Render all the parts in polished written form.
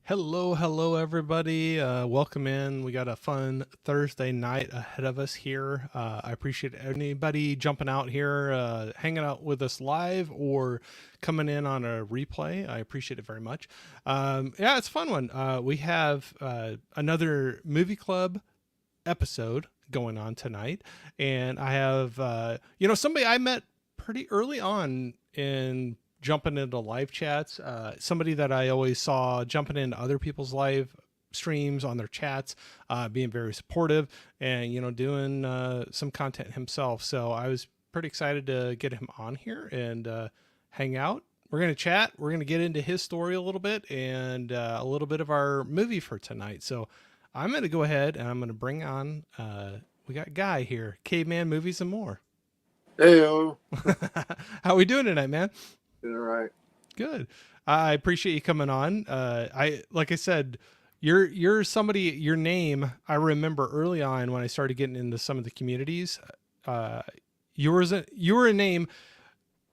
Hello, everybody. Welcome in. We got a fun Thursday night ahead of us here. I appreciate anybody jumping out here, hanging out with us live, or coming in on a replay. I appreciate it very much. Yeah, it's a fun one. We have another movie club episode going on tonight, and I have somebody I met pretty early on in jumping into live chats. Somebody that I always saw jumping into other people's live streams on their chats, being very supportive, and doing some content himself. So I was pretty excited to get him on here and hang out. We're going to chat. We're going to get into his story a little bit and a little bit of our movie for tonight. So I'm going to go ahead and I'm going to bring on, we got Guy here, Caveman Movies and More. Heyo. How we doing tonight, man? Doing all right. Good. I appreciate you coming on. Like I said, you're somebody. Your name I remember early on when I started getting into some of the communities. Uh, you were a name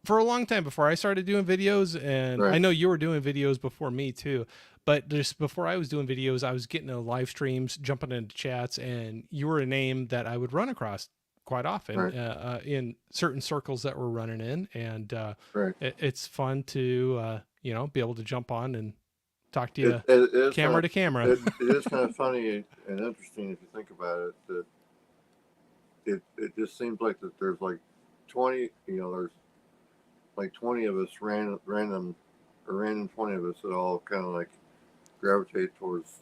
for a long time before I started doing videos, and I Right. know you were doing videos before me too. But just before I was doing videos, I was getting into live streams, jumping into chats, and you were a name that I would run across quite often Right. in certain circles that we're running in, and Right. it's fun to be able to jump on and talk to It, you it, it is kind camera of to camera. it is kind of funny and interesting if you think about it. That it just seems like that there's like 20. There's like 20 of us random 20 of us that all kind of like gravitate towards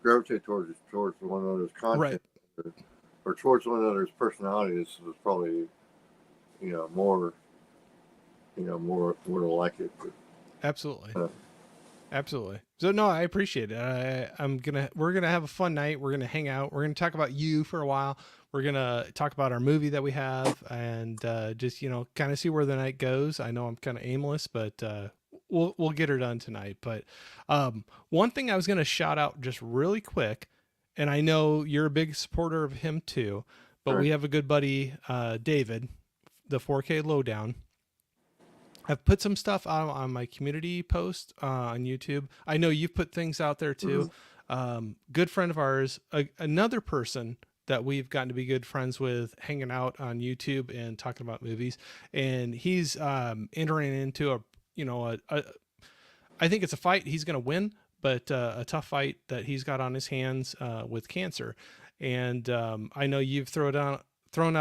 one another's Right. content or towards one another's personalities is probably more more to like it. Absolutely. But, Absolutely. So no, I appreciate it. We're gonna have a fun night. We're gonna hang out. We're gonna talk about you for a while. We're gonna talk about our movie that we have, and just kind of see where the night goes. I know I'm kind of aimless, but we'll get her done tonight. But one thing I was gonna shout out just really quick, and I know you're a big supporter of him too, but right. we have a good buddy, David, the 4K Lowdown. I've put some stuff out on my community post on YouTube. I know you've put things out there too. Mm-hmm. Good friend of ours, another person that we've gotten to be good friends with, hanging out on YouTube and talking about movies. And he's entering into I think it's a fight he's going to win, but a tough fight that he's got on his hands with cancer. And I know you've thrown out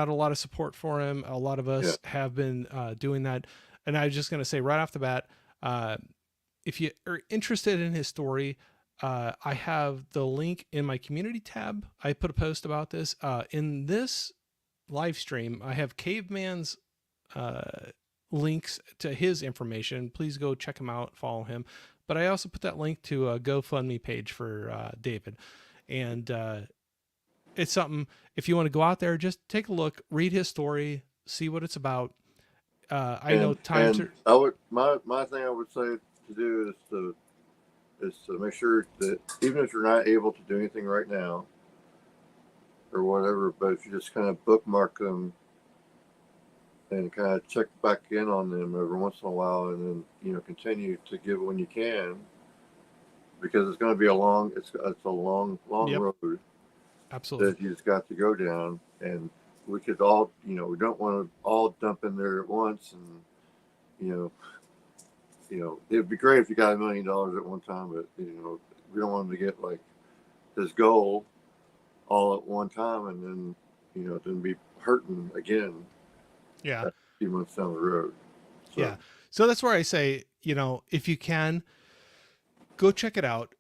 a lot of support for him. A lot of Yeah. us have been doing that. And I was just going to say right off the bat, uh, if you are interested in his story, I have the link in my community tab. I put a post about this. In this live stream, I have Caveman's uh, links to his information. Please go check him out, follow him. But I also put that link to a GoFundMe page for David. And it's something, if you want to go out there, just take a look, read his story, see what it's about. I know times And are, I would my thing I would say to do is to make sure that even if you're not able to do anything right now or whatever, but if you just kind of bookmark them and kind of check back in on them every once in a while, and then continue to give when you can, because it's going to be it's a long yep, road absolutely. that you just got to go down, and we could all we don't want to all dump in there at once, and you know it'd be great if you got $1 million at one time, but we don't want them to get like this goal all at one time, and then then be hurting again Yeah. a few months down the road. So Yeah. So that's where I say, if you can, go check it out.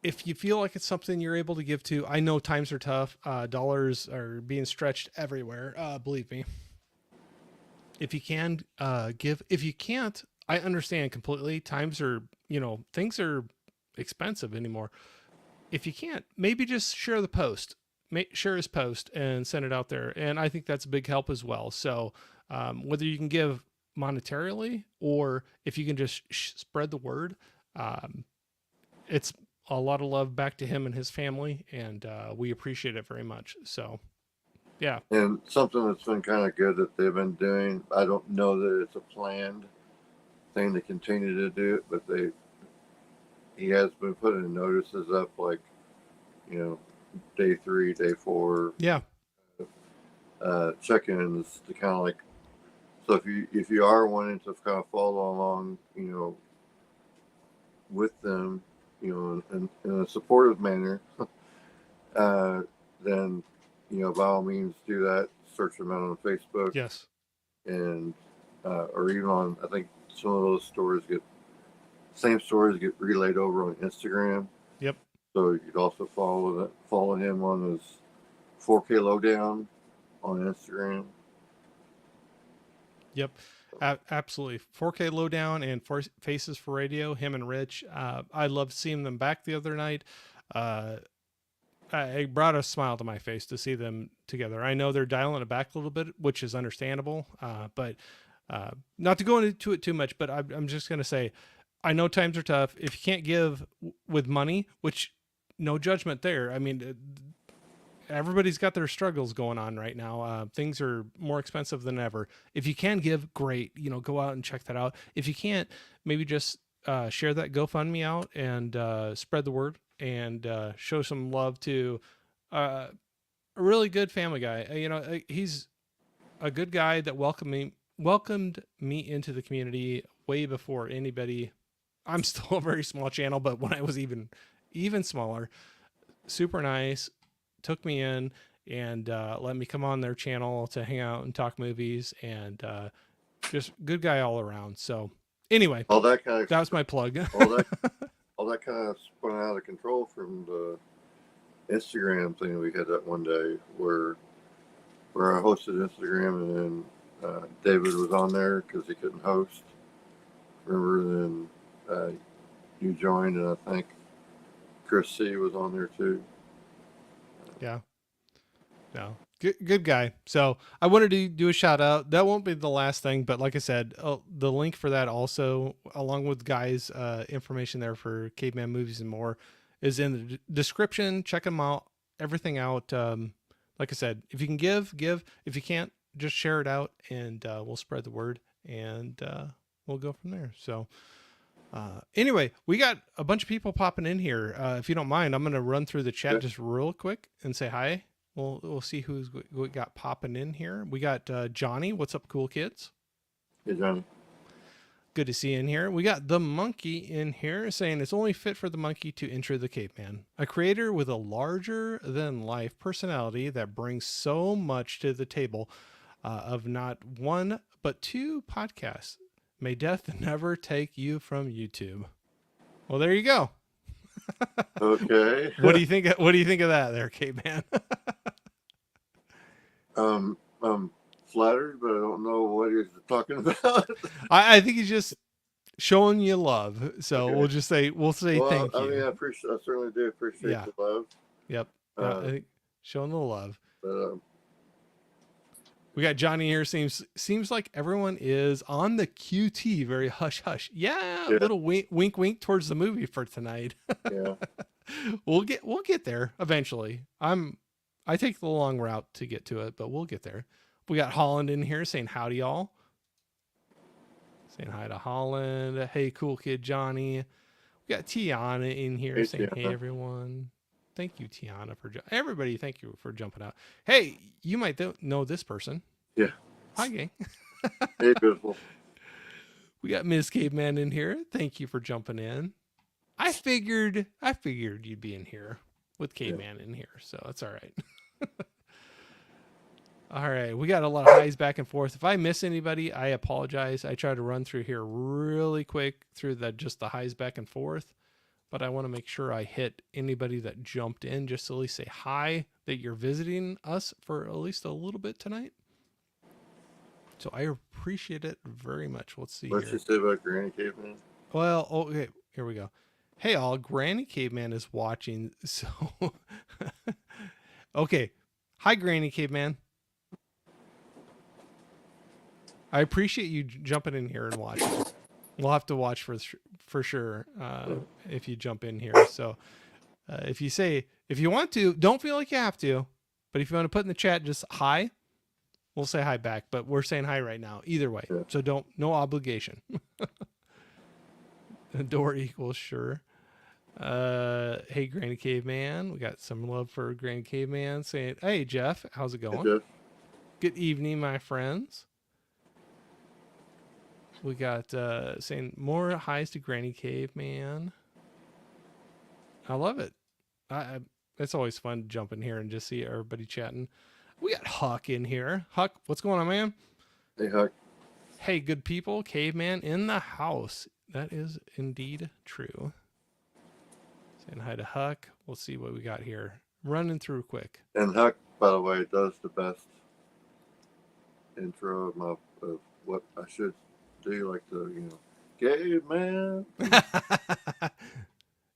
If you feel like it's something you're able to give to, I know times are tough. Dollars are being stretched everywhere. Believe me. If you can give, if you can't, I understand completely. Times are, things are expensive anymore. If you can't, maybe just share the post, share his post and send it out there. And I think that's a big help as well. So whether you can give monetarily or if you can just spread the word, um, it's a lot of love back to him and his family, and we appreciate it very much. So yeah, and something that's been kind of good that they've been doing. I don't know that it's a planned thing to continue to do it, but he has been putting notices up, like, you know, day 3, day 4, Yeah. check-ins to kind of like. So if you are wanting to kind of follow along, with them, in a supportive manner, uh, then by all means do that. Search them out on Facebook, Yes. and or even on. I think some of those same stories get relayed over on Instagram. Yep. So you could also follow him on his 4K Lowdown on Instagram. Yep. Absolutely. 4K Lowdown and Faces for Radio, him and Rich. I loved seeing them back the other night. Uh, it brought a smile to my face to see them together. I know they're dialing it back a little bit, which is understandable. But not to go into it too much, but I'm just going to say, I know times are tough. If you can't give with money, which no judgment there. I mean, everybody's got their struggles going on right now. Things are more expensive than ever. If you can give, great. Go out and check that out. If you can't, maybe just share that GoFundMe out and spread the word and show some love to a really good family guy. He's a good guy that welcomed me into the community way before anybody. I'm still a very small channel, but when I was even smaller, super nice, took me in and let me come on their channel to hang out and talk movies, and just good guy all around. So anyway, All that kind of that was my plug. all that kind of spun out of control from the Instagram thing we had that one day where I hosted Instagram, and then David was on there because he couldn't host. Remember, then you joined, and I think Chris C was on there too. Yeah. No, good guy. So I wanted to do a shout out. That won't be the last thing, but like I said, the link for that also, along with guys' information there for Caveman Movies and More, is in the description. Check them out. Everything out. Like I said, if you can give. If you can't, just share it out, and we'll spread the word, and we'll go from there. So. Anyway, we got a bunch of people popping in here. If you don't mind, I'm going to run through the chat just real quick and say hi. We'll see who's we got popping in here. We got Johnny. What's up, cool kids? Hey, Johnny. Good to see you in here. We got the monkey in here saying it's only fit for the monkey to enter the caveman. A creator with a larger than life personality that brings so much to the table of not one but two podcasts. May death never take you from YouTube. Well, there you go. Okay. What do you think? What do you think of that, there, Caveman? I'm flattered, but I don't know what he's talking about. I think he's just showing you love. So Okay. we'll say Well, thank I you. mean, I certainly do appreciate Yeah. the love. Yep. I think showing the love. But We got Johnny here. Seems like everyone is on the QT, very hush hush. Yeah, a little wink towards the movie for tonight. yeah. we'll get there eventually. I take the long route to get to it, but we'll get there. We got Holland in here saying howdy y'all. Saying hi to Holland. Hey, cool kid Johnny. We got Tiana in here saying Tiana. hey everyone. Thank you, Tiana, for everybody. Thank you for jumping out. Hey, you might know this person. Yeah. Hi, gang. Hey, beautiful. We got Ms. Caveman in here. Thank you for jumping in. I figured you'd be in here with Caveman in here, so that's all right. All right, we got a lot of highs back and forth. If I miss anybody, I apologize. I try to run through here really quick through just the highs back and forth, but I want to make sure I hit anybody that jumped in just to at least say hi, that you're visiting us for at least a little bit tonight. So I appreciate it very much. Let's see. What'd you say about Granny Caveman? Well, okay, here we go. Hey all, Granny Caveman is watching. So okay. Hi Granny Caveman. I appreciate you jumping in here and watching. We'll have to watch for sure if you jump in here. So if you want to, don't feel like you have to, but if you want to put in the chat just hi, we'll say hi back. But we're saying hi right now, either way. Yeah. So no obligation. Door equals sure. Hey, Granny Caveman. We got some love for Granny Caveman saying, hey, Jeff, how's it Hey, going? Jeff. Good evening, my friends. We got saying more highs to Granny Caveman. I love it. I It's always fun to jump in here and just see everybody chatting. We got Huck in here. Huck, what's going on, man? Hey, Huck. Hey, good people, Caveman in the house. That is indeed true. Saying hi to Huck. We'll see what we got here. Running through quick. And Huck, by the way, does the best intro of what I should do, like the caveman.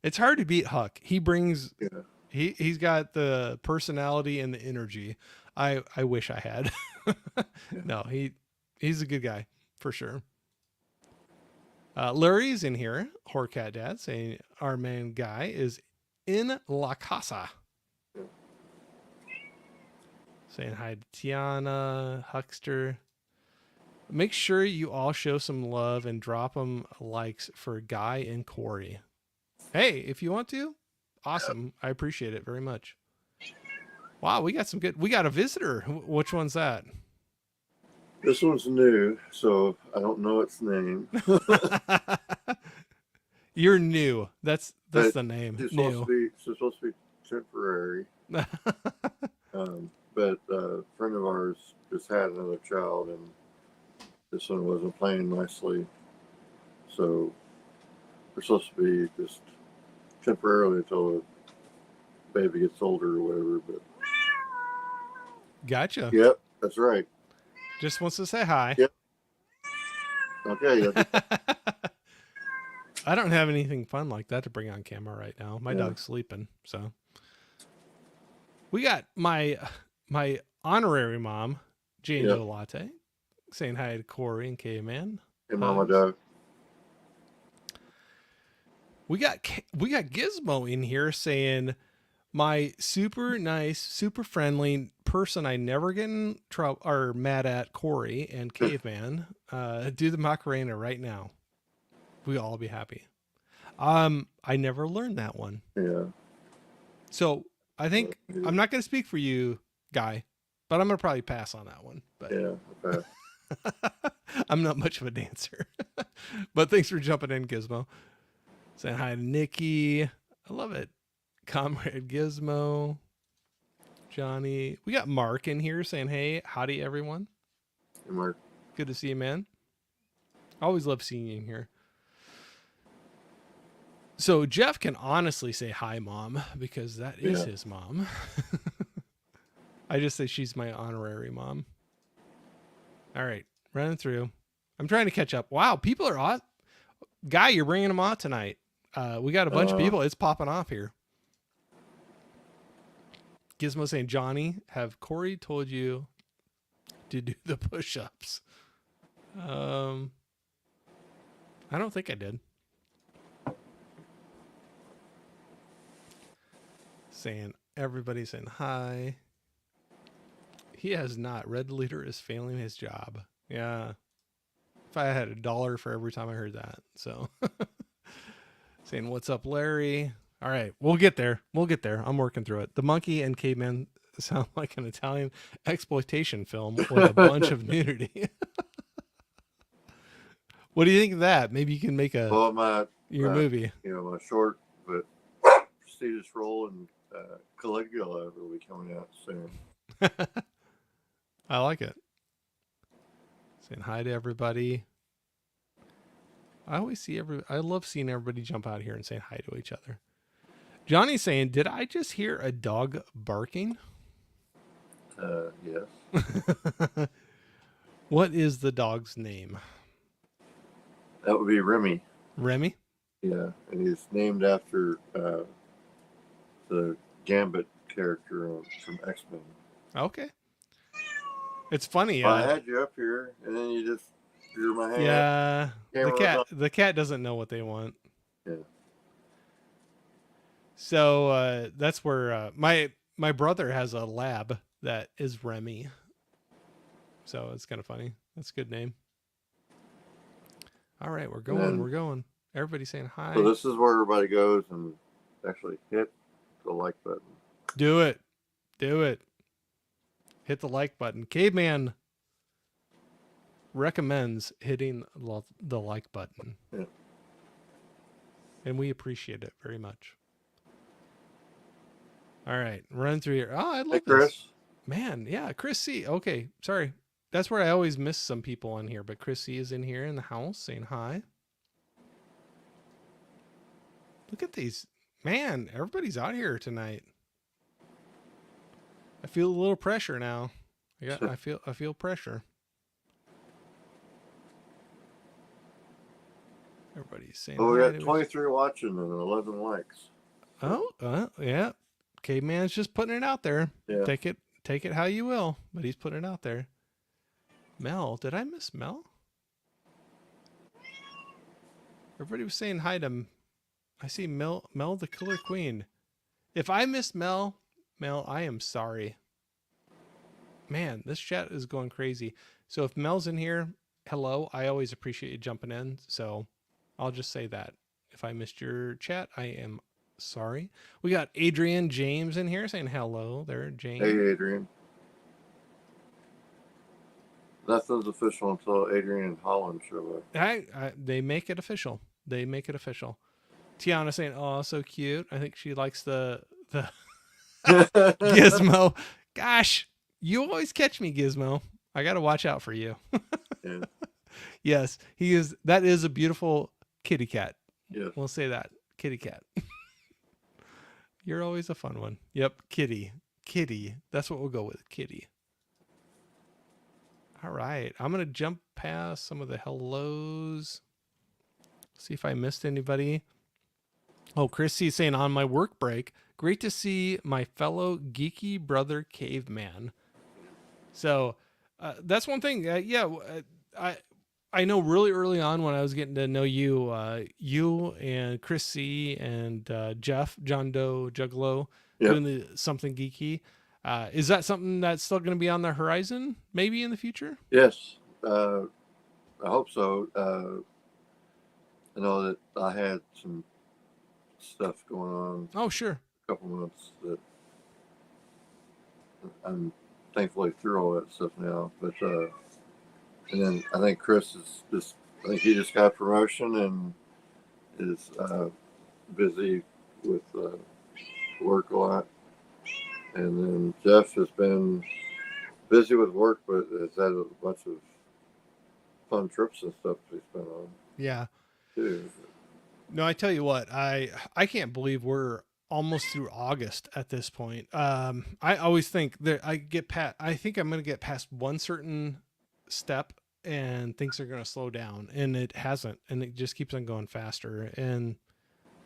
It's hard to beat Huck. He brings Yeah. he's got the personality and the energy. I wish I had. Yeah. No, he's a good guy for sure. Larry's in here. Horcat Dad saying our main guy is in La Casa. Yeah. Saying hi to Tiana, Huckster. Make sure you all show some love and drop them likes for Guy and Corey. Hey, if you want to, awesome. I appreciate it very much. Wow, we got a visitor. Which one's that? This one's new, so I don't know its name. You're new. That's But the name. She's New. supposed to be temporary. But a friend of ours just had another child, and this one wasn't playing nicely. So they're supposed to be just temporarily until the baby gets older or whatever. But Gotcha. yep, that's right. Just wants to say hi. Yep. Okay. I don't have anything fun like that to bring on camera right now. My Yeah. dog's sleeping, so we got my honorary mom, Jane Yep. Doe Latte, saying hi to Corey and Caveman. Hey, Mama Dog. We got Gizmo in here saying my super nice, super friendly person I never get in trouble or mad at, Corey and Caveman. Do the Macarena right now. We all be happy. I never learned that one. Yeah. So I think I'm not going to speak for you, Guy, but I'm going to probably pass on that one. But Yeah. Okay. I'm not much of a dancer. But thanks for jumping in, Gizmo. Saying hi to Nikki. I love it. Comrade Gizmo. Johnny. We got Mark in here saying, hey, howdy, everyone. Hey, Mark. Good to see you, man. I always love seeing you in here. So Jeff can honestly say hi, Mom, because that is his mom. I just say she's my honorary mom. All right, running through. I'm trying to catch up. Wow, people are on. Guy, you're bringing them on tonight. We got a bunch of people. It's popping off here. Gizmo saying, Johnny, have Corey told you to do the push-ups? I don't think I did. Saying, everybody's saying hi. He has not. Red Leader is failing his job. Yeah. If I had $1 for every time I heard that. So saying, what's up, Larry? All right, we'll get there. I'm working through it. The Monkey and Caveman sound like an Italian exploitation film with a bunch of nudity. What do you think of that? Maybe you can make your movie. My short but prestigious role in Caligula will be coming out soon. I like it. Saying hi to everybody. I love seeing everybody jump out here and saying hi to each other. Johnny's saying, did I just hear a dog barking? Yes. What is the dog's name? That would be Remy. Remy? Yeah, and he's named after the Gambit character from X-Men. Okay. It's funny. I had you up here, and then you just drew my hand. Yeah. The cat doesn't know what they want. Yeah. So that's where my brother has a lab that is Remy. So it's kind of funny. That's a good name. All right, we're going. Everybody's saying hi. So this is where everybody goes and actually hit the like button. Do it. Do it. Hit the like button. Caveman recommends hitting the like button. Yeah. And we appreciate it very much. All right. Run through here. Oh, I Hey, love Chris. this. Man, yeah. Chris C. Okay. Sorry. That's where I always miss some people on here, but Chris C is in here in the house saying hi. Look at these. Man, everybody's out here tonight. I feel a little pressure now. I feel pressure. Everybody's saying Oh, we hi got to 23 watching and 11 likes. Yeah. Caveman's just putting it out there. Yeah. Take it how you will, but he's putting it out there. Mel, did I miss Mel? Everybody was saying hi to. I see Mel the Killer Queen. If I missed Mel, I am sorry. Man, this chat is going crazy. So if Mel's in here, hello. I always appreciate you jumping in. So I'll just say that. If I missed your chat, I am sorry. We got Adrian James in here saying hello there, James. Hey, Adrian. Nothing's official until Adrian and Holland show up. They make it official. They make it official. Tiana saying, "Oh, so cute." I think she likes the Gizmo. Gosh, you always catch me, Gizmo. I got to watch out for you. Yeah. Yes, he is. That is a beautiful kitty cat. Yes. We'll say that. Kitty cat. You're always a fun one. Yep, kitty. Kitty. That's what we'll go with. Kitty. All right. I'm going to jump past some of the hellos. See if I missed anybody. Oh, Chrissy's saying on my work break, great to see my fellow geeky brother Caveman. So that's one thing. I know really early on when I was getting to know you, you and Chris C and Jeff, John Doe, Juggalo, doing something geeky. Is that something that's still going to be on the horizon maybe in the future? Yes. I hope so. I know that I had some stuff going on. Oh, sure. A couple months that I'm thankfully through all that stuff now. But and then I think Chris is just. I think he just got a promotion and is busy with work a lot. And then Jeff has been busy with work, but has had a bunch of fun trips and stuff he's been on. Yeah. Too. No, I tell you what, I can't believe we're almost through August at this point. I always think that I think I'm going to get past one certain step and things are going to slow down, and it hasn't, and it just keeps on going faster. And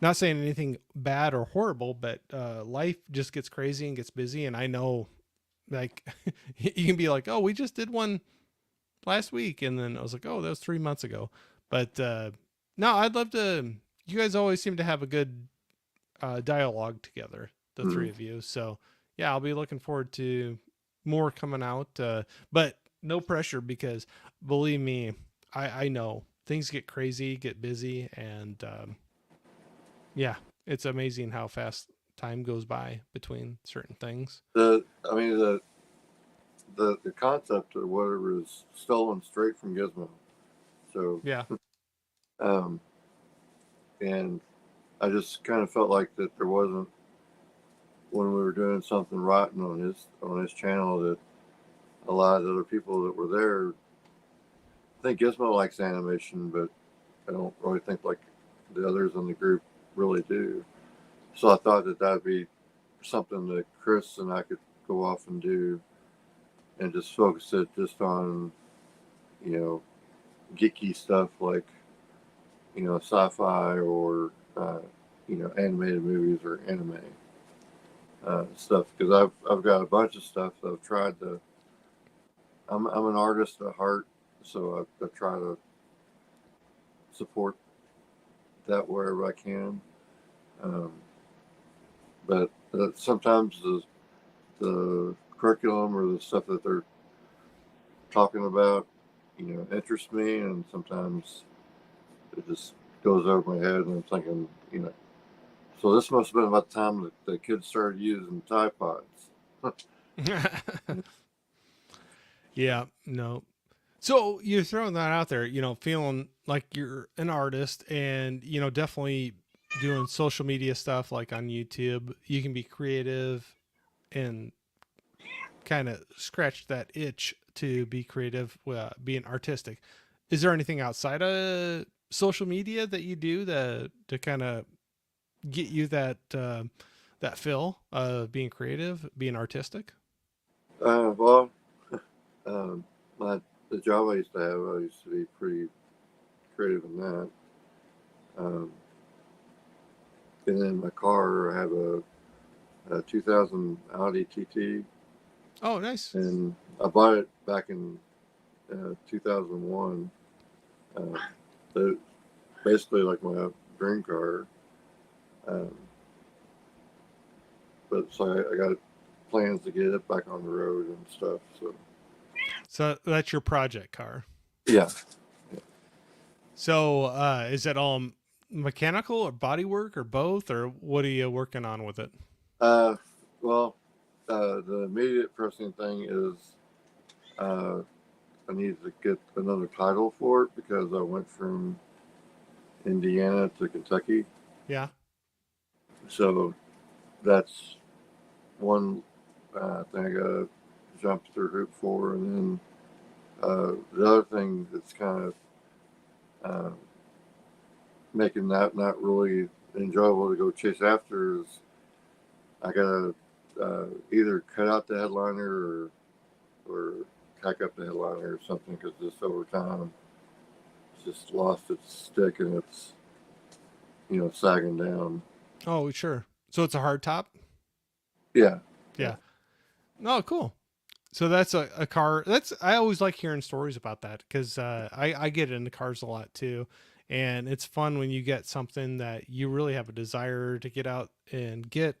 not saying anything bad or horrible, but life just gets crazy and gets busy. And I know, like, you can be like, oh, we just did one last week, and then I was like, oh, that was 3 months ago. But no, I'd love to. You guys always seem to have a good dialogue together, the three of you. So yeah, I'll be looking forward to more coming out. But no pressure, because believe me, I know things get crazy, get busy, and yeah, it's amazing how fast time goes by between certain things. The concept of whatever is stolen straight from Gizmo. So yeah. And I just kind of felt like that there wasn't, when we were doing something rotten on his channel, that a lot of the other people that were there, I think Gizmo likes animation, but I don't really think like the others in the group really do. So I thought that that'd be something that Chris and I could go off and do, and just focus it just on, geeky stuff like, sci-fi or, animated movies or anime stuff. Because I've got a bunch of stuff that I've tried to. I'm an artist at heart, so I try to support that wherever I can. But sometimes the curriculum or the stuff that they're talking about, interests me, and sometimes it just goes over my head, and I'm thinking, So this must have been about the time that the kids started using Tide Pods. Yeah, no. So you're throwing that out there, feeling like you're an artist and, definitely doing social media stuff like on YouTube. You can be creative and kind of scratch that itch to be creative, being artistic. Is there anything outside of social media that you do to kind of get you that feel of being creative, being artistic? Well, um, my the job I used to have, I used to be pretty creative in that. Um, and then my car, I have a 2000 Audi TT, Oh, nice. and I bought it back in 2001. Uh, so basically like my dream car. Um, but so I got plans to get it back on the road and stuff. So So that's your project car. yeah, So is it all mechanical or body work or both, or what are you working on with it? uh, well, the immediate pressing thing is uh, I need to get another title for it because I went from Indiana to Kentucky. Yeah. So that's one thing I got to jump through hoop for. And then the other thing that's kind of uh, making that not really enjoyable to go chase after is I got to either cut out the headliner or tack up the headliner or something because just over time it's just lost its stick and it's sagging down. Oh, sure. So it's a hard top. Yeah, yeah, Yeah. Oh, cool. So that's a car. That's I always like hearing stories about that because I get into cars a lot too, and it's fun when you get something that you really have a desire to get out and get.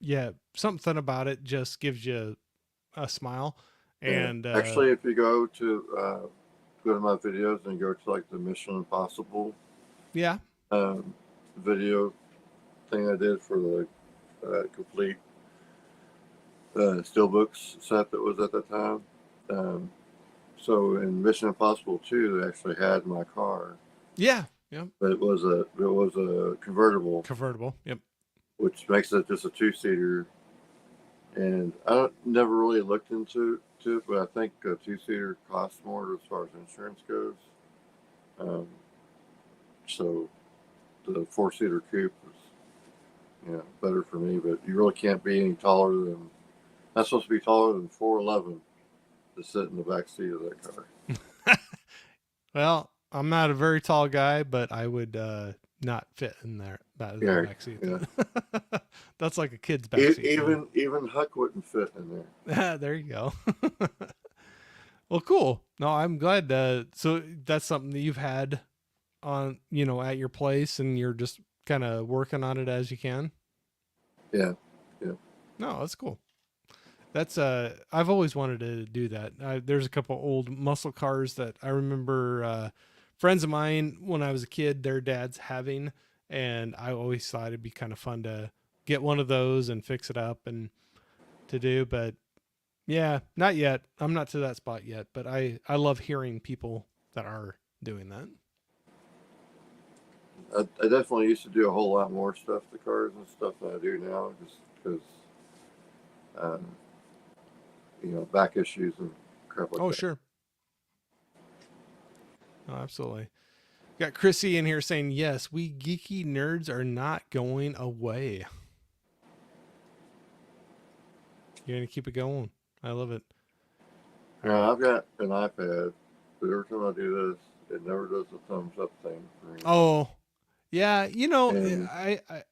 Yeah, something about it just gives you a smile, yeah. and Actually, if you go to my videos and go to like the Mission Impossible yeah, um, video thing I did for the complete steelbooks set that was at that time. Um, so in Mission Impossible 2, they actually had my car, yeah, yep, but it was a convertible, convertible, yep, which makes it just a two-seater. And I never really looked into it, but I think a two-seater costs more as far as insurance goes. Um, so the four-seater coupe was better for me, but you really can't be any taller than not supposed to be taller than 4'11" to sit in the back seat of that car. Well, I'm not a very tall guy, but I would not fit in that Yeah, back seat. yeah. Then that's like a kid's back seat. Then Even Huck wouldn't fit in there. there you go. Well, cool. No, I'm glad. So that's something that you've had on, at your place, and you're just kind of working on it as you can. Yeah, yeah, No, that's cool. That's I've always wanted to do that. There's a couple old muscle cars that I remember friends of mine when I was a kid, their dads having, and I always thought it'd be kind of fun to get one of those and fix it up and to do. But yeah, not yet. I'm not to that spot yet. But I love hearing people that are doing that. I definitely used to do a whole lot more stuff to cars and stuff than I do now, just because um, back issues and crap like Oh that. sure, oh, absolutely. Got Chrissy in here saying yes, we geeky nerds are not going away. You're gonna keep it going. I love it. All Now right. I've got an iPad, but every time I do this, it never does the thumbs up thing for me. Oh, yeah. And I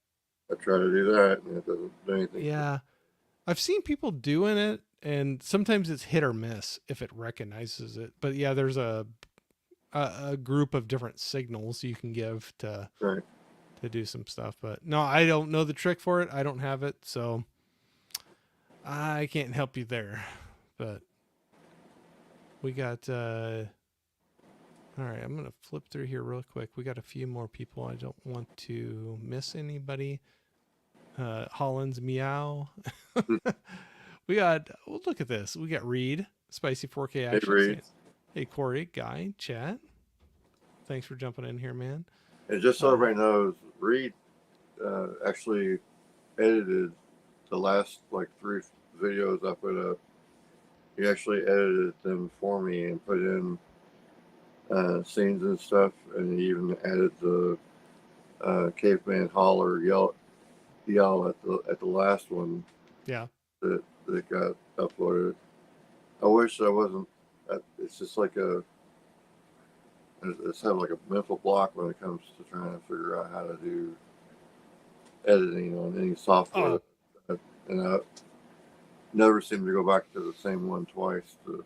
I try to do that, and it doesn't do anything for me. yeah, I've seen people doing it, and sometimes it's hit or miss if it recognizes it. But yeah, there's a group of different signals you can give Right. to do some stuff. But no, I don't know the trick for it. I don't have it, so I can't help you there. But we got all right, I'm gonna flip through here real quick. We got a few more people. I don't want to miss anybody. Holland's Meow. We got, well, look at this. We got Reed, Spicy 4K Hey, Action Reed. saying, hey, Corey, Guy, chat. Thanks for jumping in here, man. And just so everybody knows, Reed actually edited the last like 3 videos I put up. He actually edited them for me and put in scenes and stuff, and he even added the caveman holler yell at the last one Yeah. that got uploaded. I wish I wasn't. It's just like it's have like a mental block when it comes to trying to figure out how to do editing on any software, Oh, and I never seem to go back to the same one twice to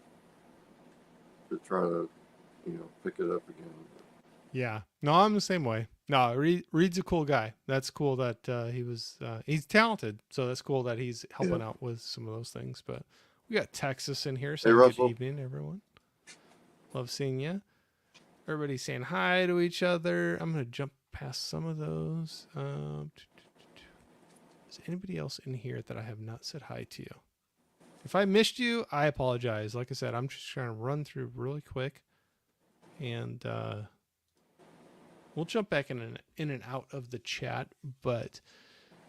try to pick it up again. yeah. No, I'm the same way. No, Reed's a cool guy. That's cool that he's talented. So that's cool that he's Yeah. helping out with some of those things. But we got Texas in here Hey saying good Russell. evening, everyone. Love seeing you. Everybody's saying hi to each other. I'm going to jump past some of those. Is anybody else in here that I have not said hi to? If I missed you, I apologize. Like I said, I'm just trying to run through really quick, and we'll jump back in and out of the chat. But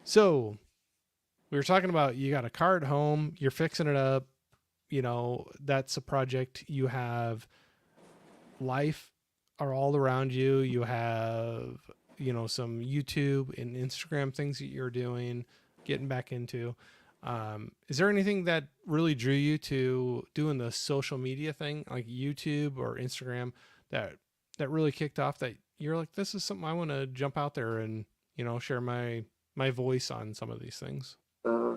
so we were talking about, you got a car at home, you're fixing it up. That's a project you have. Life are all around you. You have, some YouTube and Instagram things that you're doing, getting back into. Is there anything that really drew you to doing the social media thing, like YouTube or Instagram, that really kicked off, that you're like, this is something I want to jump out there and share my voice on some of these things? Uh,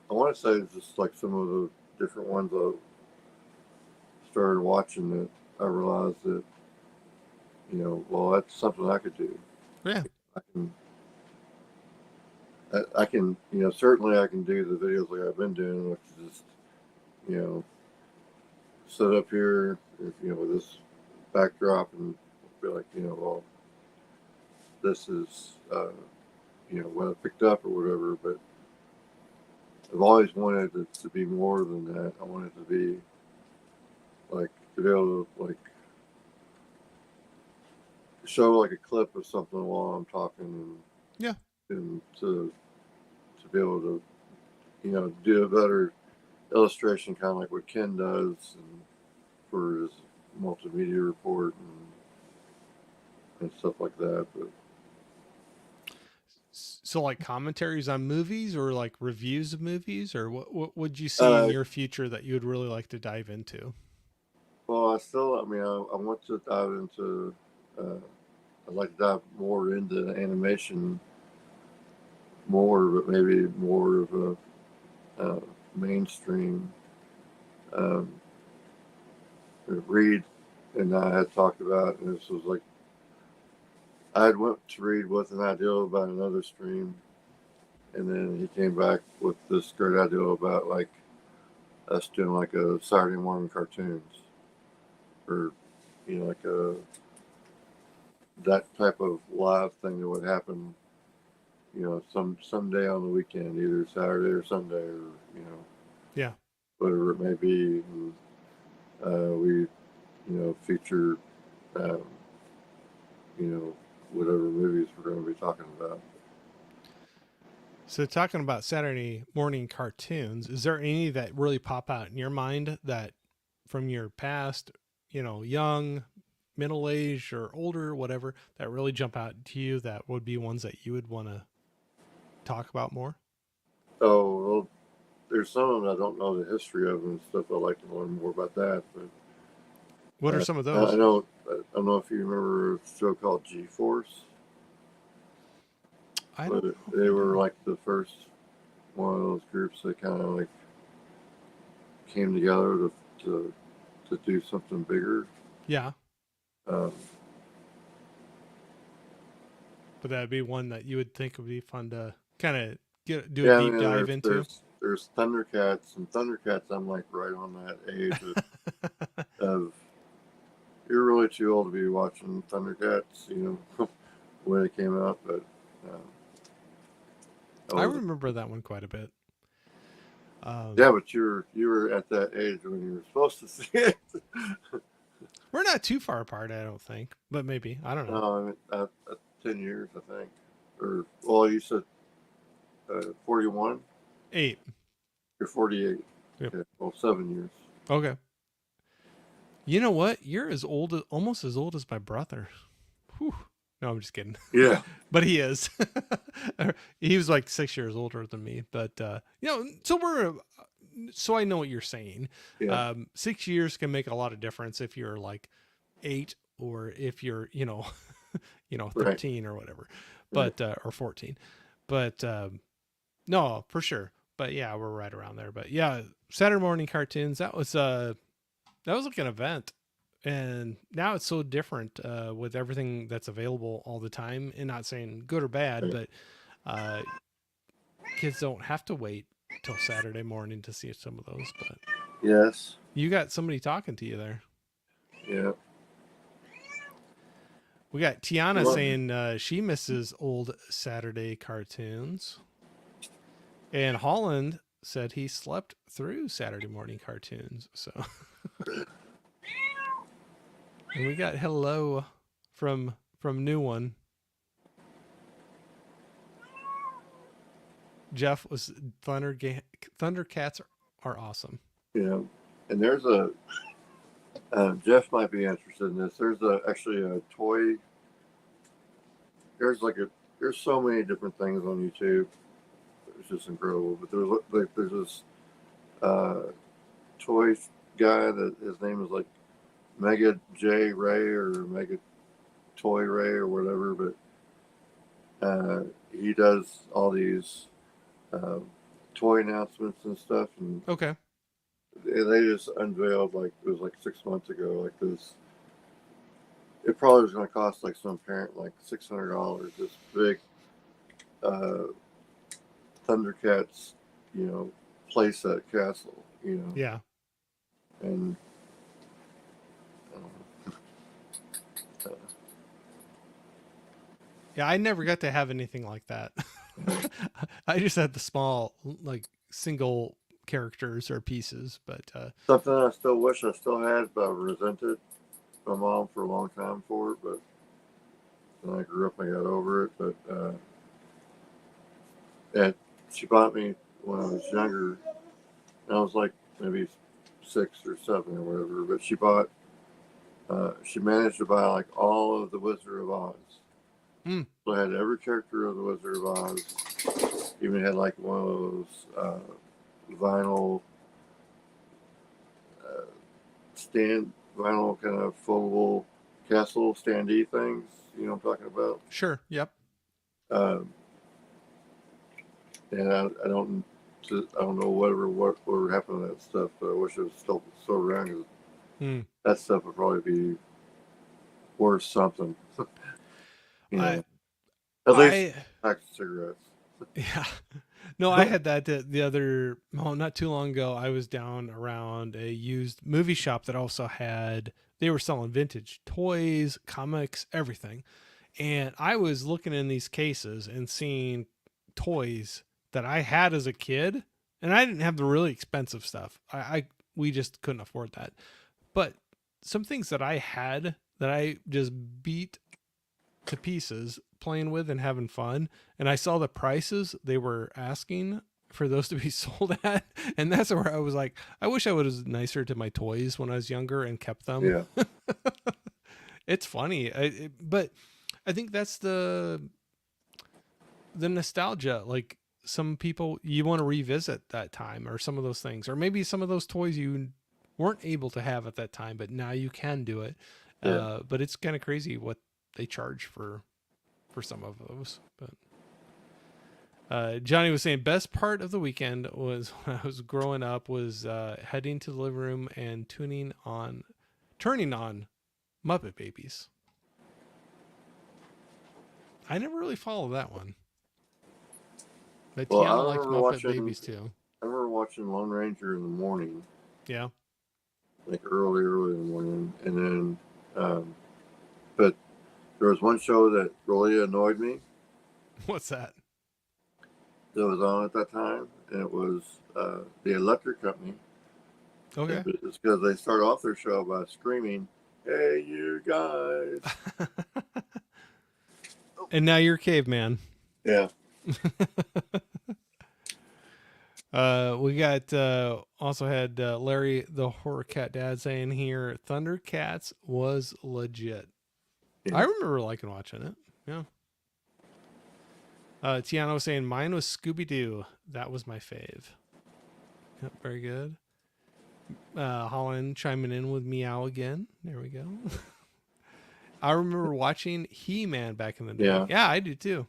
I want to say just like some of the different ones I started watching that I realized that well, that's something I could do. Yeah, I can I can certainly I can do the videos like I've been doing, which is just you know sit up here with this backdrop and be like well, this is what I picked up or whatever. But I've always wanted it to be more than that. I want it to be like to be able to like show like a clip of something while I'm talking, yeah, and to be able to do a better illustration, kind of like what Ken does and for his multimedia report and stuff like that. But so like commentaries on movies, or like reviews of movies, or what would you see in uh, your future that you would really like to dive into? well, I mean, I want to dive into. Uh, I'd like to dive more into animation more, but maybe more of a mainstream. Um, Reed and I had talked about, and this was like I had went to Reed with an idea about another stream, and then he came back with this great idea about like us doing like a Saturday morning cartoons, or like a that type of live thing that would happen, someday on the weekend, either Saturday or Sunday, or Yeah. whatever it may be. And, we feature um, whatever movies we're going to be talking about. So talking about Saturday morning cartoons, is there any that really pop out in your mind that from your past, young, middle aged or older, whatever, that really jump out to you that would be ones that you would want to talk about more? Oh, well, there's some of them I don't know the history of and stuff. I'd like to learn more about that. What are But some of I those? know I don't know if you remember a show called G Force, I but don't know if they I were do. like the first one of those groups that kind of like came together to do something bigger. Yeah, Um, but that'd be one that you would think would be fun to kind of do a yeah, I deep mean, dive into. there's Thundercats, and Thundercats. I'm like right on that age of you're really too old to be watching Thundercats, when it came out. But I remember that one quite a bit. Yeah, but you were at that age when you were supposed to see it. We're not too far apart, I don't think, but maybe. I don't know. No, I mean, 10 years, I think. Or well, you said 41. 8. You're 48. Yep. Okay, well, 7 years. Okay. You know what? You're almost as old as my brother. Whew. No, I'm just kidding. Yeah, But he is. He was like 6 years older than me. But so I know what you're saying. yeah, 6 years can make a lot of difference if you're like 8 or if you're right, 13 or whatever, right. but or 14. But no, for sure. But yeah, we're right around there. But yeah, Saturday morning cartoons. That was like an event, and now it's so different with everything that's available all the time. And not saying good or bad, Right. but uh, kids don't have to wait till Saturday morning to see some of those. But Yes, you got somebody talking to you there. yeah. We got Tiana Well, saying she misses old Saturday cartoons, and Holland said he slept through Saturday morning cartoons. So, and we got hello from new one. Jeff was Thundercats are awesome. yeah. And there's Jeff might be interested in this. There's actually a toy. There's there's so many different things on YouTube. It's just incredible. But there's this uh, toy guy that his name is like Mega J Ray or Mega Toy Ray or whatever. But he does all these uh, toy announcements and stuff, and Okay. they just unveiled like it was like 6 months ago, like this. It probably was going to cost like some parent like $600. This big uh, Thundercats, playset castle, Yeah. and uh, Yeah, I never got to have anything like that. I just had the small, like single characters or pieces, but something I still wish I still had, but I resented my mom for a long time for it. But then I grew up and I got over it. But and she bought me when I was younger. And I was like maybe 6 or 7 or whatever. But she managed to buy like all of the Wizard of Oz. mm, So I had every character of the Wizard of Oz. Even had like one of those vinyl uh, vinyl kind of foldable castle standee things. You know what I'm talking about? sure. Yep. Um, and I don't know whatever happened to that stuff. But I wish it was still around. Cause Mm. that stuff would probably be worth something. you I know, at least I pack of cigarettes. yeah. No, I had that the other not too long ago. I was down around a used movie shop that also had they were selling vintage toys, comics, everything. And I was looking in these cases and seeing toys that I had as a kid, and I didn't have the really expensive stuff. I we just couldn't afford that. But some things that I had that I just beat to pieces playing with and having fun, and I saw the prices they were asking for those to be sold at, and that's where I was like, I wish I was nicer to my toys when I was younger and kept them. Yeah, It's funny, but I think that's the nostalgia. Like some people, you want to revisit that time or some of those things, or maybe some of those toys you weren't able to have at that time, but now you can do it. yeah. But it's kind of crazy what they charge for some of those. But Johnny was saying best part of the weekend was when I was growing up was heading to the living room and turning on Muppet Babies. I never really followed that one. But Well, Tiana liked Muppet Babies too. I remember watching Lone Ranger in the morning, Yeah. like early in the morning, and then, but there was one show that really annoyed me. What's that? that was on at that time, and it was the electric company. Okay. It's because they start off their show by screaming, "Hey, you guys!" And now you're Caveman. Yeah, We got also had Larry the Horror Cat Dad saying here Thundercats was legit. I yeah. remember liking watching it. Yeah. Tiano saying mine was Scooby Doo. That was my fave. Yep, very good. Holland chiming in with meow again. There we go. I remember watching He-Man back in the day. Yeah. Yeah, I do too.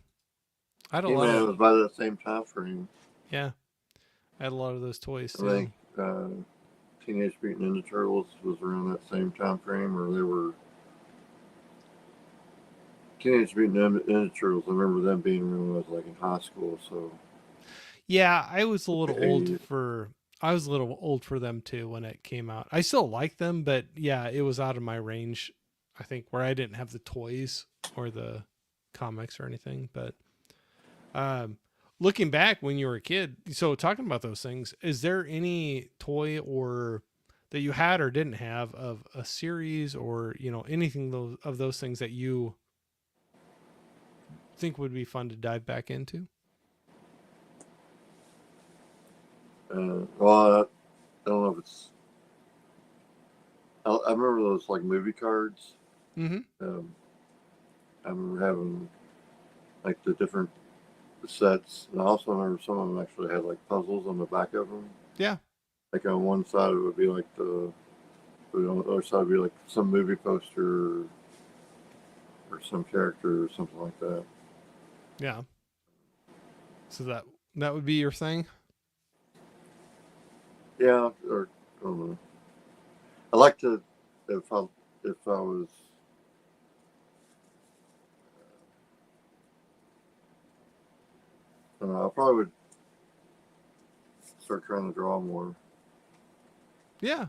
I had a lot He-Man of was by that same time frame. yeah. I had a lot of those toys I think too. Teenage Mutant Ninja Turtles was around that same time frame, or they were Teenage Mutant Ninja Turtles. I remember them being around when I was like in high school. So Yeah, I was a the little old 80s. for I was a little old for them too when it came out. I still like them, but yeah, it was out of my range. I think where I didn't have the toys or the comics or anything. But um, looking back when you were a kid, so talking about those things, is there any toy or that you had or didn't have of a series or anything of those things that you think would be fun to dive back into? Well, I don't know if it's. I remember those like movie cards. Mm-hmm. Um, I remember having like the different sets, and I also remember some of them actually had like puzzles on the back of them. Yeah. Like on one side it would be like but on the other side would be like some movie poster or some character or something like that. Yeah. So that would be your thing. Yeah, or I don't know. I like to if I if I was I don't know, I probably would start trying to draw more. Yeah.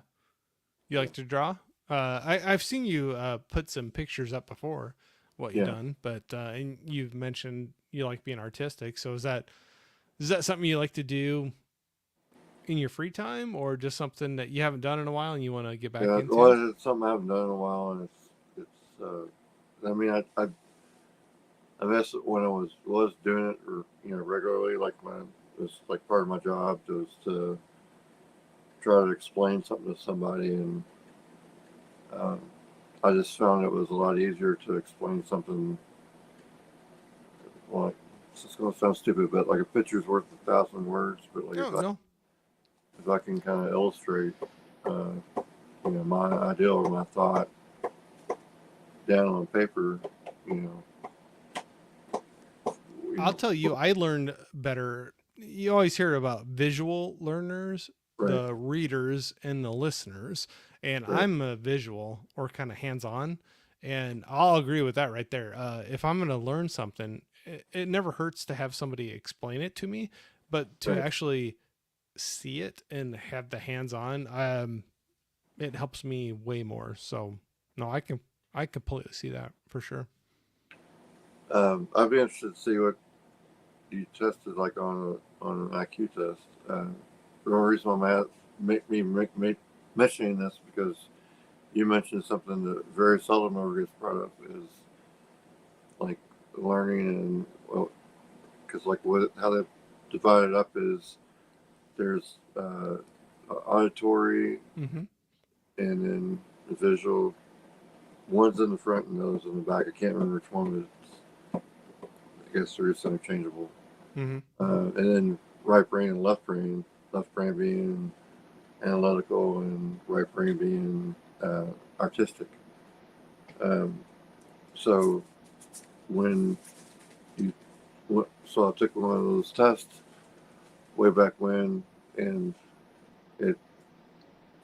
You like to draw? I've seen you put some pictures up before, what you've Yeah. done, but and you've mentioned you like being artistic. So is that something you like to do in your free time, or just something that you haven't done in a while and you want to get back Yeah, into? well, it's something I haven't done in a while, and I mean, I miss it when I was doing it, or regularly, like it was like part of my job was to try to explain something to somebody, and um, I just found it was a lot easier to explain something. Like it's just gonna sound stupid, but like a picture's worth 1,000 words. But like Oh no. if I can kind of illustrate, my idea or my thought down on paper, you know, I'll tell you, I learned better. You always hear about visual learners, right, the readers, and the listeners. And right, I'm a visual or kind of hands on. And I'll agree with that right there. If I'm going to learn something, it never hurts to have somebody explain it to me, but to right. actually see it and have the hands on, it helps me way more. So, no, I completely see that for sure. I'd be interested to see what you tested like on an IQ test. The only reason I'm make mentioning this because you mentioned something that very seldom ever gets brought up is like learning and well, because like what how they divide it up is there's auditory Mm-hmm. and then the visual. One's in the front and the other's in the back. I can't remember which one, but I guess they're just interchangeable. Mm-hmm. And then right brain and left brain. Left brain being analytical and right brain being artistic. Um, so when you so I took one of those tests way back when, and it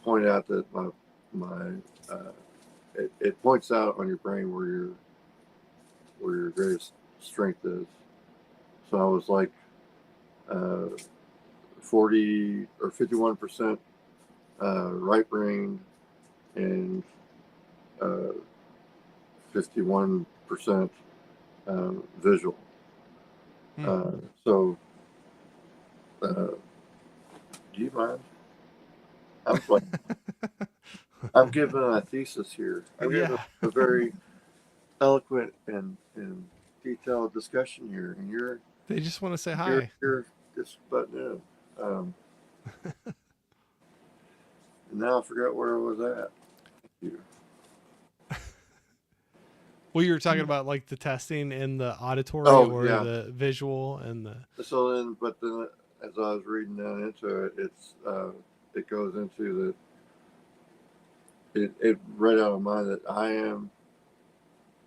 pointed out that my uh, it points out on your brain where your greatest strength is. So I was like uh, 40 or 51% right brain and 51% visual. Mm. Uh, so do you mind? I'm like, I'm giving a thesis here. I'm giving Yeah. a very eloquent and detailed discussion here, and They just want to say you're hi. you're just butting in. Um, and now I forgot where I was at. You. Well, you were talking about like the testing and the auditory Oh or yeah. the visual and the. So then, but then as I was reading down into it, it goes into it read out of mind that I am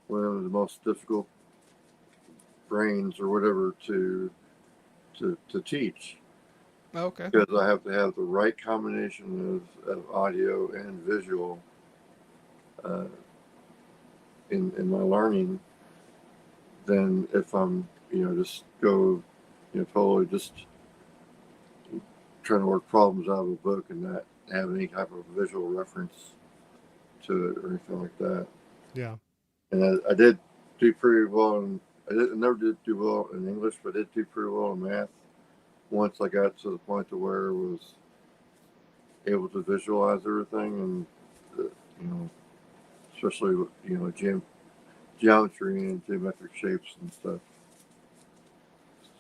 one of the most difficult brains or whatever to teach Okay. because I have to have the right combination of audio and visual uh, in my learning. Than if I'm just go totally just trying to work problems out of a book and not have any type of visual reference to it or anything like that. Yeah. And I did do pretty well I never did do well in English, but I did do pretty well in math once I got to the point to where I was able to visualize everything and you know especially geometry and geometric shapes and stuff.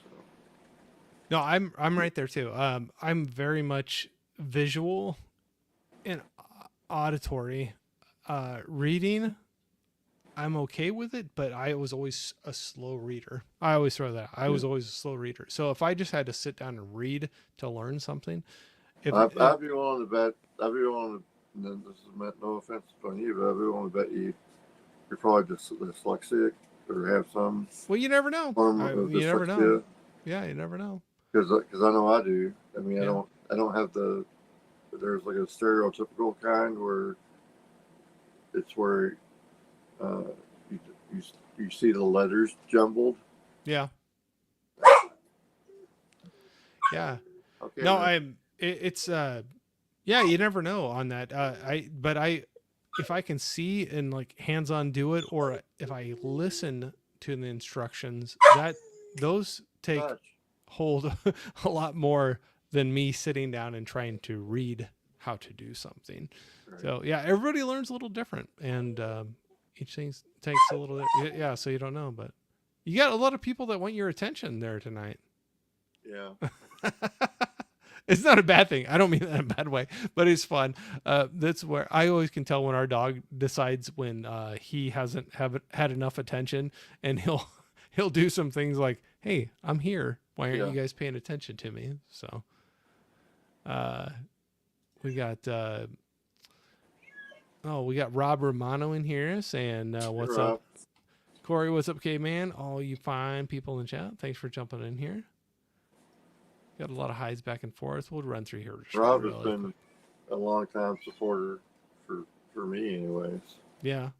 So, No, I'm right there too. I'm very much visual and auditory. Reading, I'm okay with it, but I was always a slow reader. I always throw that. I yeah. was always a slow reader. So if I just had to sit down and read to learn something, if I'd be willing to bet. I'd be willing to. And this is meant no offense on you, but I'd be willing to bet you're probably just dyslexic or have some well, you never know. form of You never know. dyslexia. Yeah, you never know. Because I know I do. I mean, Yeah. I don't have the. There's like a stereotypical kind where it's where uh, you, you you see the letters jumbled. Yeah. Yeah. Okay, No, man. I'm. It's yeah. You never know on that. But I, if I can see and like hands on do it, or if I listen to the instructions, that those take Touch. hold a lot more than me sitting down and trying to read how to do something. Right. So yeah, everybody learns a little different, and each thing takes a little. Yeah, so you don't know, but you got a lot of people that want your attention there tonight. Yeah. It's not a bad thing. I don't mean that in a bad way, but it's fun. That's where I always can tell when our dog decides when he hasn't have had enough attention, and he'll do some things like, "Hey, I'm here. Why aren't Yeah. you guys paying attention to me?" So, uh, we got we got Rob Romano in here saying, Hey, "What's up, Rob. Corey? What's up, Caveman? All you fine people in chat. Thanks for jumping in here." Got a lot of hides back and forth. We'll run through here just Rob has really quick. been a long time supporter for for me, anyways. Yeah,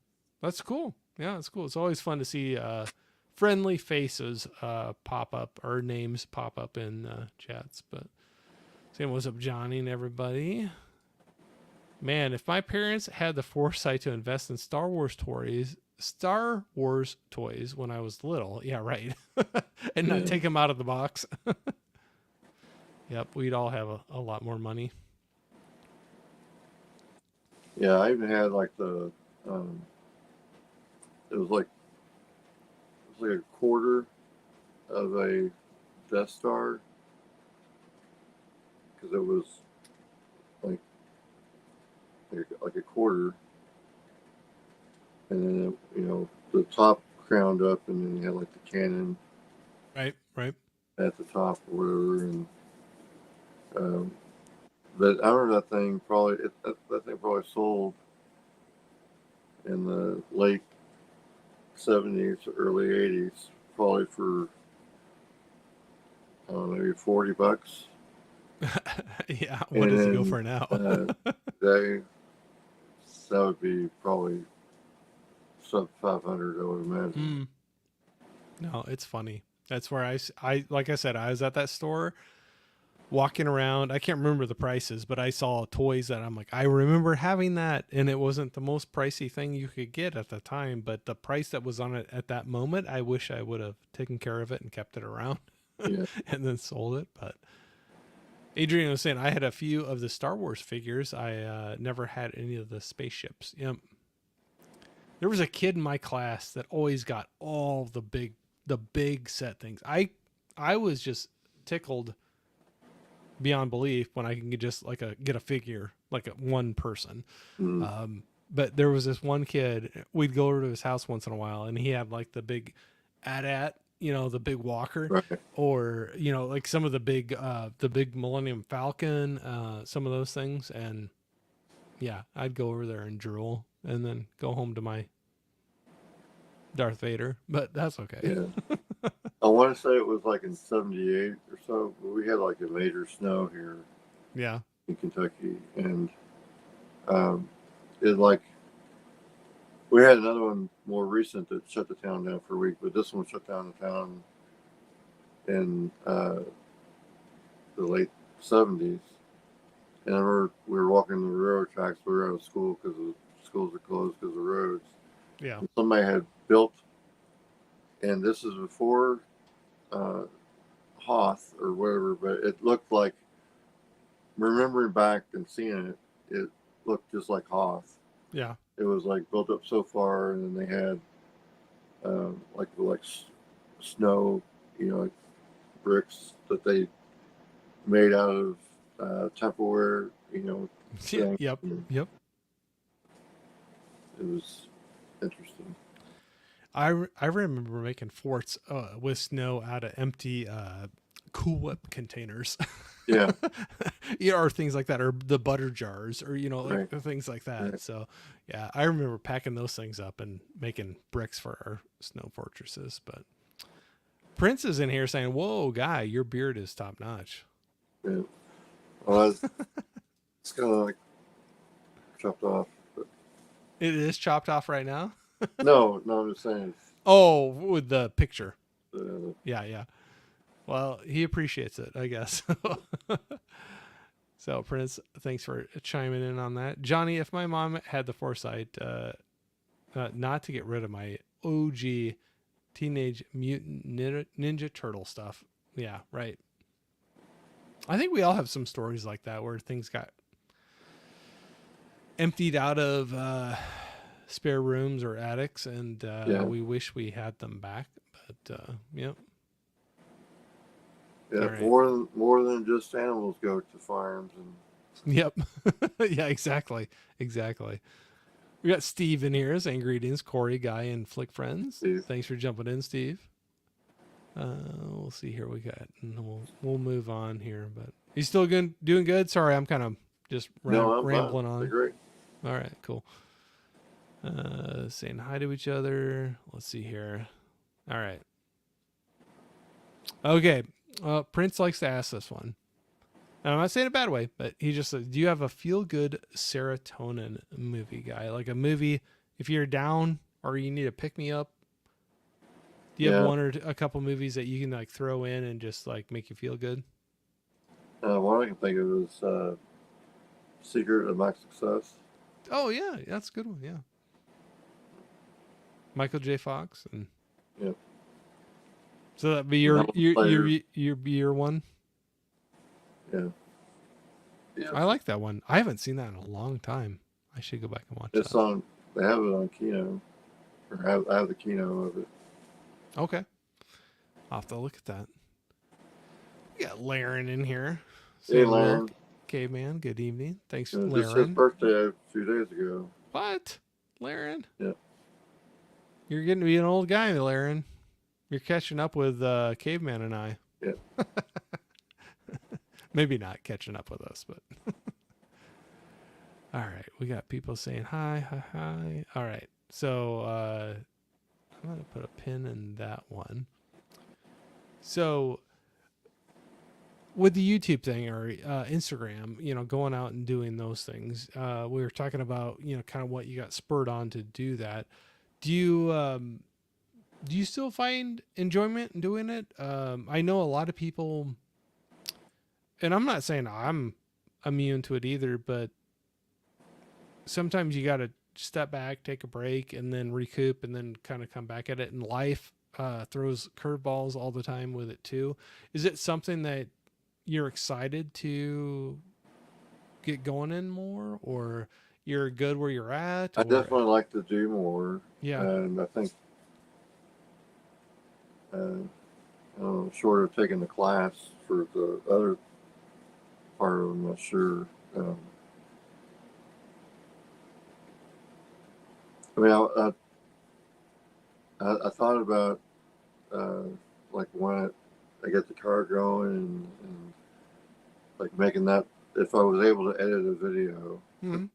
that's cool. Yeah, it's cool. It's always fun to see friendly faces pop up or names pop up in chats. But saying what's up, Johnny and everybody. Man, if my parents had the foresight to invest in Star Wars toys when I was little, yeah, right, and not Yeah. take them out of the box. Yep, we'd all have a lot more money. Yeah, I even had like um, it was like a quarter of a Death Star because it was like like a quarter, and then the top crowned up, and then you had like the cannon Right, right. at the top or whatever, and um, but I remember that thing probably sold in the late '70s, early '80s, probably for I don't know, maybe $40. Yeah, what And does it go then for now? they that would be probably sub 500, I would imagine. Mm. No, it's funny. That's where I like I said, I was at that store walking around. I can't remember the prices, but I saw toys that I'm like, I remember having that, and it wasn't the most pricey thing you could get at the time, but the price that was on it at that moment, I wish I would have taken care of it and kept it around Yeah, and then sold it. But Adrian was saying I had a few of the Star Wars figures. I never had any of the spaceships. Yep. There was a kid in my class that always got all the big set things. I was just tickled beyond belief when I can get a figure like a one person. Mm. But there was this one kid. We'd go over to his house once in a while, and he had like the big AT-AT, the big walker, Right. or like some of the big Millennium Falcon, some of those things, and yeah, I'd go over there and drool, and then go home to my Darth Vader. But that's okay. Yeah. I want to say it was like in '78 or so, but we had like a major snow here Yeah. in Kentucky, and um, it like we had another one more recent that shut the town down for a week, but this one shut down the town in the late '70s. And I remember we were walking the railroad tracks. We were out of school because the schools were closed because of roads. Yeah. And somebody had built, and this is before uh, Hoth or whatever, but it looked like, remembering back and seeing it, it looked just like Hoth. Yeah. It was like built up so far, and then they had like snow, like bricks that they made out of Tupperware, thing. Yep. Yep. It was interesting. I remember making forts with snow out of empty Cool Whip containers. Yeah. Yeah, or things like that, or the butter jars, or like Right. things like that. Right. So yeah, I remember packing those things up and making bricks for our snow fortresses. But Prince is in here saying, "Whoa, guy, your beard is top notch." Yeah. Well, it's kind of like chopped off. But It is chopped off right now. no, I'm just saying. Oh, with the picture. Uh, Yeah, yeah. Well, he appreciates it, I guess. So, Prince, thanks for chiming in on that. Johnny, if my mom had the foresight not to get rid of my OG Teenage Mutant Ninja Turtle stuff, yeah, right. I think we all have some stories like that where things got emptied out of spare rooms or attics, and yeah. we wish we had them back. But, yep. Yeah, All right. more than just animals go to farms and Yep. Yeah, exactly. Exactly. We got Steve in here saying greetings, Corey, Guy, and Flick Friends. Steve. Thanks for jumping in, Steve. We'll see here we got, and we'll move on here. But you still doing good? Sorry, I'm kind of just no, I'm rambling fine. on. They're great. All right, cool. Saying hi to each other. Let's see here. All right. Okay. Prince likes to ask this one. And I'm not saying it a bad way, but he just says, do you have a feel-good serotonin movie, Guy? Like a movie, if you're down or you need to pick me up, do you have one or a couple movies that you can like throw in and just like make you feel good? One I can think of is Secret of My Success. Oh yeah, that's a good one. Yeah, Michael J. Fox, and Yep. so that'd be your one. Yeah. Yeah. I like that one. I haven't seen that in a long time. I should go back and watch It's that. on. They have it on Kino, or I have the Kino of it. Okay, I'll have to look at that. We got Laren in here. Hey, Laren. Caveman, good evening. Thanks, It was just his Laren. birthday a few days ago. What? Laren? Yeah. You're getting to be an old guy, Laren. You're catching up with Caveman and I. Yeah. Maybe not catching up with us, but. All right. We got people saying hi, hi, hi. All right. So I'm going to put a pin in that one. So with the YouTube thing or Instagram, going out and doing those things, we were talking about, kind of what you got spurred on to do that. Do you still find enjoyment in doing it? I know a lot of people, and I'm not saying I'm immune to it either, but sometimes you got to step back, take a break, and then recoup, and then kind of come back at it. And life throws curveballs all the time with it too. Is it something that you're excited to get going in more, or you're good where you're at, I or definitely like to do more, yeah. and I think, short of taking the class for the other part, I'm not sure. Um, I mean, I thought about uh, like when I get the car going and like making that. If I was able to edit a video, Hmm.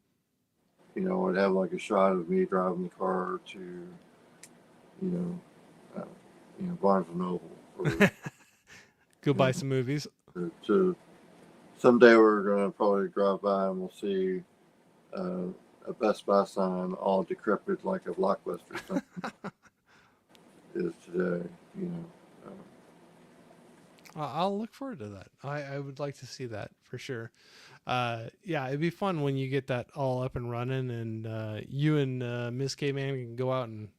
I'd have like a shot of me driving the car to, you know, uh, Barnes and Noble, or Go you buy know, some movies. to someday we're gonna probably drive by and we'll see uh, a Best Buy sign all decrepit like a Blockbuster sign is today. You know, I'll look forward to that. I would like to see that for sure. Yeah, it'd be fun when you get that all up and running, and you and Miss Caveman can go out and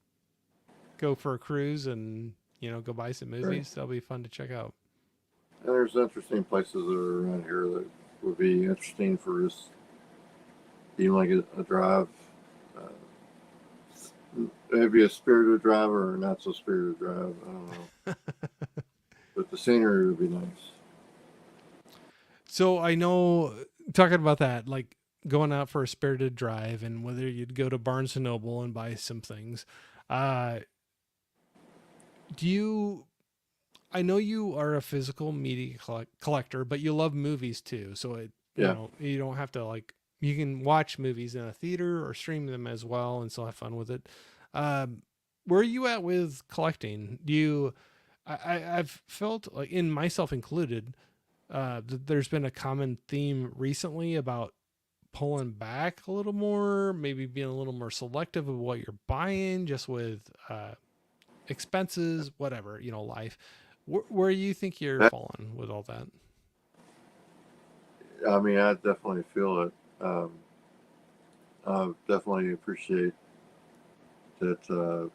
go for a cruise, and go buy some right. movies. That'll be fun to check out. And there's interesting places that are around here that would be interesting for us, even like a drive. Maybe a spirited drive or a not so spirited drive. I don't know, but the scenery would be nice. So I know, talking about that, like going out for a spirited drive, and whether you'd go to Barnes and Noble and buy some things. Uh, do you? I know you are a physical media collector, but you love movies too. So Yeah. you don't have to like, you can watch movies in a theater or stream them as well and still have fun with it. Um, where are you at with collecting? Do you? I've felt like, in myself included, there's been a common theme recently about pulling back a little more, maybe being a little more selective of what you're buying, just with expenses, whatever, life. Where you think you're That, falling with all that? I mean, I definitely feel it. I definitely appreciate that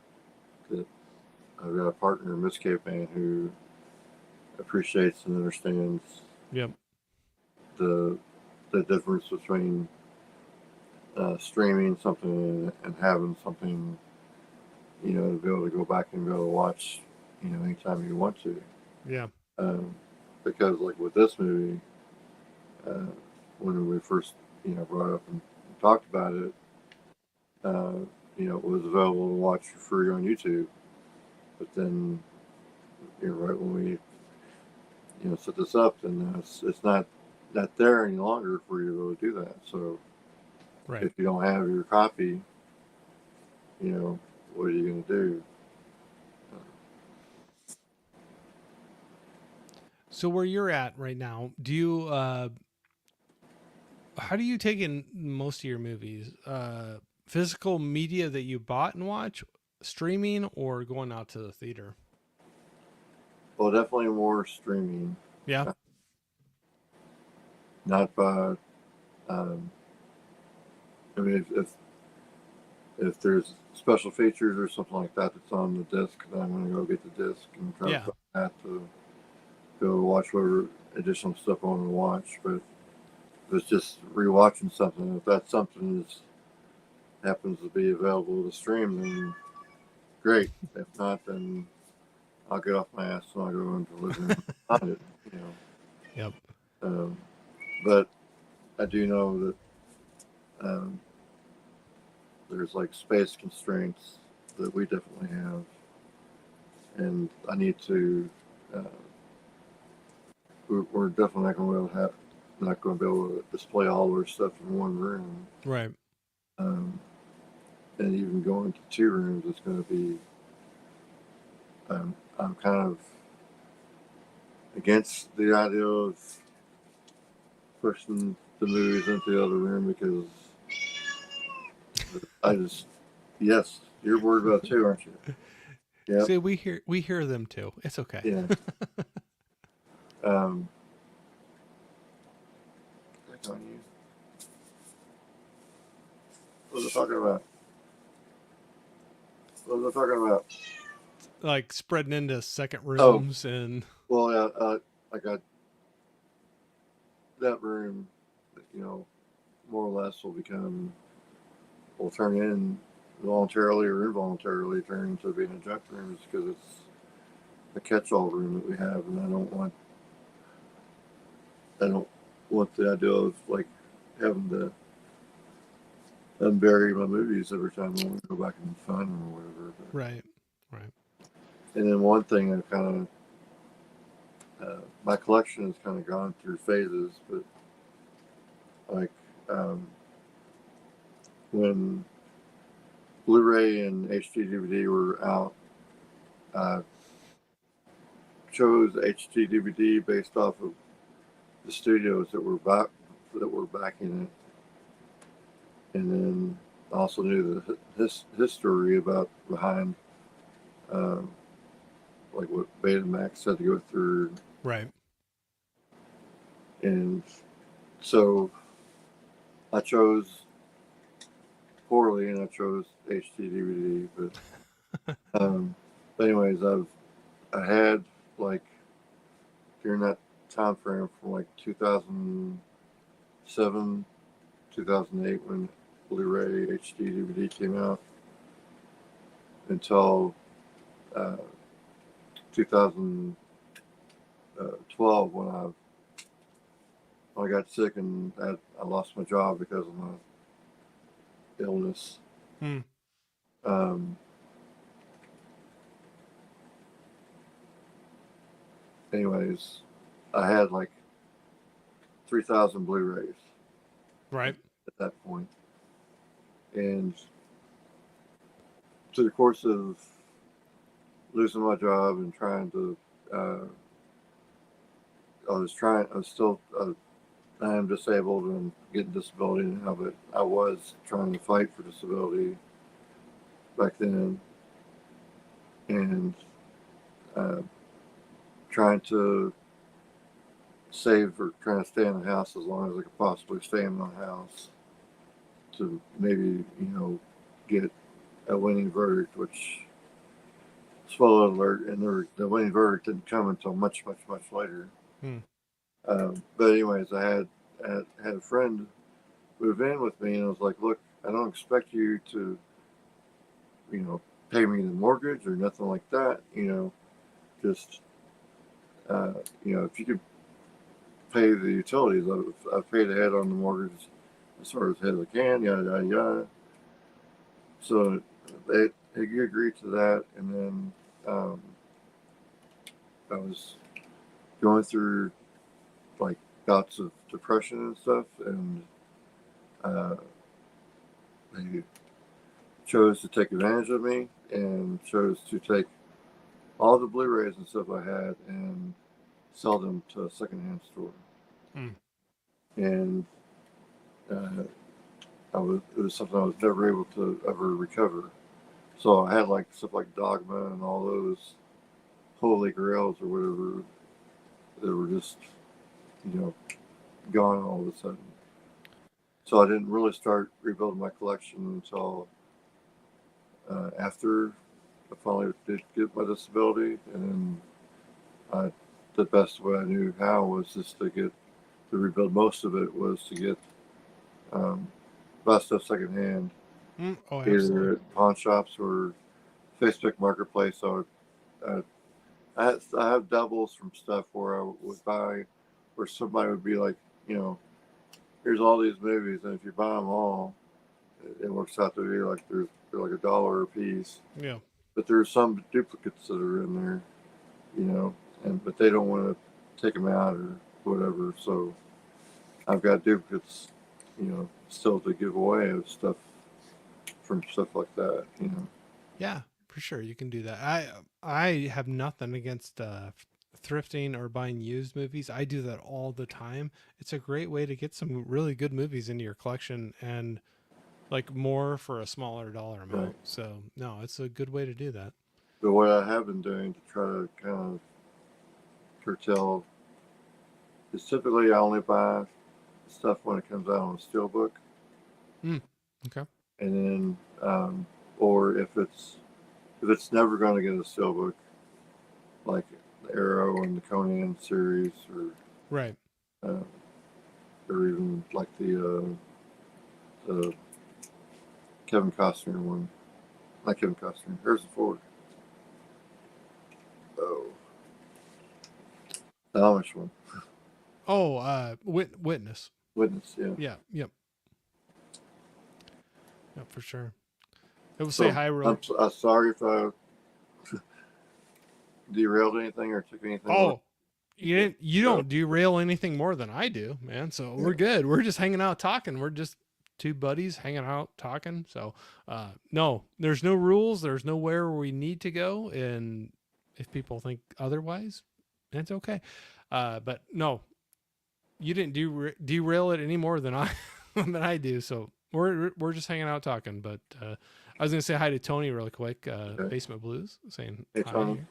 I've got a partner, Miss Caveman, who appreciates and understands Yep. the the difference between streaming something and having something, to be able to go back and be able to watch, anytime you want to. Yeah. Um, because like with this movie, uh, when we first, brought up and talked about it, uh, it was available to watch for free on YouTube. But then, right when we, set this up, then it's not there any longer for you to be able to do that. So Right. if you don't have your copy, what are you going to do? So where you're at right now, do you how do you take in most of your movies? Physical media that you bought and watch, streaming, or going out to the theater? Well, definitely more streaming, Yeah. not by. Um, I mean, if there's special features or something like that that's on the disc, then I'm going to go get the disc and try to Yeah. put that to go watch whatever additional stuff I want to watch. But if it's just rewatching something, if that something happens to be available to stream, then great. If not, then I'll get off my ass and I'll go into the living room and find it. Yep. Um, but I do know that um, there's like space constraints that we definitely have, and I need to. Uh, we're definitely not going to be able to display all our stuff in one room. Right. Um, and even going to two rooms is going to be. I'm kind of against the idea of pushing the movies into the other room because I just yes, you're worried about it too, aren't you? Yep. See, we hear them too. It's okay. Yeah. Um, click on you. What was I talking about? What was I talking about? Like spreading into second Oh, rooms and well, yeah. Like that room, more or less will turn in voluntarily or involuntarily turn into being a junk room just because it's a catch-all room that we have, and I don't want the idea of like having to unbury my movies every time I want to go back and find them or whatever. But, Right. Right. and then one thing I kind of my collection has kind of gone through phases, but like when Blu-ray and HD DVD were out, I chose HD DVD based off of the studios that were backing it, and then also knew the history about behind, um, like what Betamax had to go through, Right. and so I chose poorly, and I chose HD DVD. But anyways, I had like during that time frame from like 2007, 2008 when Blu-ray HD DVD came out until 2012 when I got sick and I lost my job because of my illness. Hmm. Um, anyways, I had like 3,000 Blu-rays Right. at that point, and through the course of losing my job and trying to, I was still, I am disabled and getting disability now, but I was trying to fight for disability back then, and uh, trying to save or trying to stay in the house as long as I could possibly stay in my house to maybe, get a winning verdict, which, spoiler alert, and the winning verdict didn't come until much, much, much later. Hmm. But anyways, I had a friend move in with me, and I was like, look, I don't expect you to, pay me the mortgage or nothing like that, just, if you could pay the utilities, I've paid ahead on the mortgage as far as ahead as I can, yada, yada, yada. So they agreed to that, and then I was going through like bouts of depression and stuff, and uh, they chose to take advantage of me and chose to take all the Blu-rays and stuff I had and sell them to a secondhand store. Hmm. And uh, it was something I was never able to ever recover. So I had like stuff like Dogma and all those holy grails or whatever that were just, you know, gone all of a sudden. So I didn't really start rebuilding my collection until after I finally did get my disability, and then the best way I knew how was just to rebuild most of it was to get buy stuff secondhand, Hmm. Oh, absolutely. either at pawn shops or Facebook Marketplace. Uh, I have doubles from stuff where I would buy, where somebody would be like, here's all these movies, and if you buy them all, it works out to be like they're like $1 a piece. Yeah. But there's some duplicates that are in there, but they don't want to take them out or whatever. So I've got duplicates, still to give away of stuff from stuff like that. Yeah, for sure. You can do that. I have nothing against thrifting or buying used movies. I do that all the time. It's a great way to get some really good movies into your collection and like more for a smaller dollar Right. amount. So no, it's a good way to do that. But what I have been doing to try to kind of curtail is typically I only buy stuff when it comes out on a steelbook, Mm, okay. and then or if it's never going to get a steelbook, like the Arrow and the Conan series, or Right. uh, or even like the Kevin Costner one. Not Kevin Costner. Harrison Ford. Oh, the Amish one. Oh, Witness. Witness. Yeah. Yeah, yep, yep, for sure. It will say So hi real. I'm sorry if I derailed anything or took anything away. Oh, you don't derail anything more than I do, man. So we're good. We're just hanging out talking. We're just two buddies hanging out talking. So no, there's no rules. There's nowhere we need to go. And if people think otherwise, it's okay. But no, you didn't derail it any more than I than I do. So we're just hanging out talking. But I was gonna say hi to Tony really quick. Okay. Basement Blues saying Hey, hi. Tony. Here.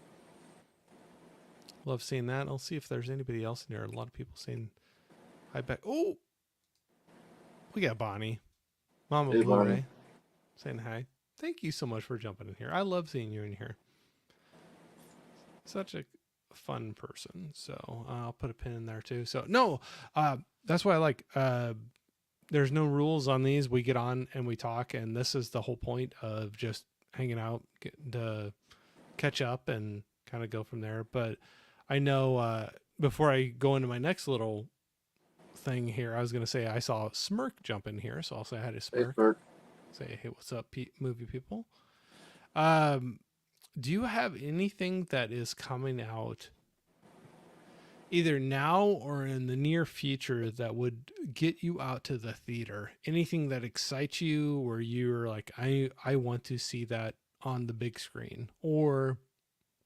Love seeing that. I'll see if there's anybody else in there. A lot of people saying hi back. Oh, we got Bonnie, Mama Hey, Blu-ray, Bonnie. saying hi. Thank you so much for jumping in here. I love seeing you in here. Such a fun person. So I'll put a pin in there too. So no, that's why I like. There's no rules on these. We get on and we talk, and this is the whole point of just hanging out, getting to catch up, and kind of go from there. But I know before I go into my next little thing here, I was going to say I saw Smirk jump in here, so I'll say hi to Hey, Smirk. Smirk. Say hey, what's up, movie people? Do you have anything that is coming out either now or in the near future that would get you out to the theater? Anything that excites you, where you're like, I want to see that on the big screen, or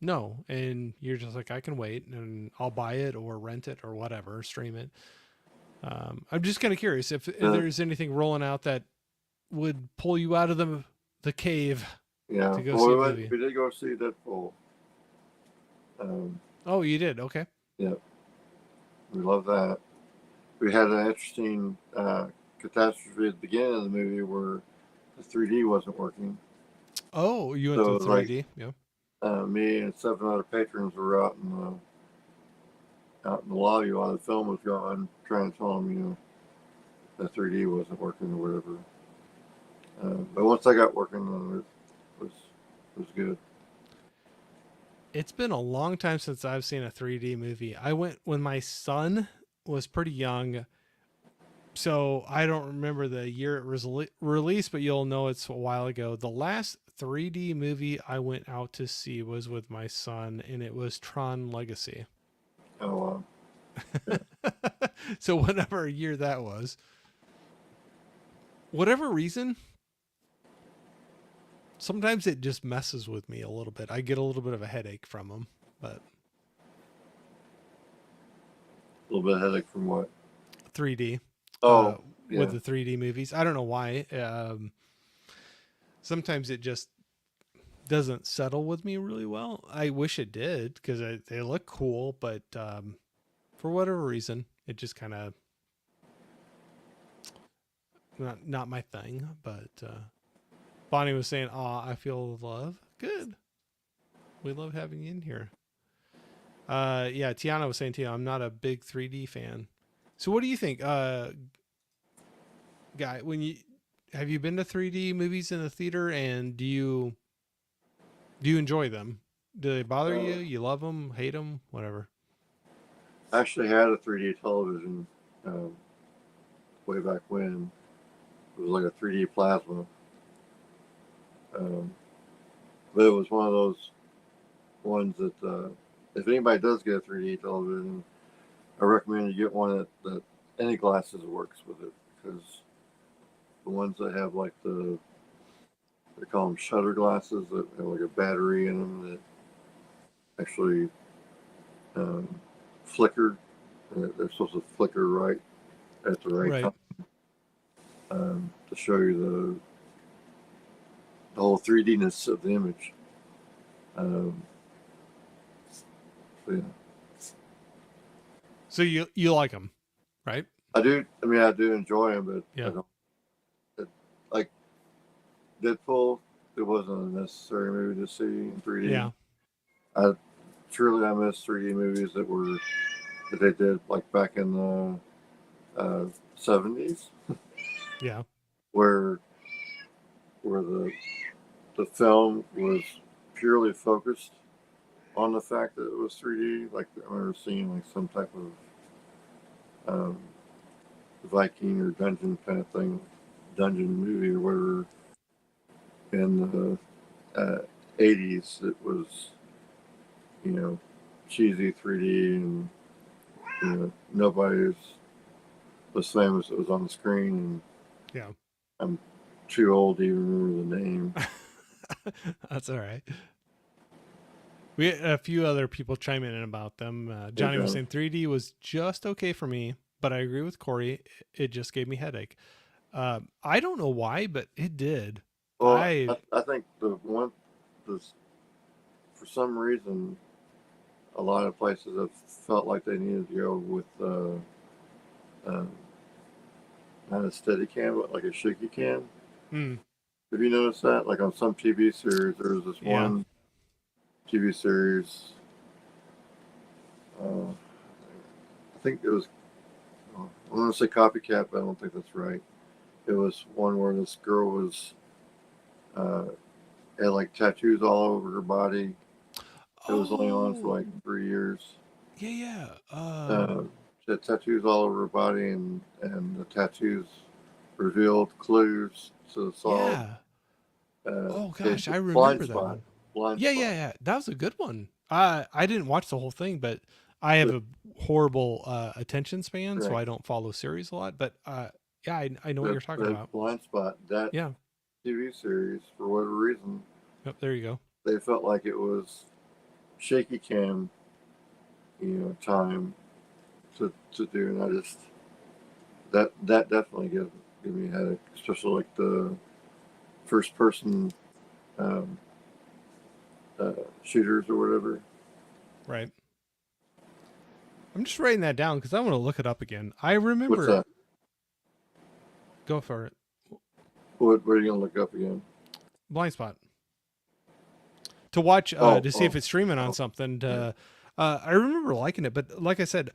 no, and you're just like, I can wait and I'll buy it or rent it or whatever, stream it. I'm just kind of curious if there's anything rolling out that would pull you out of the cave Yeah. to go Well, see a movie. we did go see Deadpool. Um, Oh, you did? Okay. yeah, we love that. We had an interesting catastrophe at the beginning of the movie where the 3D wasn't working. Oh, you went So to it was 3D? Yeah. me and 7 other patrons were out in the lobby while the film was going, trying to tell them, the 3D wasn't working or whatever. But once I got working, it was good. It's been a long time since I've seen a 3D movie. I went when my son was pretty young, so I don't remember the year it was released, but you'll know it's a while ago. The last 3D movie I went out to see was with my son, and it was Tron Legacy. Oh, yeah. So whatever year that was, whatever reason, sometimes it just messes with me a little bit. I get a little bit of a headache from them, but A little bit of headache from what? 3D. Oh, yeah. With the 3D movies, I don't know why. Sometimes it just doesn't settle with me really well. I wish it did because they look cool, but for whatever reason, it just kind of not my thing. But Bonnie was saying, "Aw, I feel love." Good. We love having you in here. Yeah, Tiana was saying to you, I'm not a big 3D fan. So what do you think, Guy? When you have you been to 3D movies in the theater, and do you enjoy them? Do they bother you? You love them, hate them, whatever? I actually had a 3D television way back when. It was like a 3D plasma. But it was one of those ones that if anybody does get a 3D television, I recommend you get one that any glasses works with it, because the ones that have like they call them shutter glasses that have like a battery in them that actually um, flicker. They're supposed to flicker right at the right Right. time to show you the whole 3D-ness of the image. So yeah. So you like them, right? I do. I mean, I do enjoy them, but Yeah. I don't. Like Deadpool, it wasn't a necessary movie to see in 3D. Yeah. I miss 3D movies that they did like back in the uh, 70s, Yeah. where the film was purely focused on the fact that it was 3D. Like I remember seeing like some type of Viking or dungeon kind of thing, dungeon movie or whatever in the 80s. It was, you know, cheesy 3D, and nobody was famous. It was on the screen, and Yeah. I'm too old to even remember the name. That's all right. We had a few other people chime in about them. Hey, Johnny was John. saying 3D was just okay for me, but I agree with Corey. It just gave me headache. I don't know why, but it did. Well, I I think the for some reason, a lot of places have felt like they needed to go with uh, not a steady cam, but like a shaky cam. mm, Have you noticed that? Like on some TV series, there was this yeah. one TV series. I think it was. I want to say copycat, but I don't think that's right. It was one where this girl was uh, had like tattoos all over her body. It was only on for like Oh, 3 years. yeah, yeah. She had tattoos all over her body, and the tattoos revealed clues to solve. Yeah. Oh It's gosh, I blind remember that spot. one. Blind Yeah, yeah, spot. yeah. That was a good one. I didn't watch the whole thing, but I have The, a horrible attention span, so right. I don't follow series a lot. But yeah, I know what The, you're talking the about. blind spot. That Yeah. TV series, for whatever reason, Yep. There you go. they felt like it was shaky cam, time to do, and I just that definitely give me a headache, especially like the first person um, uh, shooters or whatever. Right. I'm just writing that down because I want to look it up again. I What's remember. that? Go for it. What are you gonna look up again? Blind spot to watch Oh, to see if oh, it's streaming on oh, something. yeah. I remember liking it, but like I said,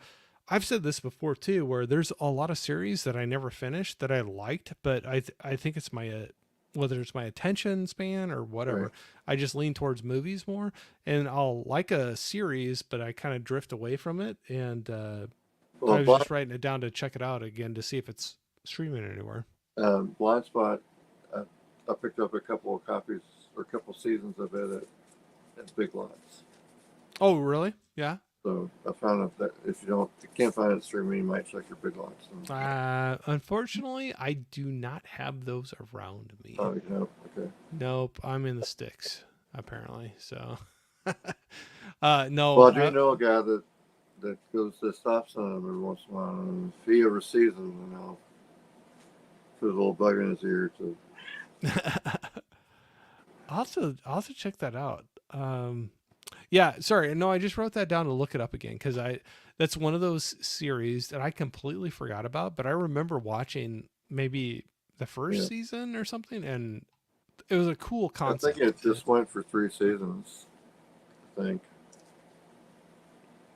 I've said this before too, where there's a lot of series that I never finished that I liked, but I think it's my whether it's my attention span or Right. whatever. I just lean towards movies more, and I'll like a series, but I kind of drift away from it. And Well, I was just writing it down to check it out again to see if it's streaming anywhere. Blind Spot. Uh, I picked up a couple of copies or a couple of seasons of it at Big Lots. Oh, really? Yeah. So I found out that if you can't find it streaming, you might check your Big Lots. And, Unfortunately, I do not have those around me. oh, okay. Nope, I'm in the sticks apparently. So, no, Well, I do know a guy that goes to the stop sign every once in a while, and if he ever sees him, then I'll put a little bug in his ear to. I'll have to check that out. Yeah, sorry, no, I just wrote that down to look it up again because that's one of those series that I completely forgot about, but I remember watching maybe the first Yeah, season or something, and it was a cool I think it concept. just went for 3 seasons. I think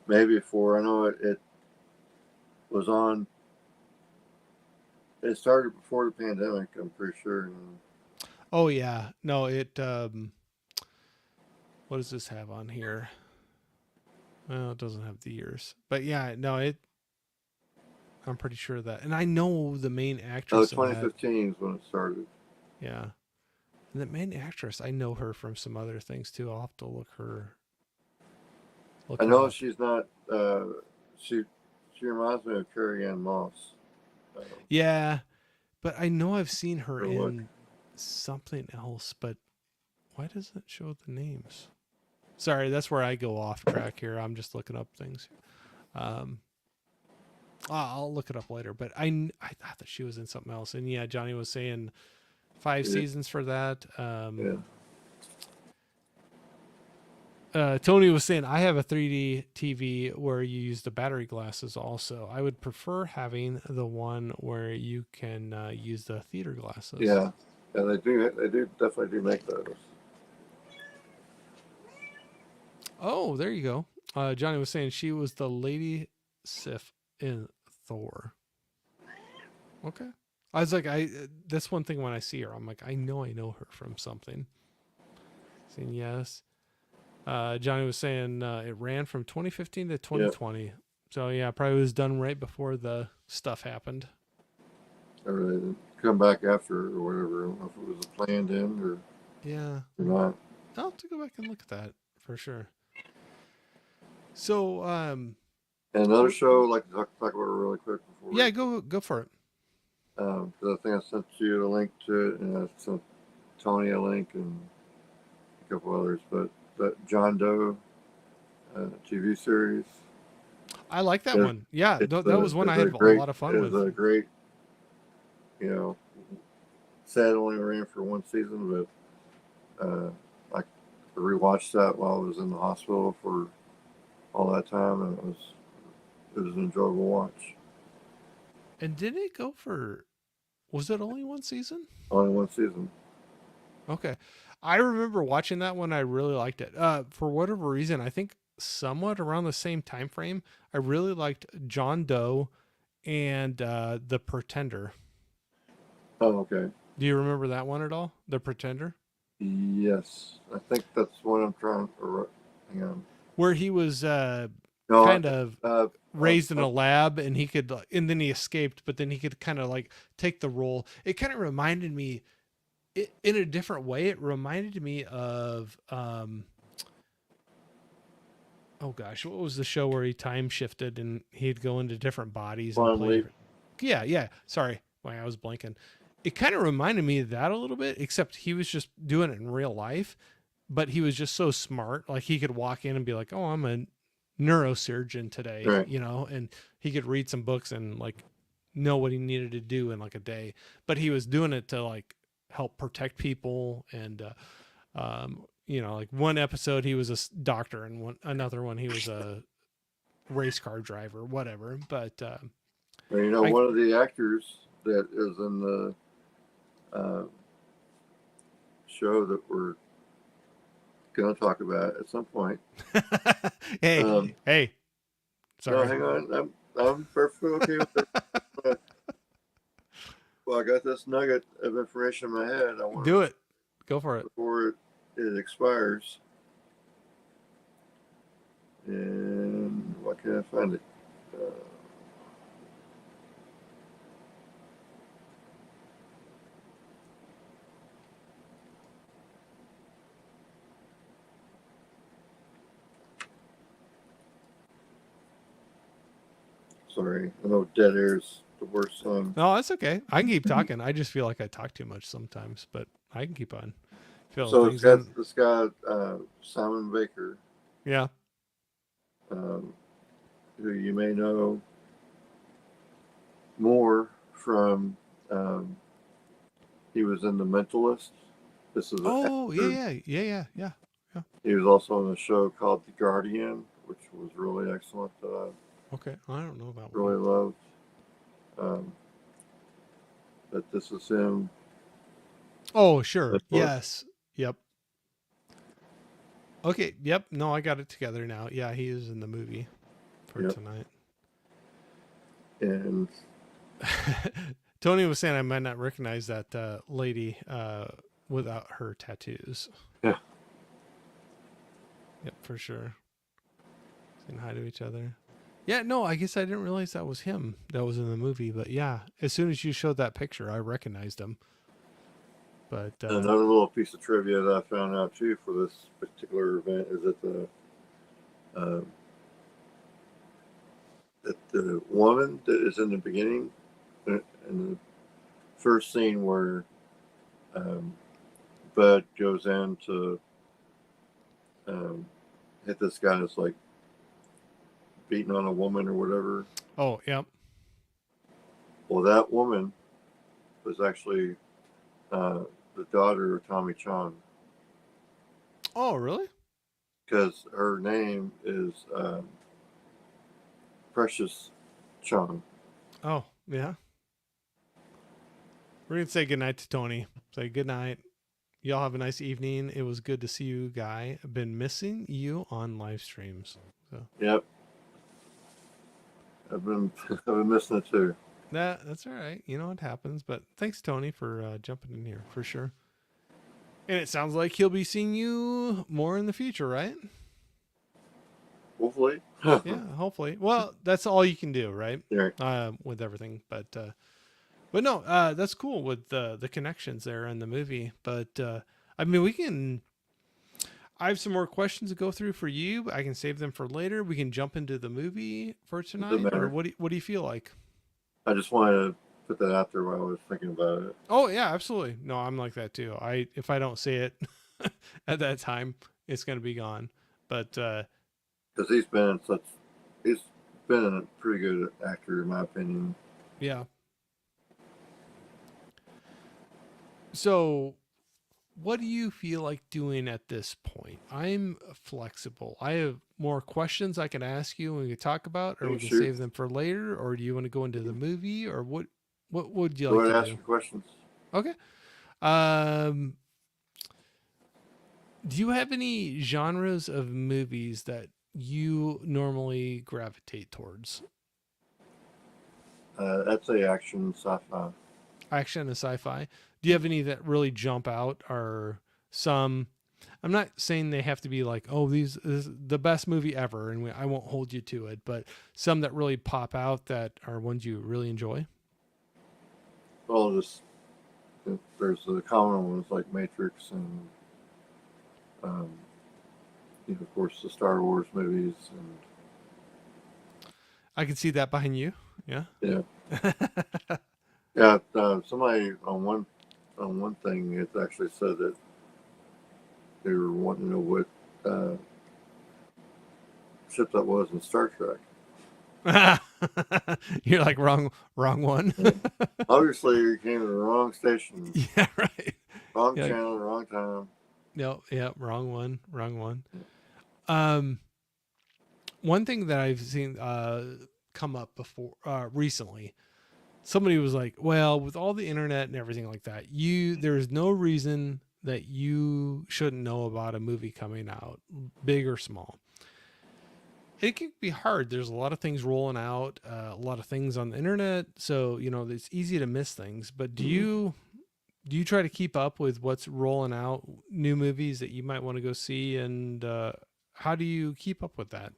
maybe 4. I know it was on. It started before the pandemic. I'm pretty sure. And, Oh yeah, no, it. What does this have on here? Well, it doesn't have the years, but yeah, no, it. I'm pretty sure of that, and I know the main oh, actress of that. 2015 is when it started. Yeah, and the main actress, I know her from some other things too. I'll have to look I her know up. she's not. She she reminds me of Carrie Ann Moss. Uh, Yeah, but I know I've seen her her look. in something else. But why doesn't it show the names? Sorry, that's where I go off track here. I'm just looking up things. Um, I'll look it up later. But I thought that she was in something else. And yeah, Johnny was saying 5 seasons for that. Yeah. Tony was saying I have a 3D TV where you use the battery glasses. Also, I would prefer having the one where you can use the theater glasses. Yeah. Yeah. They do definitely do make those. Oh, there you go. Johnny was saying she was the Lady Sif in Thor. Okay. I was like, that's one thing when I see her, I'm like, I know her from something. Saying yes. Johnny was saying it ran from 2015 to Yep. 2020. So yeah, probably was done right before the stuff happened. Or they didn't come back after or whatever. I don't know if it was a planned end Yeah. or not. I'll have to go back and look at that for sure. So, And another show, like to talk about it really quick before we, yeah, go for it. 'cause I think I sent you a link to it, and I sent Tony a link and a couple others. But the John Doe TV series, I like that it, one. Yeah, it's that was one I is a had a great lot of fun is with. a great, you know, sad it only ran for one season, but I rewatched that while I was in the hospital for all that time, and it was an enjoyable watch. And didn't it go for? Was it only one season? Only one season. Okay, I remember watching that one. I really liked it. For whatever reason, I think somewhat around the same time frame, I really liked John Doe and The Pretender. Oh, okay. Do you remember that one at all? The Pretender, Yes, I think that's what I'm trying. Or hang on. where he was No, kind of uh, uh, raised in a lab and he could and then he escaped, but then he could kind of like take the role. It kind of reminded me in a different way. It reminded me of oh gosh, what was the show where he time shifted and he'd go into different bodies and Quantum play Leap. different. Yeah. Sorry, why I was blanking. It kind of reminded me of that a little bit, except he was just doing it in real life, but he was just so smart. Like he could walk in and be like, "Oh, I'm a neurosurgeon today," Right. and he could read some books and like know what he needed to do in like a day. But he was doing it to like help protect people and like one episode he was a doctor and another one he was a race car driver, whatever. But And I one of the actors that is in the uh, show that we're going to talk about at some point. Um, hey, no, sorry. hang on. I'm perfectly okay with it. Well, I got this nugget of information in my head. I want Do it. Go for it. before it expires. And why can't I find it? Uh, Sorry, I know dead air is the worst thing. No, that's okay. I can keep talking. I just feel like I talk too much sometimes, but I can keep on filling So it's things got in. this guy, Simon Baker, Yeah. um, who you may know more from. Um, he was in The Mentalist. This is an Oh, actor. yeah. He was also on a show called The Guardian, which was really excellent that I Okay. I don't know that one. really loved. Um, but this is him. Oh, sure. Mentalist. Yes. Yep. Okay. Yep. No, I got it together now. Yeah, he is in the movie for Yep. tonight. And Tony was saying I might not recognize that lady without her tattoos. yeah, Yep, for sure. Saying hi to each other. Yeah, no, I guess I didn't realize that was him that was in the movie. But yeah, as soon as you showed that picture, I recognized him. But another little piece of trivia that I found out too for this particular event is uh, that the woman that is in the beginning, in the first scene where um, Bud goes in to um, hit this guy that's like beating on a woman or whatever. oh, yep. Well, that woman was actually the daughter of Tommy Chong Oh, really? because her name is Precious Chong. Oh, yeah. We're gonna say goodnight to Tony. Say good night. Y'all have a nice evening. It was good to see you, Guy. I've been missing you on live streams. So Yep, I've been I've been missing it too. That's all right. You know what happens. But thanks, Tony, for jumping in here for sure. And it sounds like he'll be seeing you more in the future, right? Hopefully. Yeah, hopefully. Well, that's all you can do, right? Yeah. With everything, but no, that's cool with the connections there in the movie. But I mean, we can. I have some more questions to go through for you. I can save them for later. We can jump into the movie for It doesn't tonight, or matter. what do you feel like? I just wanted to put that out there while I was thinking about it. Oh yeah, absolutely. No, I'm like that too. If I don't say it at that time, it's gonna be gone. But Because he's been a pretty good actor in my opinion. yeah. So what do you feel like doing at this point? I'm flexible. I have more questions I can ask you and we can talk about, or You we can can shoot. save them for later, or do you want to go into the movie, or what would you Go like ahead to and ask do? your questions. Okay. Um do you have any genres of movies that you normally gravitate towards? I'd say action, sci-fi. Action and sci-fi. Do you have any that really jump out, or some? I'm not saying they have to be like, oh, these is the best movie ever, and I won't hold you to it, but some that really pop out that are ones you really enjoy. Well, there's the common ones like Matrix and um, of course the Star Wars movies I can see that behind you. Yeah. and yeah. Somebody on one thing it actually said that they were wanting to know what uh, ship that was in Star Trek. You're like wrong one. Yeah. Obviously, you came to the wrong station, Yeah, right. wrong You're like, channel, wrong time. no, yeah, wrong one, wrong one. Yeah. Um, one thing that I've seen come up before recently, somebody was like, "Well, with all the internet and everything like that, there's no reason that you shouldn't know about a movie coming out, big or small." It can be hard. There's a lot of things rolling out, a lot of things on the internet, so it's easy to miss things. But Mhm. do you try to keep up with what's rolling out, new movies that you might want to go see, and how do you keep up with that?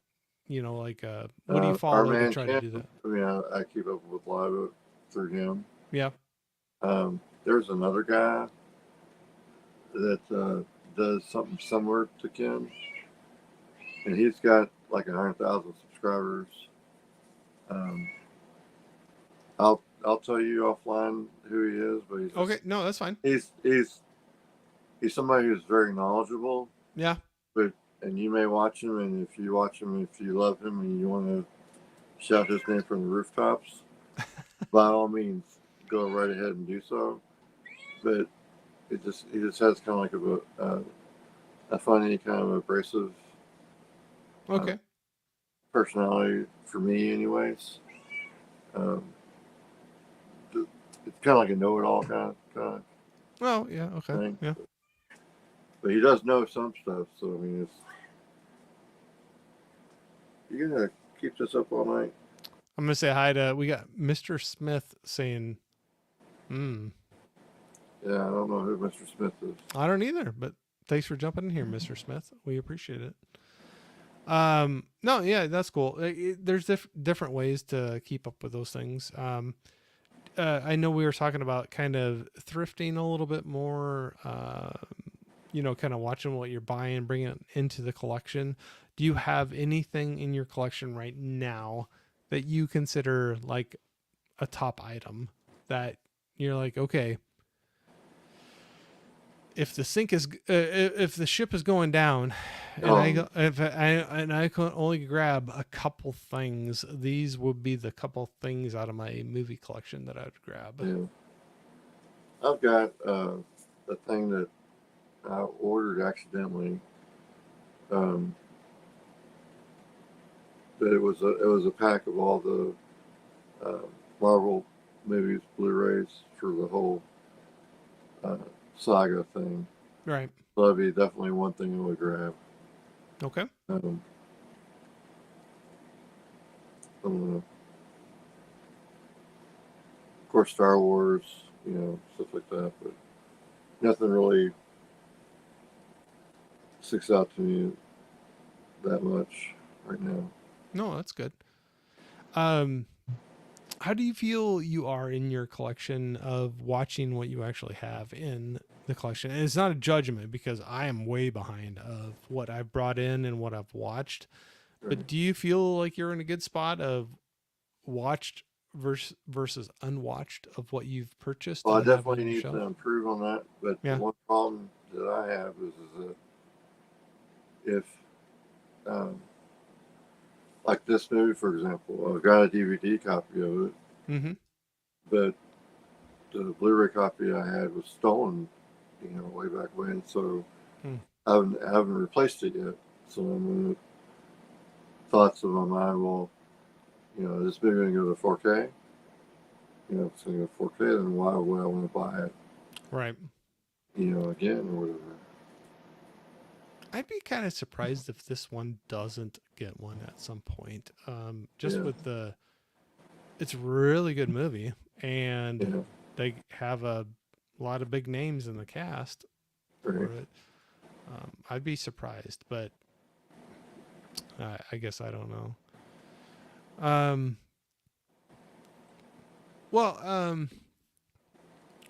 What do you Our follow to man try to Ken, do that? I mean, I keep up with a lot of it through him. Yeah. There's another guy that does something similar to Ken, and he's got like 100,000 subscribers. Um, I'll tell you offline who he is, but Okay. No, that's fine. he's he's he's somebody who's very knowledgeable. Yeah. But and you may watch him, and if you watch him, if you love him, and you want to shout his name from the rooftops, by all means, go right ahead and do so. But he just has kind of like a funny kind of abrasive uh, Okay. personality for me, anyways. Um, it's kind of like a know-it-all kind of Well, yeah. Okay. thing. Yeah. But he does know some stuff, so I mean, it's you gonna keep this up all night? I'm gonna say hi to. We got Mr. Smith saying, "Hmm." Yeah, I don't know who Mr. Smith is. I don't either, but thanks for jumping in here, Mr. Smith. We appreciate it. No, yeah, that's cool. There's different ways to keep up with those things. I know we were talking about kind of thrifting a little bit more. Kind of watching what you're buying, bringing it into the collection. Do you have anything in your collection right now that you consider like a top item that you're like, okay, if the ship is going down, and I Um, go if I can only grab a couple things, these would be the couple things out of my movie collection that I would grab. yeah, I've got a thing that I ordered accidentally. Um, but it was a pack of all the uh, Marvel movies, Blu-rays for the whole uh, saga thing. Right. So that'd be definitely one thing I would grab. Okay. Um, I don't know. course, Star Wars, stuff like that. But nothing really sticks out to me that much right now. No, that's good. Um, how do you feel you are in your collection of watching what you actually have in the collection? And it's not a judgment because I am way behind of what I've brought in and what I've watched. Right. But do you feel like you're in a good spot of watched versus unwatched of what you've purchased Well, I and have on definitely your need to shelf? improve on that. But the Yeah. one problem that I have is that if, um, like this movie, for example, I've got a DVD copy of it, Mm-hmm. but the Blu-ray copy I had was stolen, way back when. So Hmm. I haven't replaced it yet. So I'm in thoughts of my mind. Well, this movie going to go to 4K. If it's going to go 4K, then why would I want to buy it? Right. Again or whatever. I'd be kind of surprised if this one doesn't get one at some point. Just Yeah, with it's a really good movie, and yeah, they have a lot of big names in the cast right. for it. I'd be surprised, but I guess I don't know. Um, well,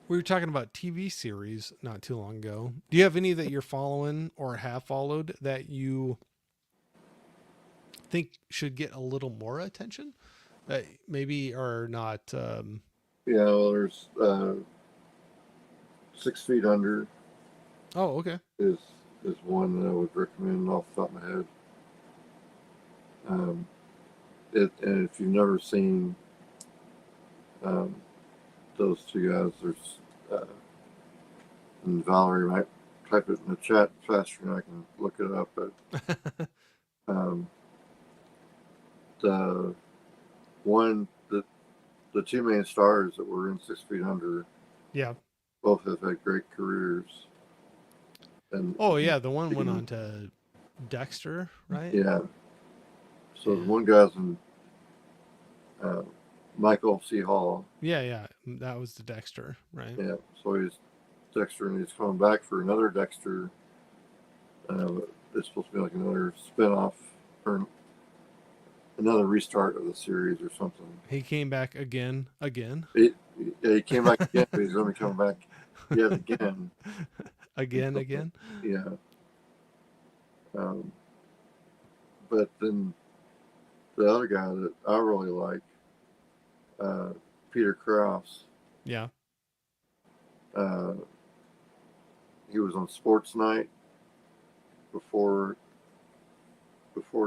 we were talking about TV series not too long ago. Do you have any that you're following or have followed that you think should get a little more attention that maybe are not? Yeah, well, there's 6 Feet Under Oh, okay. is is one that I would recommend off the top of my head. Um, and if you've never seen um, those two guys, there's and Valerie might type it in the chat faster than I can look it up. But um, the one the two main stars that were in 6 Feet Under Yeah. both have had great careers. And Oh, yeah. The one went on to Dexter, right? yeah, so the Yeah. one guy's in uh, Michael C. Hall. Yeah, yeah. That was the Dexter, right? Yeah, so he's Dexter, and he's coming back for another Dexter. It's supposed to be like another spinoff or another restart of the series or something. He came back again. He, he came back again, but he's going to be coming back yet again. Again. Yeah. Um, but then the other guy that I really like, uh, Peter Krause, Yeah. uh, he was on Sports Night before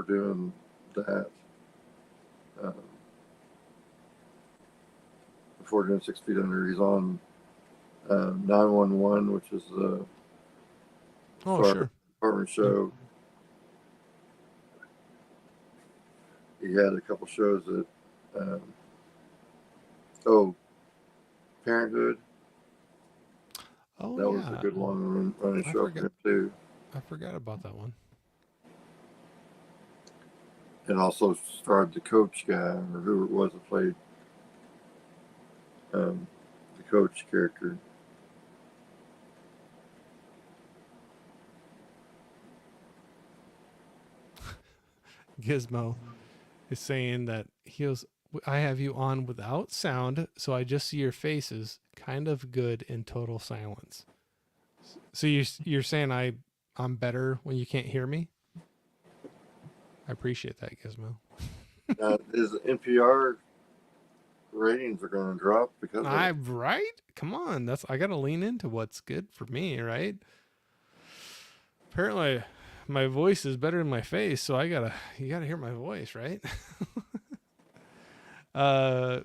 doing that. Um, before doing 6 Feet Under, he's on 911, which is the Oh, fire sure. department Yeah. show. He had a couple shows that, um, oh, Parenthood. Oh, That was a yeah. good long running I show for forgot. him too. I forgot about that one. And also starred the coach guy, or who it was that played the coach character. Gizmo is saying that I have you on without sound, so I just see your faces. Kind of good in total silence. So you're saying I'm better when you can't hear me? I appreciate that, Gizmo. His NPR ratings are going to drop because of it. I right? Come on, that's I gotta lean into what's good for me, right? Apparently, my voice is better than my face, so you gotta hear my voice, right?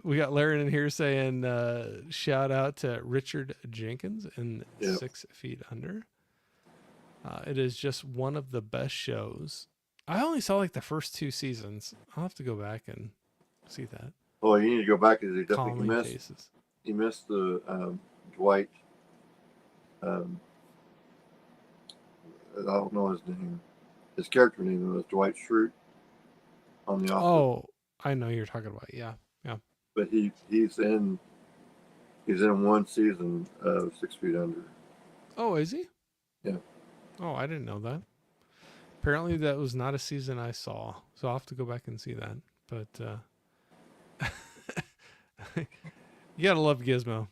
We got Larry in here saying shout out to Richard Jenkins in Yeah. 6 Feet Under. It is just one of the best shows. I only saw like the first 2 seasons. I'll have to go back and see that. Well, you need to go back because he definitely Calming faces. he missed the Dwight. Um, I don't know his name. His character name was Dwight Schrute on The Office. Oh, I know you're talking about. Yeah, yeah. But he's in He's in one season of 6 Feet Under. Oh, is he? Yeah. Oh, I didn't know that. Apparently, that was not a season I saw, so I'll have to go back and see that. But you gotta love Gizmo.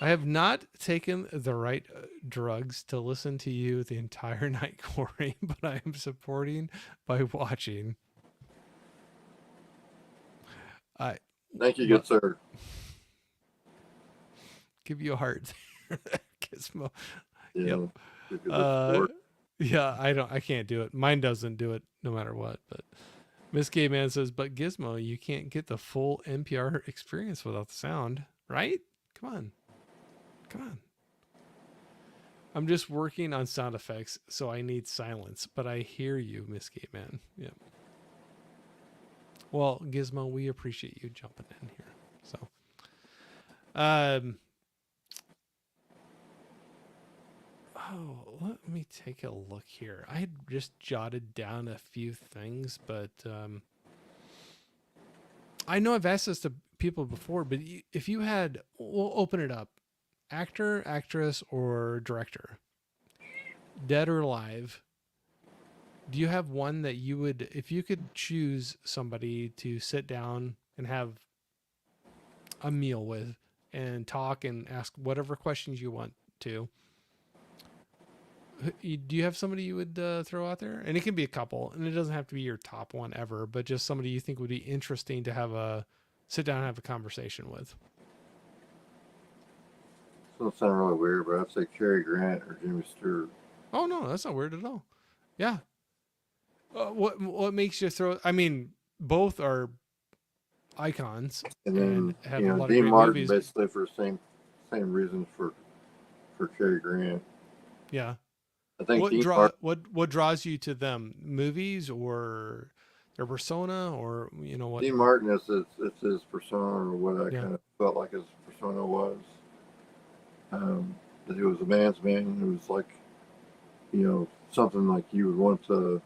I have not taken the right drugs to listen to you the entire night, Corey, but I am supporting by watching. I Thank you, my, good sir. give you a heart, Gizmo. Yep. Yeah, give you the Uh, support. yeah, I can't do it. Mine doesn't do it no matter what. But Miss Caveman says, but Gizmo, you can't get the full NPR experience without the sound, right? Come on, come on. I'm just working on sound effects, so I need silence. But I hear you, Miss Caveman. Yep. Well, Gizmo, we appreciate you jumping in here. So, um, let me take a look here. I had just jotted down a few things, but I know I've asked this to people before. But if you had, we'll open it up: actor, actress, or director, dead or alive. Do you have one that you would, if you could choose somebody to sit down and have a meal with and talk and ask whatever questions you want to? Do you have somebody you would throw out there? And it can be a couple, and it doesn't have to be your top one ever, but just somebody you think would be interesting to have a sit down and have a conversation with. It's gonna sound really weird, but I'd say Cary Grant or Jimmy Stewart. Oh no, that's not weird at all. Yeah. What makes you throw? I mean, both are icons And and then, have a lot of Dean great Martin movies. basically for the same reasons for Cary Grant. Yeah. I think Dean Martin. What draws you to them? Movies or their persona or what? Dean Martin is his persona, or what I Yeah. kind of felt like his persona was. That he was a man's man who was like, something like you would want to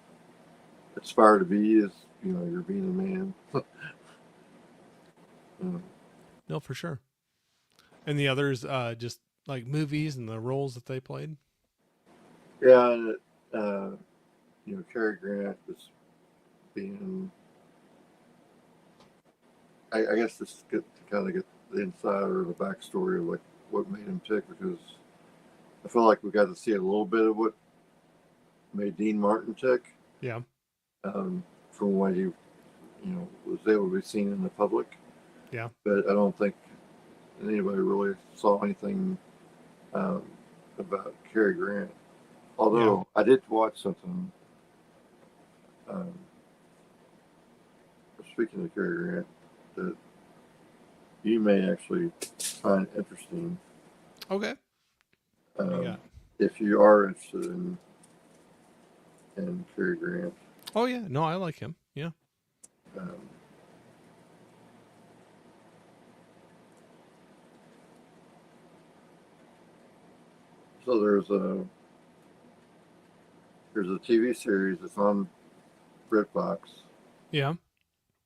aspire to be, is, you're being a man. Um, No, for sure. And the others just like movies and the roles that they played. yeah, and Cary Grant was being, I guess, just get to kind of get the inside or the backstory of like what made him tick, because I feel like we got to see a little bit of what made Dean Martin tick, Yeah. from what he, was able to be seen in the public. Yeah. But I don't think anybody really saw anything um, about Cary Grant. Yeah. Although I did watch something. Um, Speaking of Cary Grant, that you may actually find interesting, Okay. You um, got. if you are interested in Cary Grant. Oh yeah. No, I like him. Yeah. Um, so there's a TV series that's on BritBox. Yeah.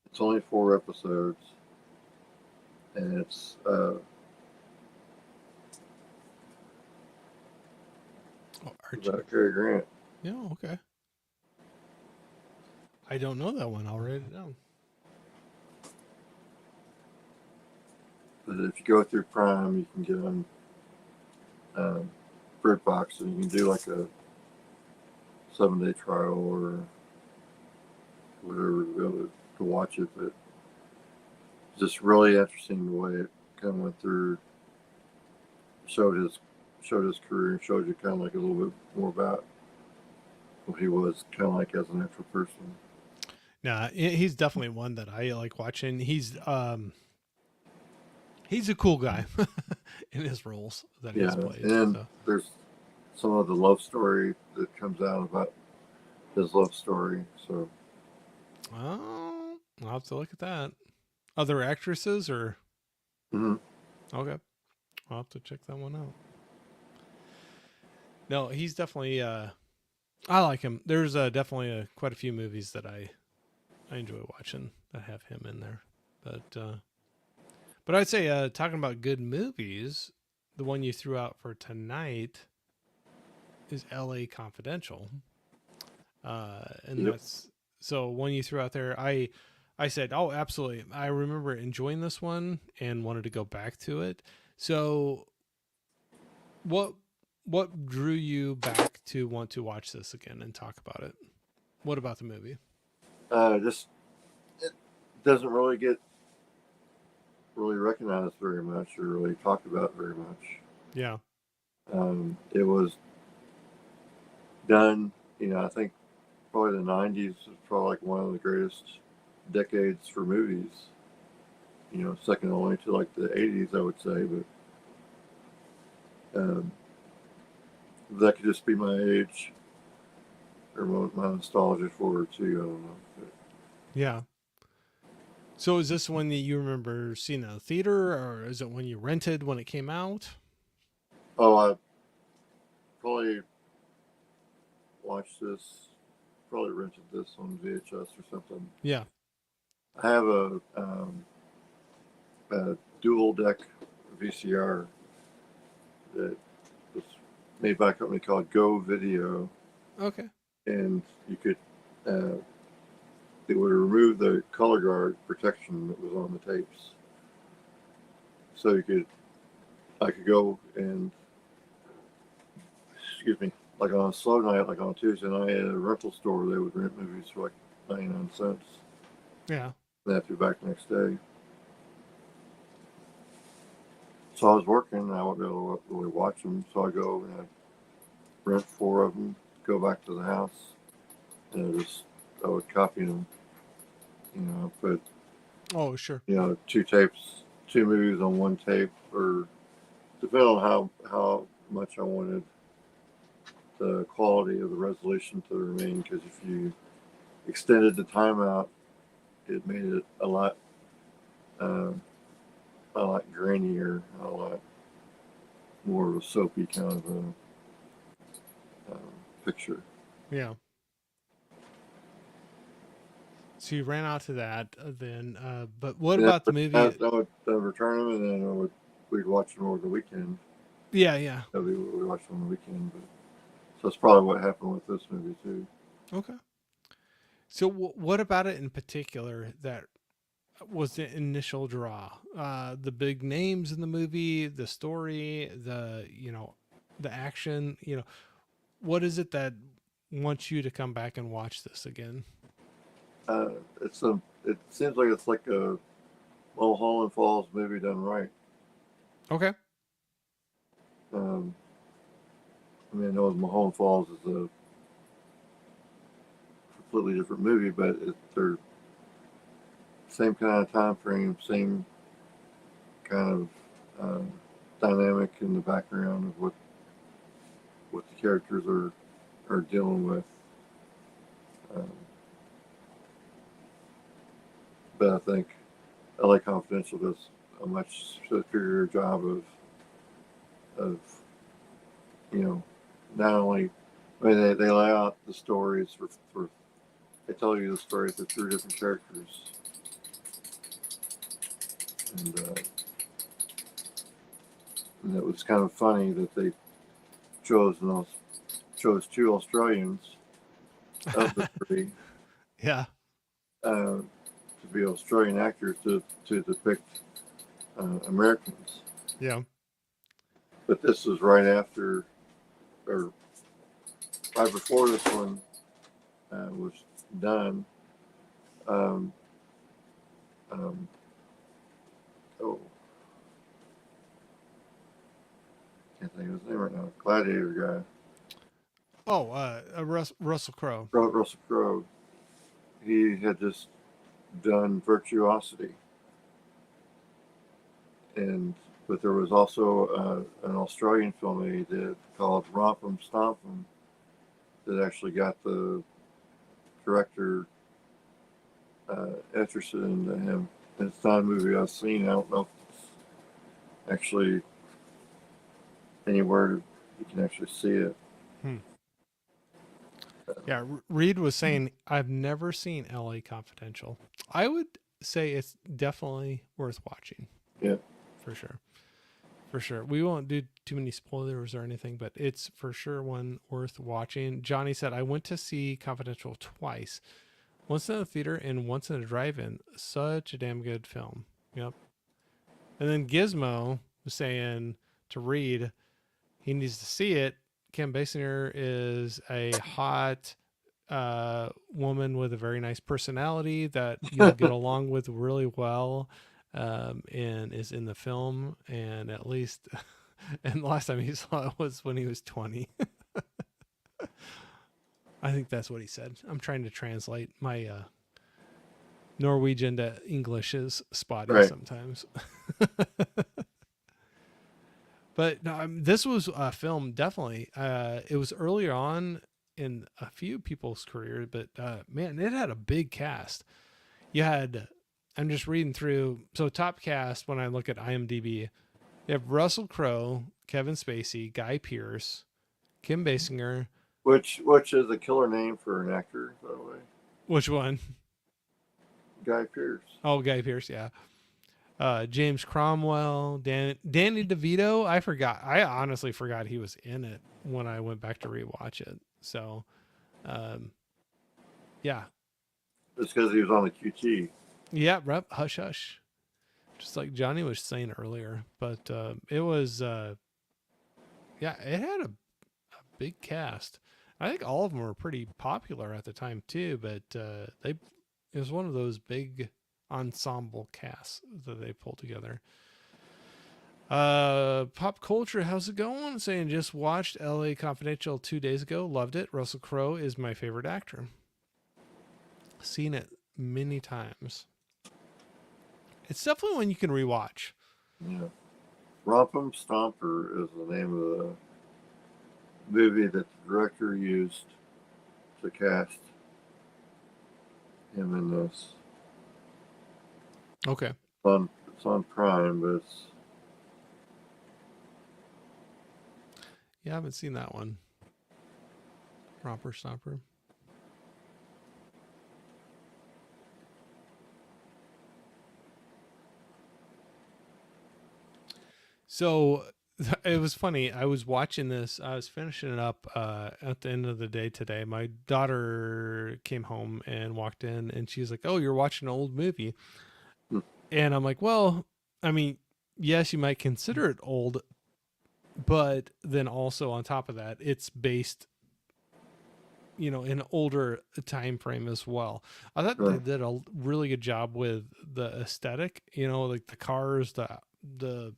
It's only 4 episodes, and it's Oh, Archie. about Cary Grant. Yeah. Okay. I don't know that one. I'll write it down. But if you go through Prime, you can get on um, BritBox, and you can do like a 7-day trial or whatever to be able to watch it. But it's just really interesting the way it kind of went through, showed his career, and showed you kind of like a little bit more about what he was kind of like as an actual person. Nah, he's definitely one that I like watching. He's a cool guy in his roles that Yeah, he's played. and then So, there's some of the love story that comes out about his love story. So oh, I'll have to look at that. Other actresses or mhm. okay, I'll have to check that one out. No, he's definitely. I like him. There's definitely quite a few movies that I enjoy watching that have him in there. But But I'd say, talking about good movies, the one you threw out for tonight is L.A. Confidential, and Yep. that's so one you threw out there. I said, oh, absolutely. I remember enjoying this one and wanted to go back to it. So what what drew you back to want to watch this again and talk about it? What about the movie? Just it doesn't really get really recognized very much or really talked about very much. Yeah. It was done, I think probably the '90s was probably like one of the greatest decades for movies. Second only to like the '80s, I would say. But that could just be my age or my nostalgia for it too. I don't know. Yeah. So is this one that you remember seeing in a theater, or is it one you rented when it came out? Oh, I probably watched this. Probably rented this on VHS or something. Yeah. I have a dual deck VCR that was made by a company called Go Video, Okay. and you could uh, it would remove the color guard protection that was on the tapes, so I could go and excuse me, like on a slow night, like on a Tuesday night at a rental store, they would rent movies for like 99 cents, Yeah. and have to be back the next day. So I was working, and I wouldn't be able to really watch them, so I go and I rent four of them, go back to the house, and I would copy them, put Oh, sure. two tapes, two movies on one tape, or depending on how much I wanted the quality of the resolution to remain. Because if you extended the timeout, it made it uh, a lot grainier, a lot more of a soapy kind of a picture. Yeah. So you ran out to that then, but what And about the movie? I would return them, and then we'd watch them over the weekend. Yeah, yeah. We watched them on the weekend, but so that's probably what happened with this movie too. Okay. So what about it in particular that was the initial draw? The big names in the movie, the story, the action. What is it that wants you to come back and watch this again? Uh, it seems like it's like a Mulholland Falls movie done right. Okay. Um, I mean, I know Mulholland Falls is a completely different movie, but they're same kind of time frame, same kind of dynamic in the background of what the characters are dealing with. Um, but I think LA Confidential does a much superior job of you know not only I mean they lay out the stories for they tell you the story through three different characters, and it was kind of funny that they chose two Australians of the three Yeah. to be Australian actors to depict Americans. Yeah. But this was right after, or right before this one was done. Um, um, oh, can't think of his name right now. Gladiator Oh, Russell Crowe. guy, Russell Crowe. He had just done Virtuosity, and but there was also an Australian film that he did called Romp'em Stomp'em that actually got the director interested in him. And it's not a movie I've seen. I don't know if it's actually anywhere you can actually see it. Hmm. Yeah, Reed was saying I've never seen L.A. Confidential. I would say it's definitely worth watching. Yeah. for sure. For sure. We won't do too many spoilers or anything, but it's for sure one worth watching. Johnny said, I went to see Confidential twice, once in the theater and once in a drive in. Such a damn good film. Yep. And then Gizmo was saying to Reed, he needs to see it. Kim Basinger is a hot woman with a very nice personality that you'll get along with really well, and is in the film. And at least, and the last time he saw it was when he was 20. I think that's what he said. I'm trying to translate. My Norwegian to English is spotty Right. sometimes. But no, this was a film definitely. It was earlier on in a few people's career, but man, it had a big cast. You had, I'm just reading through. So top cast when I look at IMDb, you have Russell Crowe, Kevin Spacey, Guy Pearce, Kim Basinger. Which is a killer name for an actor, by the way. Which one? Guy Pearce. Oh, Guy Pearce, yeah. James Cromwell, Danny DeVito. I forgot. I honestly forgot he was in it when I went back to rewatch it. So, um, yeah, It's because he was on the QT. yeah. Rep, hush, hush. Just like Johnny was saying earlier, but it was, yeah, it had a big cast. I think all of them were pretty popular at the time too, but it was one of those big ensemble casts that they pulled together. Pop culture, how's it going? Saying just watched LA Confidential 2 days ago, loved it. Russell Crowe is my favorite actor. Seen it many times. It's definitely one you can rewatch. Yeah. Romp'em Stomper is the name of the movie that the director used to cast him in this. Okay. It's on Prime, but it's Yeah, I haven't seen that one. Romper Stomper. So it was funny. I was watching this. I was finishing it up at the end of the day today. My daughter came home and walked in, and she's like, "Oh, you're watching an old movie," and I'm like, "Well, I mean, yes, you might consider it old, but then also on top of that, it's based, in an older time frame as well." I thought they uh, did a really good job with the aesthetic. Like the cars, the the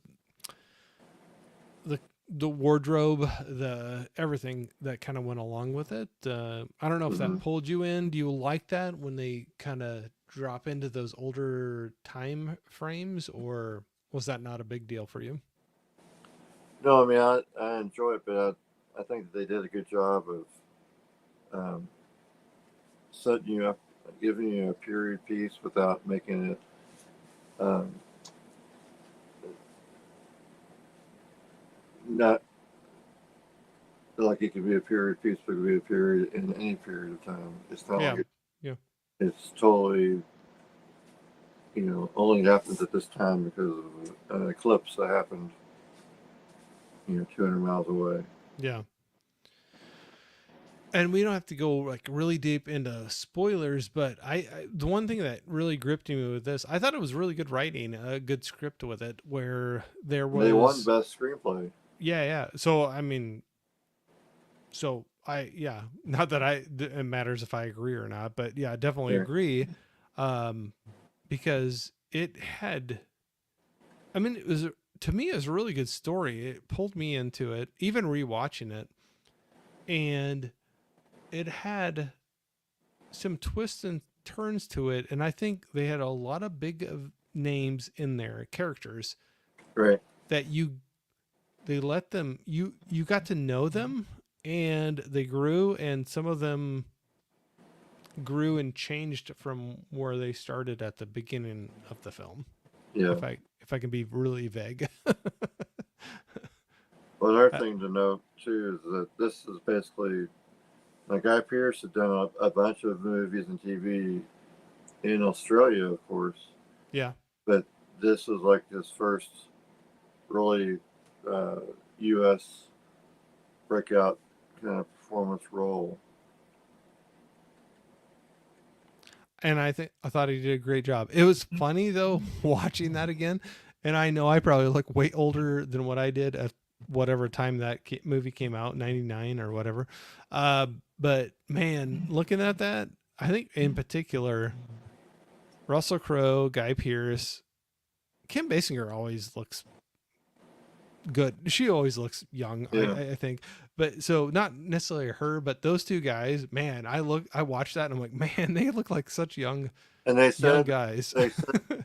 the wardrobe, the everything that kind of went along with it. I don't know if mm-hmm. that pulled you in. Do you like that when they kind of drop into those older time frames, or was that not a big deal for you? No, I mean I enjoy it, but I think they did a good job of um, setting you up, giving you a period piece without making it um, not like it could be a period piece, but it could be a period in any period of time. It's not Yeah, like yeah, it's totally, only happens at this time because of an eclipse that happened, 200 miles away. yeah. And we don't have to go like really deep into spoilers, but the one thing that really gripped me with this, I thought it was really good writing, a good script with it, where there They won was, best screenplay. yeah, yeah. So I mean, yeah, not that it matters if I agree or not, but yeah, I definitely Yeah. agree, um, because it had, I mean, to me, it was a really good story. It pulled me into it, even rewatching it, and it had some twists and turns to it, and I think they had a lot of big names in there, characters Right. that they let them, you got to know them, and they grew, and some of them grew and changed from where they started at the beginning of the film. Yeah. If I can be really vague. Well, another thing to note too is that this is basically like Guy Pearce had done a bunch of movies and TV in Australia, of course, Yeah. but this is like his first really U.S. breakout kind of performance role. And I thought he did a great job. It was funny though watching that again, and I know I probably look way older than what I did at whatever time that movie came out, 99 or whatever. Uh, but man, looking at that, I think in particular Russell Crowe, Guy Pearce, Kim Basinger always looks good. She always looks young, Yeah, I think. But so not necessarily her, but those two guys, man, I watched that and I'm like, man, they look like such and they young said guys. they said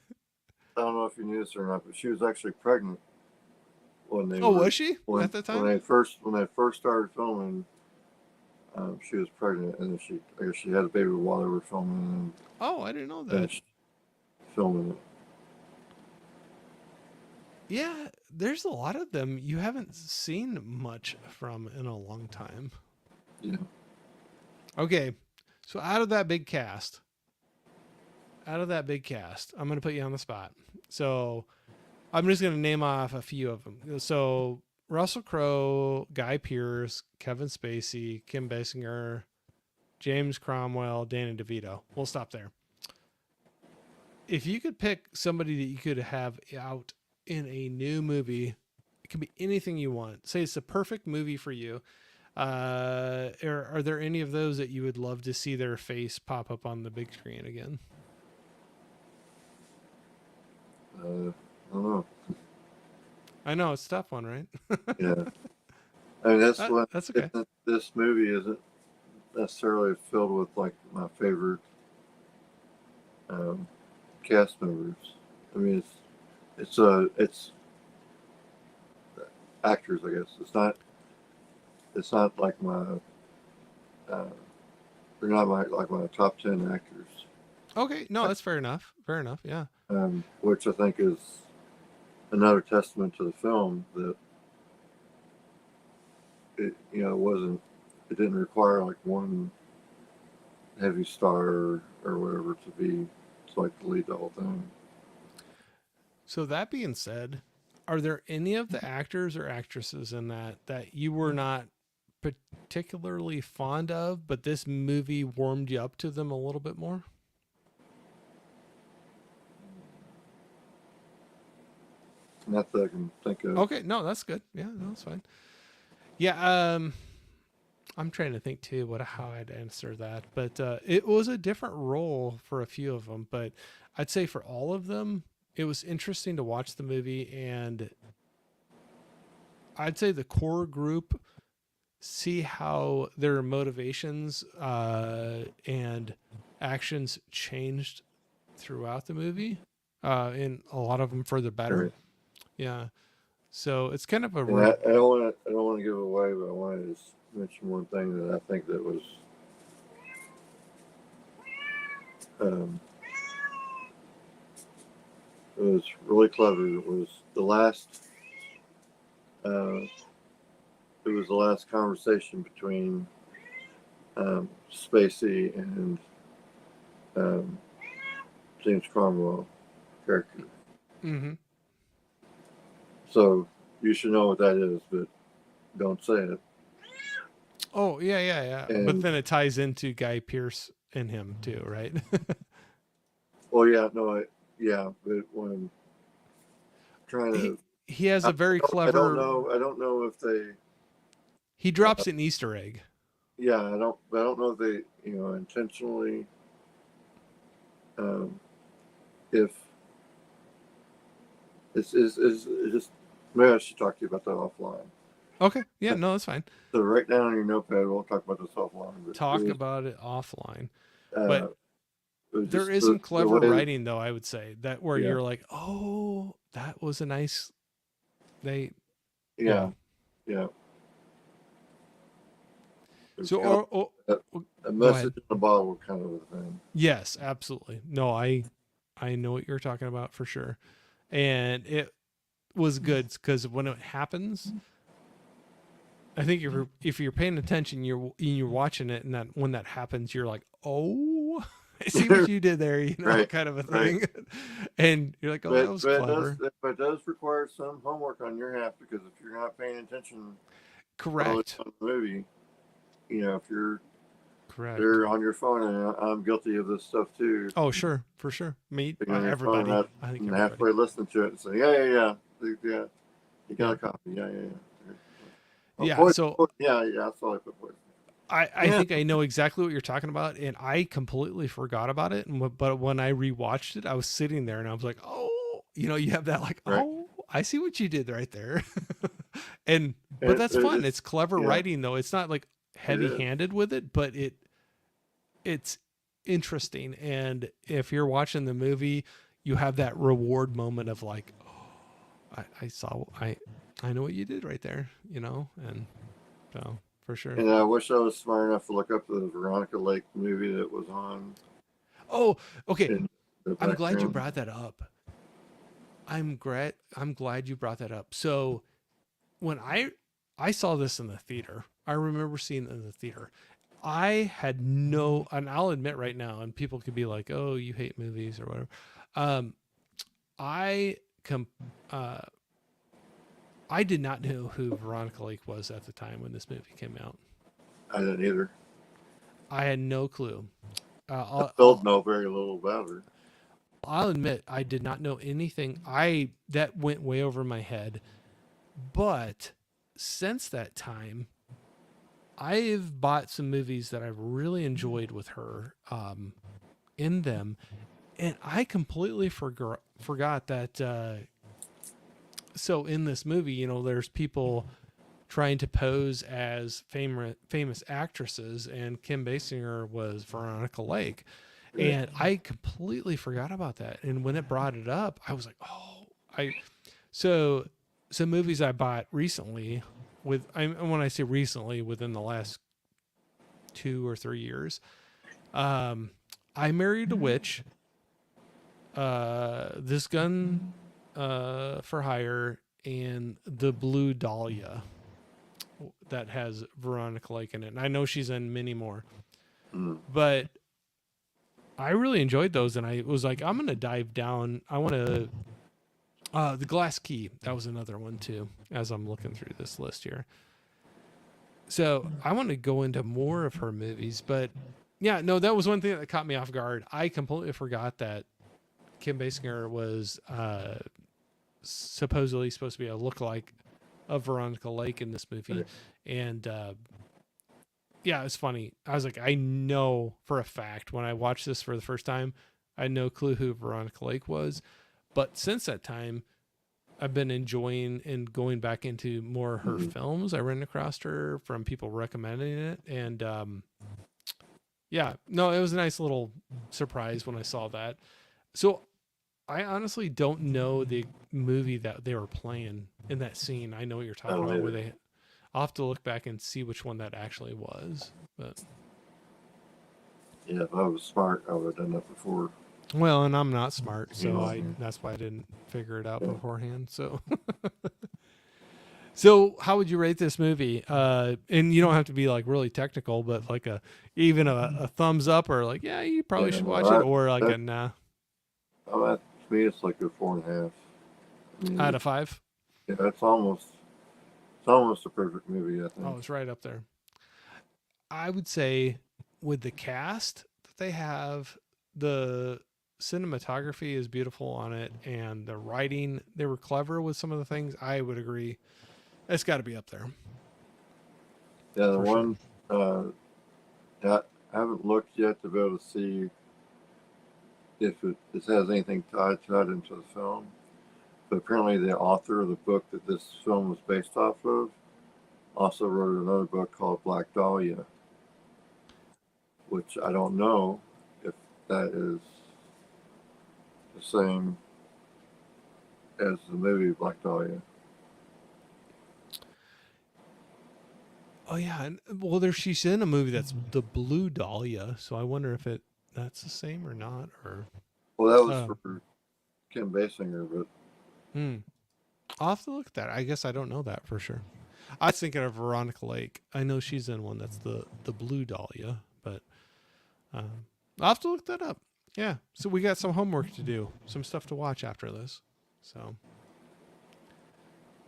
I don't know if you knew this or not, but she was actually pregnant when they Oh, were was she at the time? when they first started filming. She was pregnant, and then I guess she had a baby while they were filming, Oh, I didn't know and that. finished filming it. Yeah, there's a lot of them you haven't seen much from in a long time. Yeah, Okay, so out of that big cast, I'm gonna put you on the spot. So I'm just gonna name off a few of them. So Russell Crowe, Guy Pearce, Kevin Spacey, Kim Basinger, James Cromwell, Danny DeVito. We'll stop there. If you could pick somebody that you could have out in a new movie, it could be anything you want. Say it's the perfect movie for you. Are there any of those that you would love to see their face pop up on the big screen again? I don't know. I know it's a tough one, right? Yeah, I mean That's okay. this movie isn't necessarily filled with like my favorite um, cast members. I mean, it's actors, I guess. It's not like my uh, they're not my top 10 actors, Okay, no, that's fair enough. Fair enough. Yeah. which I think is another testament to the film that it didn't require like one heavy star or whatever to like lead the whole thing. So that being said, are there any of the actors or actresses in that you were not particularly fond of, but this movie warmed you up to them a little bit more? Not that I can think of. Okay, no, that's good. Yeah, no, that's fine. Yeah, I'm trying to think too what how I'd answer that, but it was a different role for a few of them. But I'd say for all of them, it was interesting to watch the movie, and I'd say the core group see how their motivations and actions changed throughout the movie, and a lot of them for the better. Right. Yeah, so it's kind of a And I don't want to give it away, but I want to just mention one thing that I think that um, was really clever. It was the last. Uh, it was the last conversation between Spacey and um, James Cromwell character. mm-hmm. So you should know what that is, but don't say it. Oh yeah, yeah, yeah. But And then it ties into Guy Pearce and him too, right? oh yeah, no, yeah, but when trying he to, he has a very I don't clever. know, I don't know if they, He uh, drops an Easter egg. yeah, I don't know if they, intentionally, um, if it's just maybe I should talk to you about that offline. Okay, yeah, no, that's fine. So write down on your notepad. We'll talk about this offline. But Talk about it offline. uh, But it was there just is some the clever way. writing though, I would say, that where Yeah, you're like, "Oh, that was a nice they yeah." yeah, yeah. It was So kind of a go message ahead. in a bottle kind of a thing. Yes, absolutely. No, I know what you're talking about for sure. And it was good cuz when it happens, I think if you're paying attention, you're watching it, and that when that happens, you're like, "Oh." I see what you did there, Right, kind of a right. thing. And you're like, oh, that was clever. But it does require some homework on your half because if you're not paying attention early Correct. on in the movie, if you're Correct. there on your phone, and I'm guilty of this stuff too, Oh, sure, for sure. Me, being on your phone everybody. and, I think and everybody. halfway listening to it and say, yeah, yeah, you got Yeah. a copy, yeah. Oh, Yeah. So yeah, that's all I put poison. I Yeah, think I know exactly what you're talking about, and I completely forgot about it. But when I rewatched it, I was sitting there and I was like, oh, you have that like, right. oh, I see what you did right there. and but And that's fun. it's It's clever yeah, writing though. It's not like it heavy is. handed with it, but it's interesting. And if you're watching the movie, you have that reward moment of like, oh, I know what you did right there, and so for sure. And I wish I was smart enough to look up the Veronica Lake movie that was on Oh, okay. in the I'm glad you background. brought that up. I'm glad you brought that up. So when I saw this in the theater, I remember seeing it in the theater. I had no, and I'll admit right now, and people could be like, "Oh, you hate movies or whatever." Um, I com, uh, I did not know who Veronica Lake was at the time when this movie came out. I didn't either. I had no clue. Uh, I I'll, still I'll know very little about her. I'll admit I did not know anything. I that went way over my head. But since that time, I've bought some movies that I've really enjoyed with her in them, and I completely forgot that. So in this movie, there's people trying to pose as famous actresses, and Kim Basinger was Veronica Lake, Right. and I completely forgot about that. And when it brought it up, I was like, oh, I so some movies I bought recently when I say recently, within the last 2 or 3 years. Um, I Married a Witch, This Gun for Hire, and The Blue Dahlia that has Veronica Lake in it. And I know she's in many more, Mm. but I really enjoyed those, and I was like, I'm gonna dive down. I want to. The Glass Key, that was another one too. As I'm looking through this list here, so I want to go into more of her movies, but yeah, no, that was one thing that caught me off guard. I completely forgot that Kim Basinger was supposedly supposed to be a lookalike of Veronica Lake in this movie, Right. and yeah, it's funny. I was like, I know for a fact when I watched this for the first time, I had no clue who Veronica Lake was, but since that time, I've been enjoying and going back into more of her Mhm. films. I ran across her from people recommending it, and yeah, no, it was a nice little surprise when I saw that. So I honestly don't know the movie that they were playing in that scene. I know what you're I talking don't about. Where either. they, I'll have to look back and see which one that actually was. But Yeah, if I was smart, I would have done that before. well, and I'm not smart, You so know, I that's why I didn't figure it out yeah. beforehand. So So, how would you rate this movie? And you don't have to be like really technical, but like even a thumbs up, or like, yeah, you probably Yeah, should no, watch it, or like a nah to me, it's like a 4.5. I mean, out of 5. it's almost a perfect movie. I Oh, think. it's right up there. I would say with the cast that they have, the cinematography is beautiful on it, and the writing, they were clever with some of the things. I would agree. It's got to be up there Yeah, the for sure. one uh, I haven't looked yet to be able to see if it has anything tied to that into the film. But apparently, the author of the book that this film was based off of also wrote another book called Black Dahlia, which I don't know if that is the same as the movie Black Dahlia. Oh yeah, and well, she's in a movie that's the Blue Dahlia, so I wonder if that's the same or not, or Well, that was um, for Kim Basinger, but hmm. I'll have to look at that. I guess I don't know that for sure. I was thinking of Veronica Lake. I know she's in one that's the Blue Dahlia, but um, I'll have to look that up. Yeah. So we got some homework to do, some stuff to watch after this. So,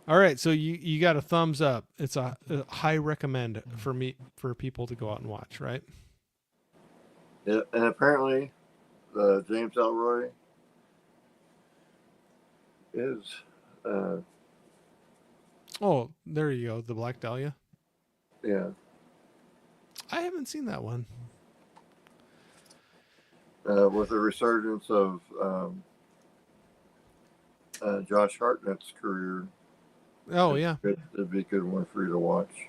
all right. So you got a thumbs up. It's a high recommend for me for people to go out and watch, right? Yeah, and apparently, James Elroy is. Uh, Oh, there you go. The Black Dahlia. yeah. I haven't seen that one. With the resurgence of Josh Hartnett's career, Oh yeah, it'd be a good one for you to watch.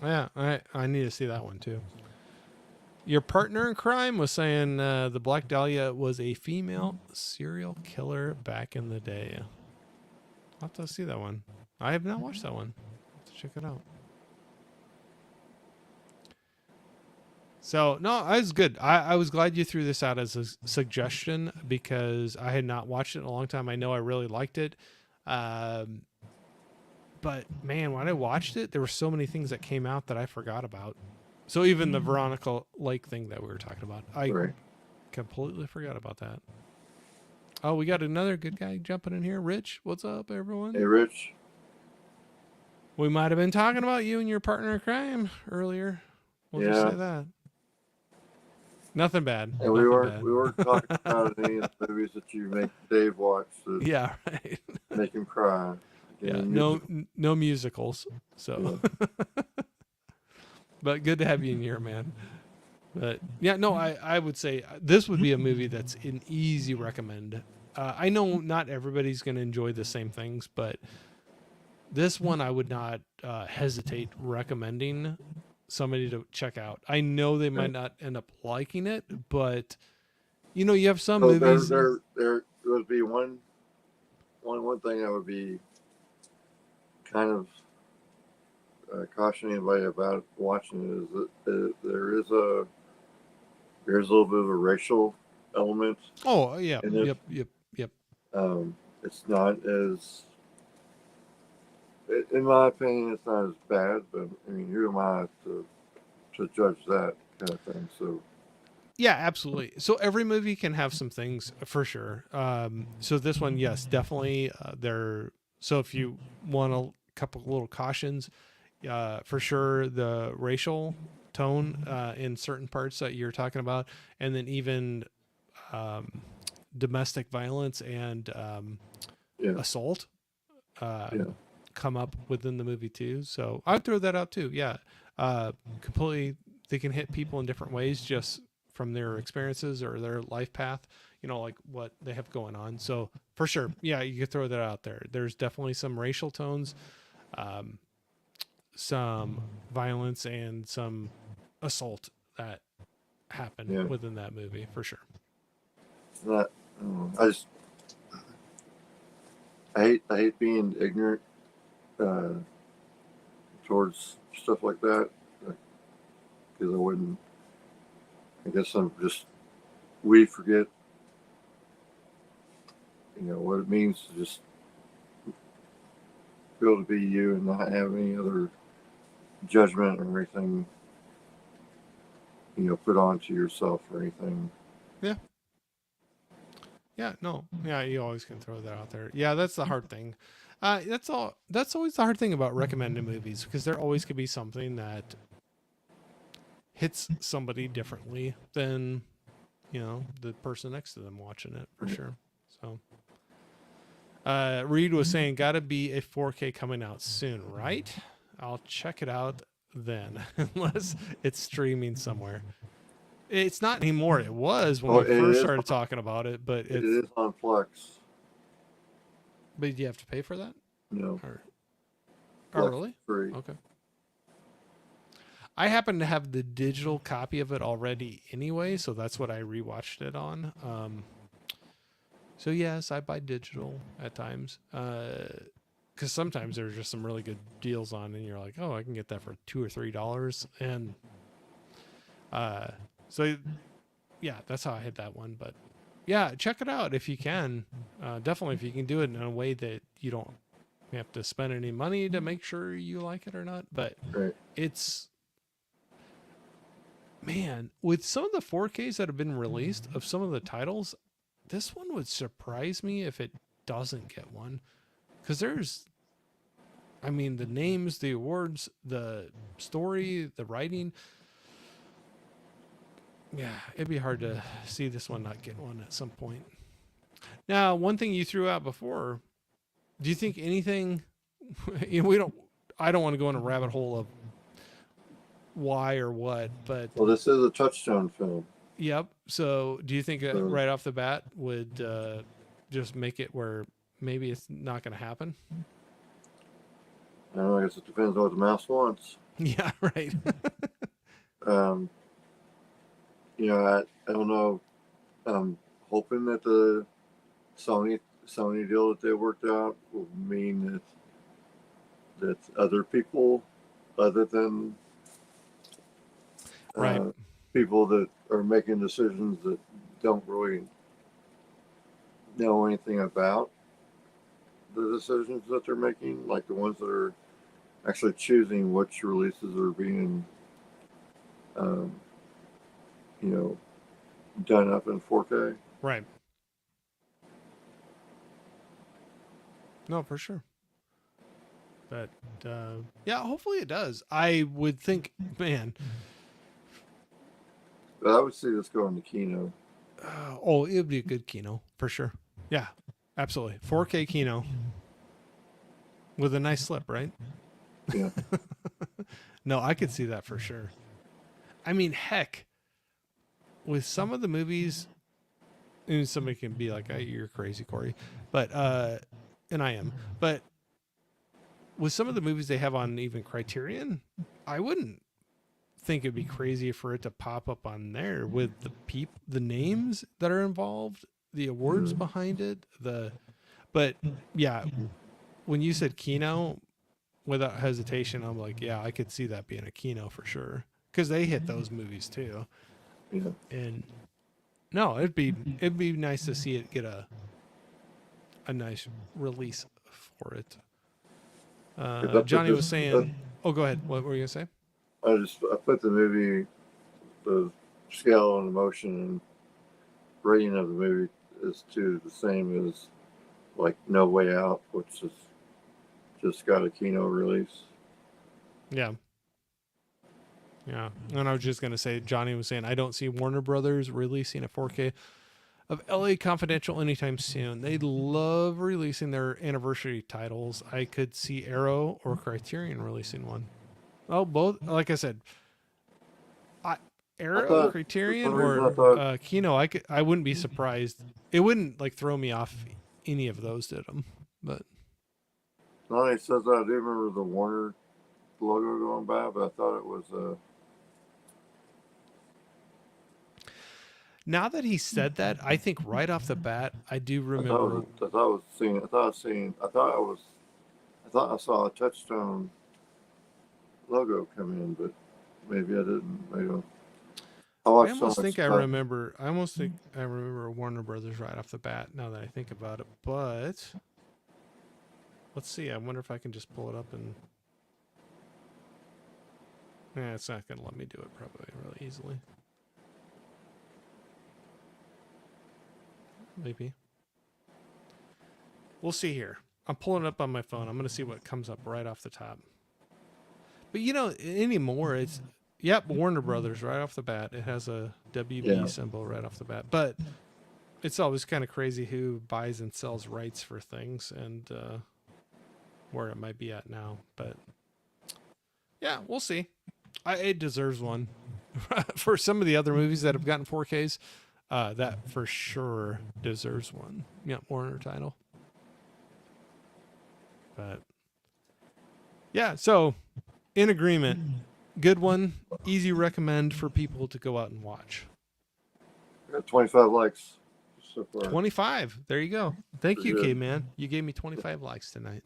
yeah. I need to see that one too. Your partner in crime was saying the Black Dahlia was a female serial killer back in the day. I'll have to see that one. I have not watched that one. I'll have to check it out. So no, I was good. I was glad you threw this out as a suggestion because I had not watched it in a long time. I know I really liked it, but man, when I watched it, there were so many things that came out that I forgot about. So even the Veronica Lake thing that we were talking about, I Right. completely forgot about that. Oh, we got another good guy jumping in here. Rich, what's up, everyone? Hey, Rich. We might have been talking about you and your partner in crime earlier. We'll just Yeah. say that. Nothing bad. And Nothing we weren't talking about any of the movies that you make Dave watch that Yeah, right. make him cry. Yeah, no musicals. So, Yeah. but good to have you in here, man. But yeah, no, I would say this would be a movie that's an easy recommend. I know not everybody's going to enjoy the same things, but this one I would not hesitate recommending somebody to check out. I know they might not end up liking it, but you know, you have some So movies. there would be one thing I would be kind of cautioning anybody about watching it is that there's a little bit of a racial element. Oh yeah, in it. yep. It's not as, in my opinion, it's not as bad. But I mean, who am I to judge that kind of thing? So Yeah, absolutely. So every movie can have some things for sure. So this one, yes, definitely. There. So if you want a couple little cautions, for sure, the racial tone in certain parts that you're talking about, and then even um, domestic violence and yeah, assault yeah, come up within the movie too. So I'd throw that out too. Yeah, completely. They can hit people in different ways just from their experiences or their life path. You know, like what they have going on. So for sure, yeah, you could throw that out there. There's definitely some racial tones, some violence, and some assault that happen yeah. within that movie for sure. It's not. I hate being ignorant uh, towards stuff like that because I wouldn't. I guess we forget, what it means to just be able to be you and not have any other judgment or anything, put onto yourself or anything. Yeah. Yeah, no. Yeah, you always can throw that out there. Yeah, that's the hard thing. That's all. That's always the hard thing about recommending movies because there always could be something that hits somebody differently than the person next to them watching it for sure. So, Reed was saying, "Got to be a 4K coming out soon, right? I'll check it out then, unless it's streaming somewhere." It's not anymore. It was when we first started talking about it, but it is on Plex. But you have to pay for that? No. Oh, really? Free. Okay. I happen to have the digital copy of it already anyway, so that's what I rewatched it on. So yes, I buy digital at times. Because sometimes there's just some really good deals on, and you're like, oh, I can get that for $2 or $3, and so yeah, that's how I hit that one. But yeah, check it out if you can. Definitely, if you can do it in a way that you don't have to spend any money to make sure you like it or not. But right. it's man, with some of the 4Ks that have been released of some of the titles, this one would surprise me if it doesn't get one. Because I mean, the names, the awards, the story, the writing. Yeah, it'd be hard to see this one not get one at some point. Now, one thing you threw out before, do you think anything, we don't, I don't want to go in a rabbit hole of why or what, but Well, this is a Touchstone film. yep. So do you think So, right off the bat would just make it where maybe it's not going to happen? I don't know, I guess it depends on what the mouse wants. Yeah, right. Um, I don't know. I'm hoping that the Sony deal that they worked out will mean that other people, other than Right. people that are making decisions that don't really know anything about the decisions that they're making, like the ones that are actually choosing which releases are being, um, you know, done up in 4K. Right. No, for sure. But yeah, hopefully it does. I would think, man. But I would see this going to Kino. Oh, it would be a good Kino for sure. Yeah, absolutely. 4K Kino with a nice slip, right? Yeah. No, I could see that for sure. I mean, heck, with some of the movies, and somebody can be like, hey, "You're crazy, Corey," but and I am. But with some of the movies they have on even Criterion, I wouldn't think it'd be crazy for it to pop up on there with the names that are involved, the awards behind it, but yeah, when you said Kino, without hesitation, I'm like, yeah, I could see that being a Kino for sure because they hit those movies too. Yeah. And no, it'd be nice to see it get a nice release for it. Johnny was saying, "Oh, go ahead. What were you gonna say?" I put the movie, the scale and emotion and rating of the movie is to the same as like No Way Out, which is just got a Kino release. Yeah. Yeah. And I was just going to say, Johnny was saying, I don't see Warner Brothers releasing a 4K of LA Confidential anytime soon. They love releasing their anniversary titles. I could see Arrow or Criterion releasing one. Oh, both. Like I said, I Arrow, thought for Criterion, some reason I or thought Kino. I wouldn't be surprised. It wouldn't like throw me off. Any of those did them, but not only says that I do remember the Warner logo going by, but I thought it was now that he said that, I think right off the bat, I do remember. I thought I saw a Touchstone logo come in, but maybe I didn't. Maybe I I watched so almost much think I stuff. remember. I almost think I remember Warner Brothers right off the bat. Now that I think about it, but let's see. I wonder if I can just pull it up and. Yeah, it's not going to let me do it probably really easily. Maybe. We'll see here. I'm pulling it up on my phone. I'm going to see what comes up right off the top. But you know, anymore, it's, yep, Warner Brothers right off the bat. It has a WB Yeah. symbol right off the bat. But it's always kind of crazy who buys and sells rights for things and where it might be at now. But yeah, we'll see. It deserves one. For some of the other movies that have gotten 4Ks, that for sure deserves one. Yeah, Warner title. But yeah, so in agreement, good one, easy recommend for people to go out and watch. I got 25 likes so far. 25. There you go. Thank you, Pretty good. K-Man. You gave me 25 likes tonight.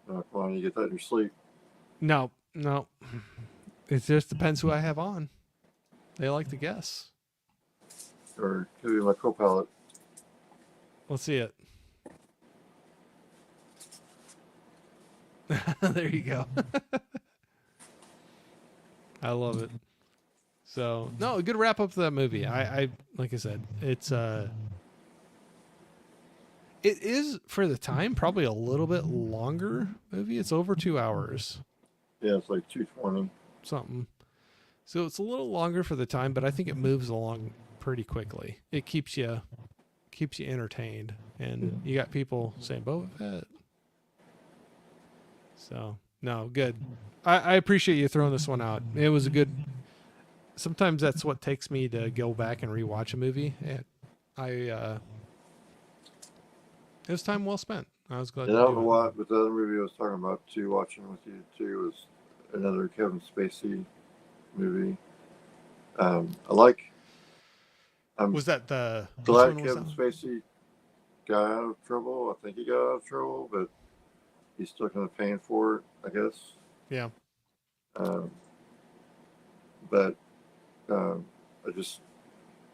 Come on, you get that in your sleep. No. It just depends who I have on. They like to guess. Or could be my co-pilot. Let's see it. There you go. I love it. So no, a good wrap up to that movie. I like I said, it is for the time probably a little bit longer movie. It's over 2 hours, Yeah, it's like 220. something. So it's a little longer for the time, but I think it moves along pretty quickly. It keeps you entertained, and you got people saying Boba Fett. So no, good. I appreciate you throwing this one out. It was a good. Sometimes that's what takes me to go back and rewatch a movie. And it was time well spent. I was glad And I to don't do know it. why, but the other movie I was talking about too, watching with you too, was another Kevin Spacey movie. I like. I'm Was that the which glad one was that Kevin one? Spacey got out of trouble. I think he got out of trouble, but he's still kind of paying for it, I guess. Yeah. Um, but I just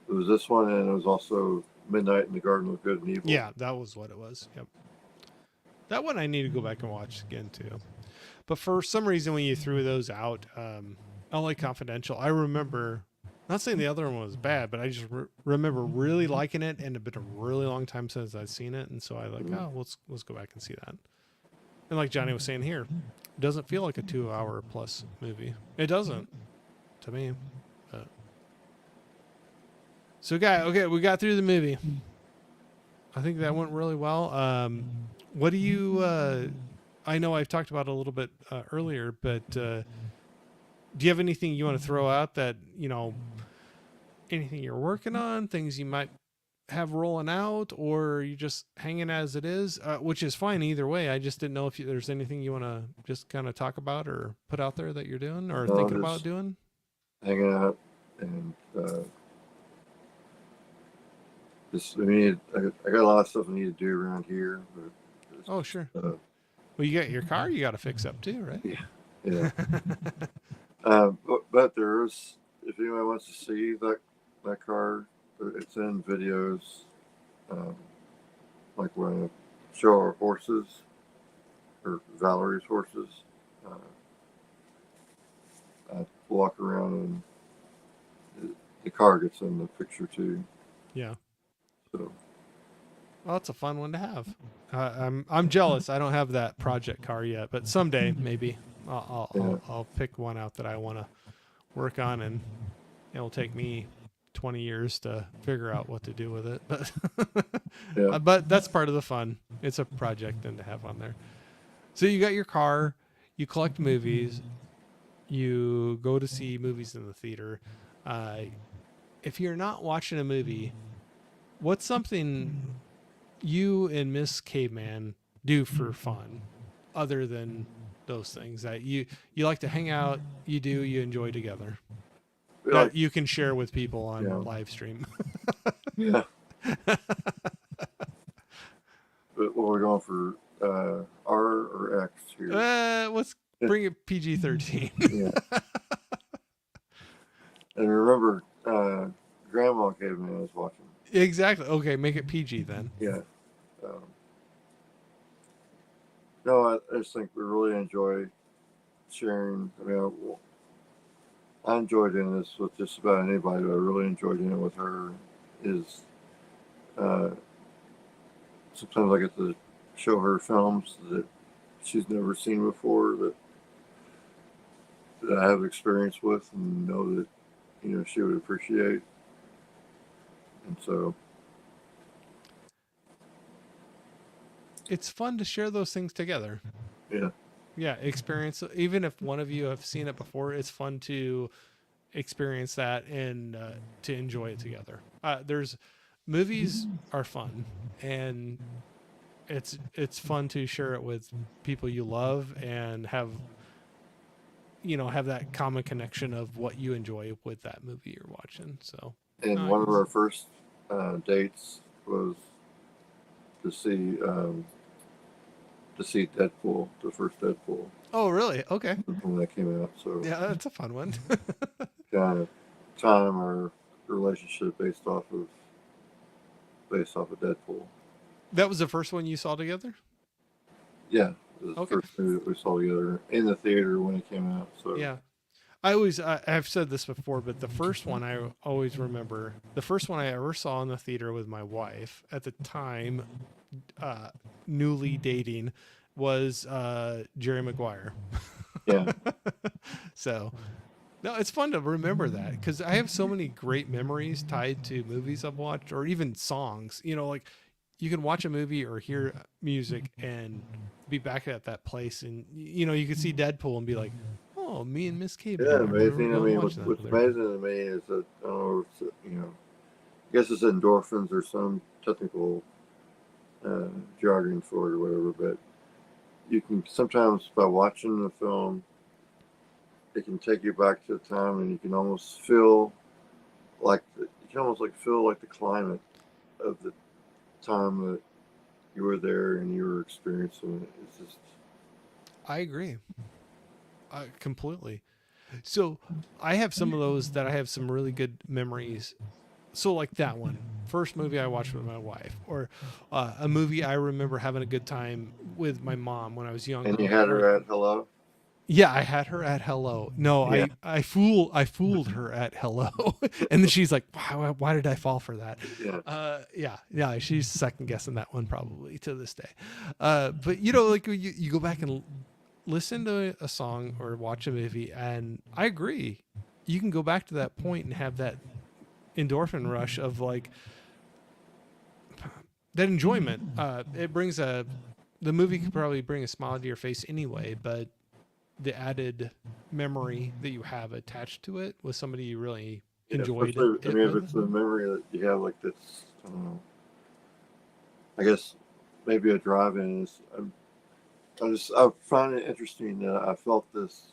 it was this one, and it was also Midnight in the Garden of Good and Evil. Yeah, that was what it was. Yep. That one I need to go back and watch again too. But for some reason, when you threw those out, LA Confidential, I remember. Not saying the other one was bad, but I just remember really liking it, and it'd been a really long time since I'd seen it, and so I like, oh, let's go back and see that. And like Johnny was saying here, it doesn't feel like a 2 hour plus movie. It doesn't to me. But. So, okay, we got through the movie. I think that went really well. What do you? I know I've talked about it a little bit earlier, but do you have anything you want to throw out that anything you're working on, things you might have rolling out, or are you just hanging as it is, which is fine either way. I just didn't know if there's anything you want to just kind of talk about or put out there that you're doing or thinking about doing. Hanging out and just I got a lot of stuff I need to do around here. But Oh, sure. Well, you got your car you got to fix up too, right? Yeah. But there is, if anyone wants to see that car, it's in videos. Um, like when I show our horses, or Valerie's horses. I walk around and the car gets in the picture too. Yeah. So. Well, that's a fun one to have. I'm jealous. I don't have that project car yet, but someday maybe I'll pick one out that I want to work on, and it'll take me 20 years to figure out what to do with it. But but that's part of the fun. It's a project then to have on there. So you got your car, you collect movies, you go to see movies in the theater. If you're not watching a movie, what's something you and Miss Caveman do for fun other than those things that you like to hang out, you enjoy together that you can share with people on live stream? Yeah. But what we're going for, R or X here? Let's bring it PG-13. Yeah. And remember, Grandma Caveman was watching. Exactly. Okay, make it PG then. Yeah. No, I just think we really enjoy sharing. I mean, I enjoy doing this with just about anybody, but I really enjoy doing it with her. Is sometimes I get to show her films that she's never seen before, that I have experience with and know that she would appreciate. And so it's fun to share those things together. Yeah, experience. Even if one of you have seen it before, it's fun to experience that and to enjoy it together. There's movies are fun, and it's fun to share it with people you love and have that common connection of what you enjoy with that movie you're watching. So, and one of our first dates was to see Deadpool, the first Deadpool. Oh, really? Okay. When that came out, so yeah, that's a fun one. kind of time our relationship based off of Deadpool. That was the first one you saw together? Yeah, it was the first movie that we saw together in the theater when it came out. So yeah, I've said this before, but the first one I always remember, the first one I ever saw in the theater with my wife at the time, uh, newly dating, was Jerry Maguire. Yeah, So no, it's fun to remember that because I have so many great memories tied to movies I've watched or even songs. Like you can watch a movie or hear music and be back at that place, and you could see Deadpool and be like, "Oh, me and Miss yeah, Caveman, I remember amazing. I going and mean, watching that what's with her." amazing to me is that I don't know, I guess it's endorphins or some technical jargon for it or whatever, but you can sometimes by watching the film, it can take you back to the time, and you can almost feel you can almost like feel like the climate of the time that you were there and you were experiencing it. It's just I agree, completely. So I have some of those that I have some really good memories. So like that one, first movie I watched with my wife, or a movie I remember having a good time with my mom when I was and you younger, had or her at hello. yeah, I had her at hello. No, Yeah, I fooled her at hello, and then she's like, why did I fall for that? yeah, Yeah, she's second guessing that one probably to this day. But like you go back and listen to a song or watch a movie, and I agree, you can go back to that point and have that endorphin rush of like that enjoyment. It brings the movie could probably bring a smile to your face anyway, but the added memory that you have attached to it with somebody you really yeah. enjoyed Especially, I it mean, if with. it's a memory that you have like this, I don't know. I guess maybe a drive-in is. I find it interesting that I felt this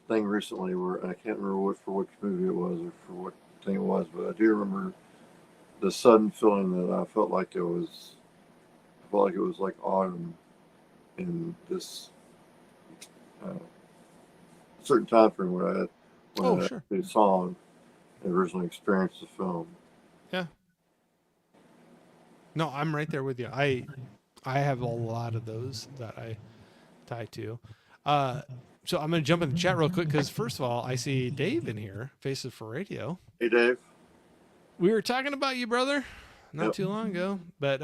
thing recently where and I can't remember for which movie it was or for what thing it was, but I do remember the sudden feeling that I felt like it was like autumn in this uh, certain time frame Oh, when I sure. actually saw and originally experienced the film. Yeah. No, I'm right there with you. I have a lot of those that I tie to. Uh, so I'm gonna jump in the chat real quick because first of all, I see Dave in here, Faces for Radio. Hey, Dave. We were talking about you, brother, not Yep. too long ago. But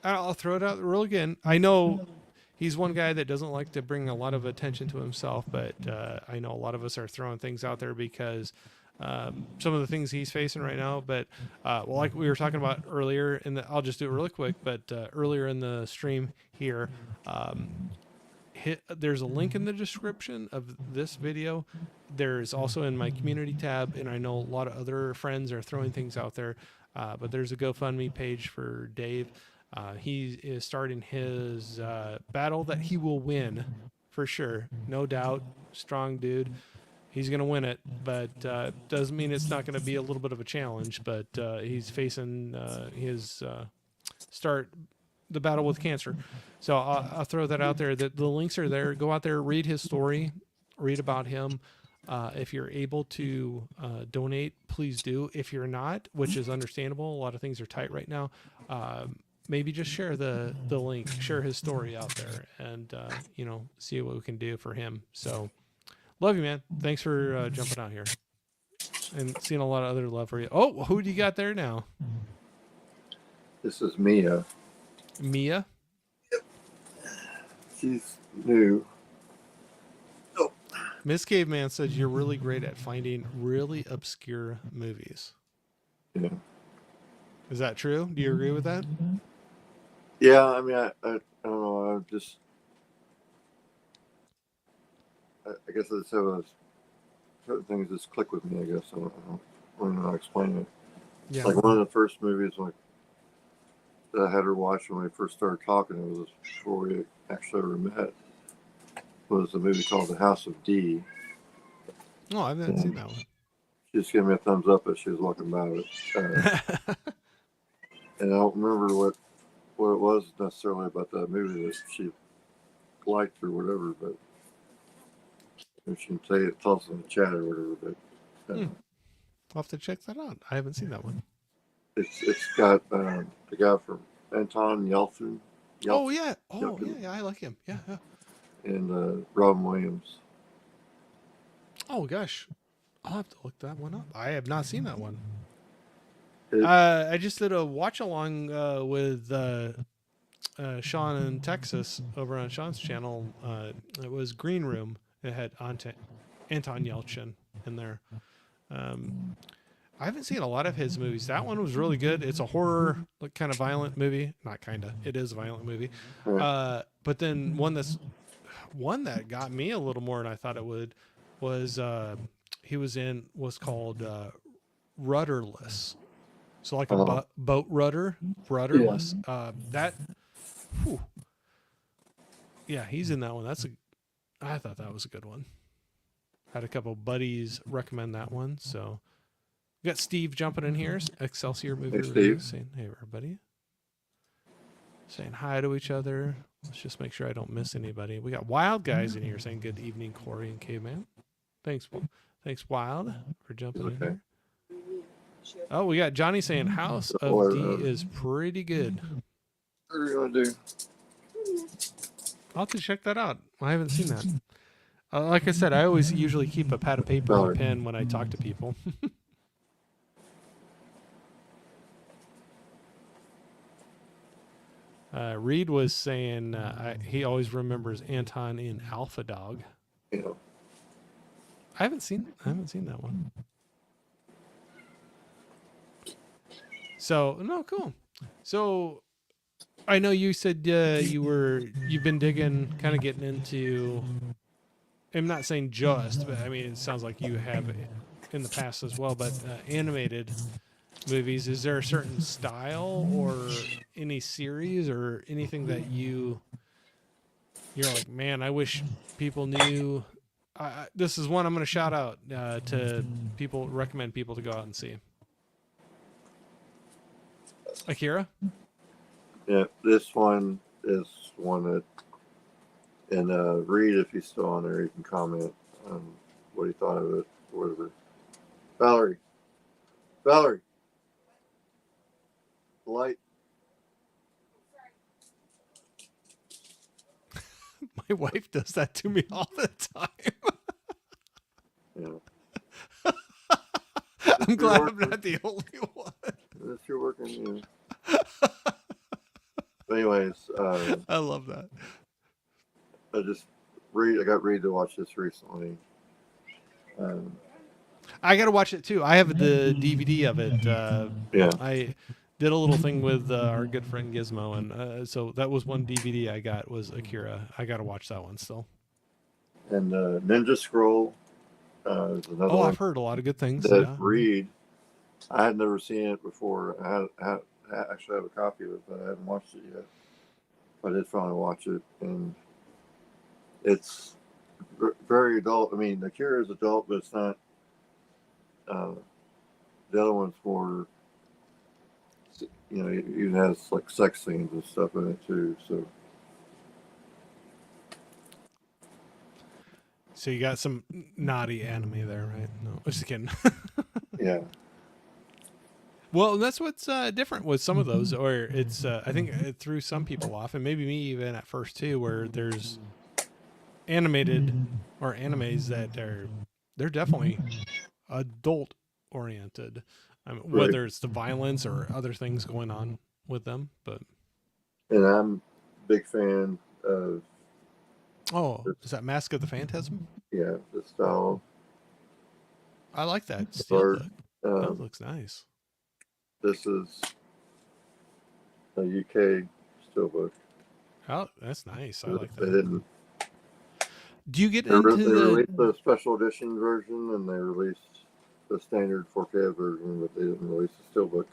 I'll throw it out real again. I know he's one guy that doesn't like to bring a lot of attention to himself, but I know a lot of us are throwing things out there because some of the things he's facing right now. But well, like we were talking about earlier, I'll just do it really quick. But earlier in the stream here, um, there's a link in the description of this video. There's also in my community tab, and I know a lot of other friends are throwing things out there. But there's a GoFundMe page for Dave. He is starting his battle that he will win for sure, no doubt. Strong dude. He's going to win it, but doesn't mean it's not going to be a little bit of a challenge. But he's facing his start the battle with cancer. So I'll throw that out there. The links are there. Go out there, read his story, read about him. If you're able to donate, please do. If you're not, which is understandable, a lot of things are tight right now. Maybe just share the link, share his story out there, and see what we can do for him. So love you, man. Thanks for jumping out here and seeing a lot of other love for you. Oh, who do you got there now? This is Mia. Mia. She's new. Oh, Miss Caveman says you're really great at finding really obscure movies. yeah. Is that true? Do you agree with that? Yeah, I mean, I don't know. I guess I just have certain things just click with me. I guess I don't know how to explain it. Yeah. Like one of the first movies that I had her watch when we first started talking. It was before we actually ever met. Was a movie called The House of D. Oh, I haven't seen that She just gave me a thumbs up as she was walking by it, one. and I don't remember what it was necessarily about that movie that she liked or whatever, but she can tell us in the chat or whatever. But I'll have to check that out. I haven't seen that one. it's got the guy from Anton Yelchin. Oh yeah. Yelchin Yeah. I like him. Yeah. and Robin Williams. Oh gosh, I'll have to look that one up. I have not seen that one. It, I just did a watch along with Sean in Texas over on Sean's channel. It was Green Room. It had Anton Yelchin in there. I haven't seen a lot of his movies. That one was really good. It's a horror, like kind of violent movie. Not kind of. It is a violent movie. But then one that got me a little more than I thought it would was he was called Rudderless. So like a boat rudderless. That, whew. Yeah, he's in that one. I thought that was a good one. Had a couple buddies recommend that one. So we got Steve jumping in here. Excelsior Movie Review saying, "Hey everybody," saying hi to each other. Let's just make sure I don't miss anybody. We got Wild Guys in here saying good evening, Corey and Caveman. Thanks Wild for jumping in here. Oh, we got Johnny saying House of D is pretty good. What are you gonna do? I'll have to check that out. I haven't seen that. Like I said, I always usually keep a pad of paper and a pen when I talk to people. Reed was saying he always remembers Anton in Alpha Dog. Yeah. I haven't seen that one. So no, cool. So I know you said you've been digging, kind of getting into. I'm not saying just, but I mean it sounds like you have in the past as well. But animated movies, is there a certain style or any series or anything that you're like, man, I wish people knew? This is one I'm going to shout out to people, recommend people to go out and see. Akira? Yeah, this one is one that, and Reed, if he's still on there, he can comment on what he thought of it, or whatever. Valerie, light. My wife does that to me all the time. Yeah. I'm glad I'm not the only one. If you're working, anyways, I love that. I got Reed to watch this recently. I got to watch it too. I have the DVD of it. Yeah. I did a little thing with our good friend Gizmo, and so that was one DVD I got was Akira. I got to watch that one still. And Ninja Scroll is another one. I've heard a lot of good things. That Reed, I had never seen it before. I actually have a copy of it, but I haven't watched it yet. But I did finally watch it, and it's very adult. I mean, Akira is adult, but it's not. The other one's more, it even has like sex scenes and stuff in it too. So you got some naughty anime there, right? No, just kidding. Yeah. Well, that's what's different with some of those, or it's I think it threw some people off, and maybe me even at first too, where there's animated or animes that they're definitely adult oriented, whether it's the violence or other things going on with them. But and I'm a big fan of. Oh, is that Mask of the Phantasm? Yeah, the style. I like that steelbook. That looks nice. This is a UK steelbook. Oh, that's nice. I like that. They didn't. Do you get They released the special edition version, and they released the standard 4K version, but they didn't release the steelbook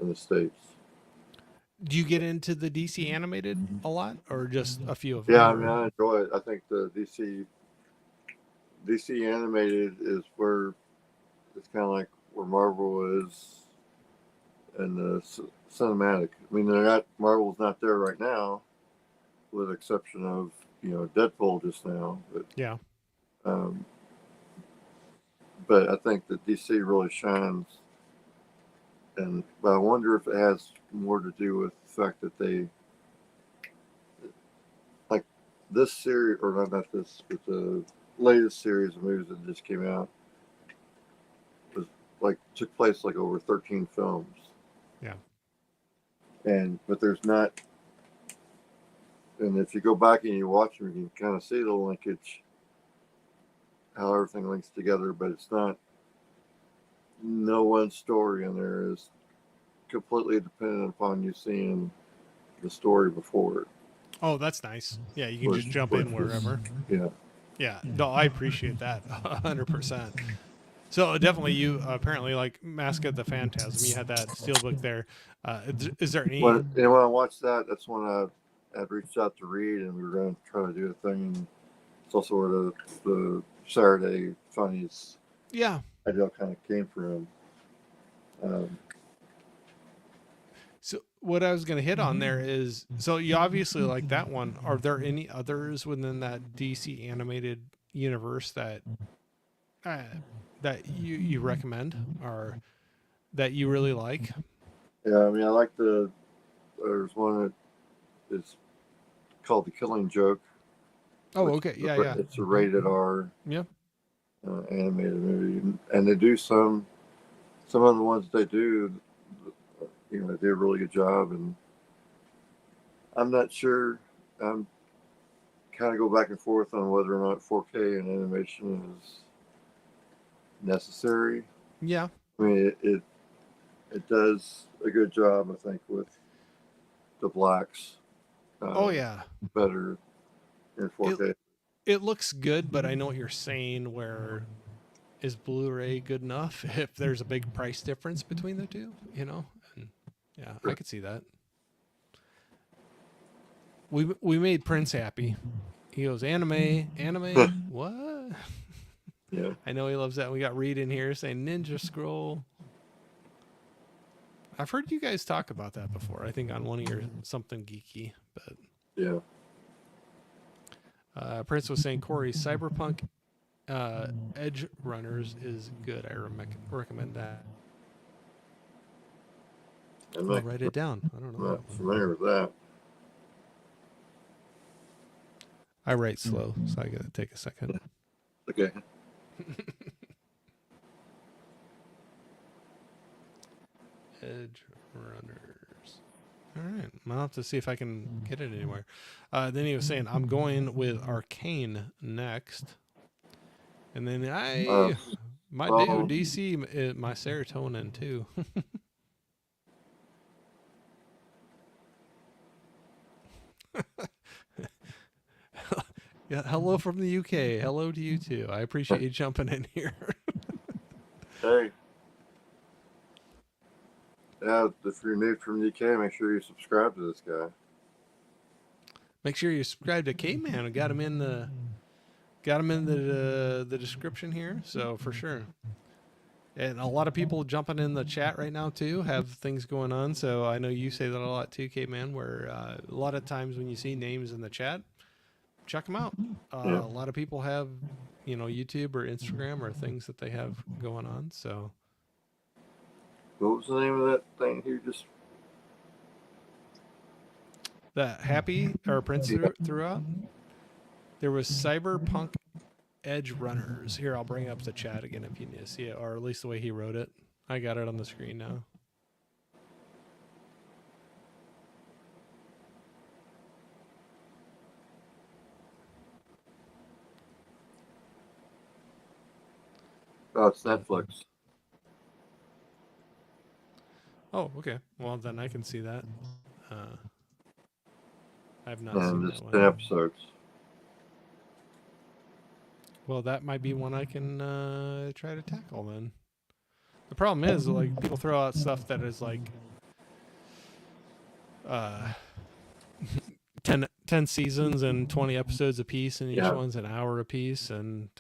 in the States. Do you get into the DC animated a lot, or just a few of them? Yeah, I mean, I enjoy it. I think the DC animated is where it's kind of like where Marvel is, and the cinematic. I mean, Marvel's not there right now, with the exception of Deadpool just now. But yeah. But I think that DC really shines, but I wonder if it has more to do with the fact that they, like this series, or not this, but latest series of movies that just came out was like took place like over 13 films. Yeah. But there's not, and if you go back and you watch them, you can kind of see the linkage, how everything links together. But it's not. No one story in there is completely dependent upon you seeing the story before it. Oh, that's nice. Yeah, you can just jump Which in was, wherever. yeah. Yeah, no, I appreciate that 100%. So definitely, you apparently like Mask of the Phantasm. You had that steelbook there. Is there any? When I watched that, that's when I had reached out to Reed, and we were going to try to do a thing. And it's also where the Saturday funnies Yeah. idea kind of came from. Um, So what I was going to hit on there is, so you obviously like that one. Are there any others within that DC animated universe uh, that you recommend or that you really like? yeah, I mean, I like there's one that is called The Killing Joke, Oh, which okay. Yeah, yeah. it's a rated R Yeah. animated movie, and they do some of the ones they do. They do a really good job, and I'm not sure. I'm kind of go back and forth on whether or not 4K and animation is necessary. Yeah. I mean, it does a good job, I think, with the blacks Oh, uh, yeah. better in It 4K. it looks good, but I know what you're saying. Where is Blu-ray good enough if there's a big price difference between the two? And yeah, I could see that. We made Prince happy. He goes anime. What? Yeah, I know he loves that. We got Reed in here saying Ninja Scroll. I've heard you guys talk about that before. I think on one of your something geeky, but yeah. Prince was saying Corey Cyberpunk Edge Runners is good. I recommend that. I'm I'll not, write it down. I don't I'm know not that one. familiar with that. I write slow, so I gotta take a second. Okay. Edge Runners. All right, I'll have to see if I can get it anywhere. Then he was saying I'm going with Arcane next, and then Uh, my dude well, DC, my serotonin too. Yeah, hello from the UK. Hello to you too. I appreciate you jumping in here. hey, yeah, if you're new from the UK, make sure you subscribe to this guy. Make sure you subscribe to Caveman. I got him in the the description here, so for sure. And a lot of people jumping in the chat right now too have things going on. So I know you say that a lot too, Caveman. Where a lot of times when you see names in the chat, check them out. Yeah. A lot of people have, YouTube or Instagram or things that they have going on. So What was the name of that thing you just? that Happy or Prince Yeah. threw out, there was Cyberpunk Edge Runners. Here, I'll bring up the chat again if you need to see it, or at least the way he wrote it. I got it on the screen now. Oh, it's Netflix. Oh, okay. Well, then I can see that. I've not seen And that it's one. 10 episodes. Well, that might be one I can try to tackle then. The problem is, like, people throw out stuff that is like uh, 10 seasons and 20 episodes a piece, and each Yeah. one's an hour a piece, and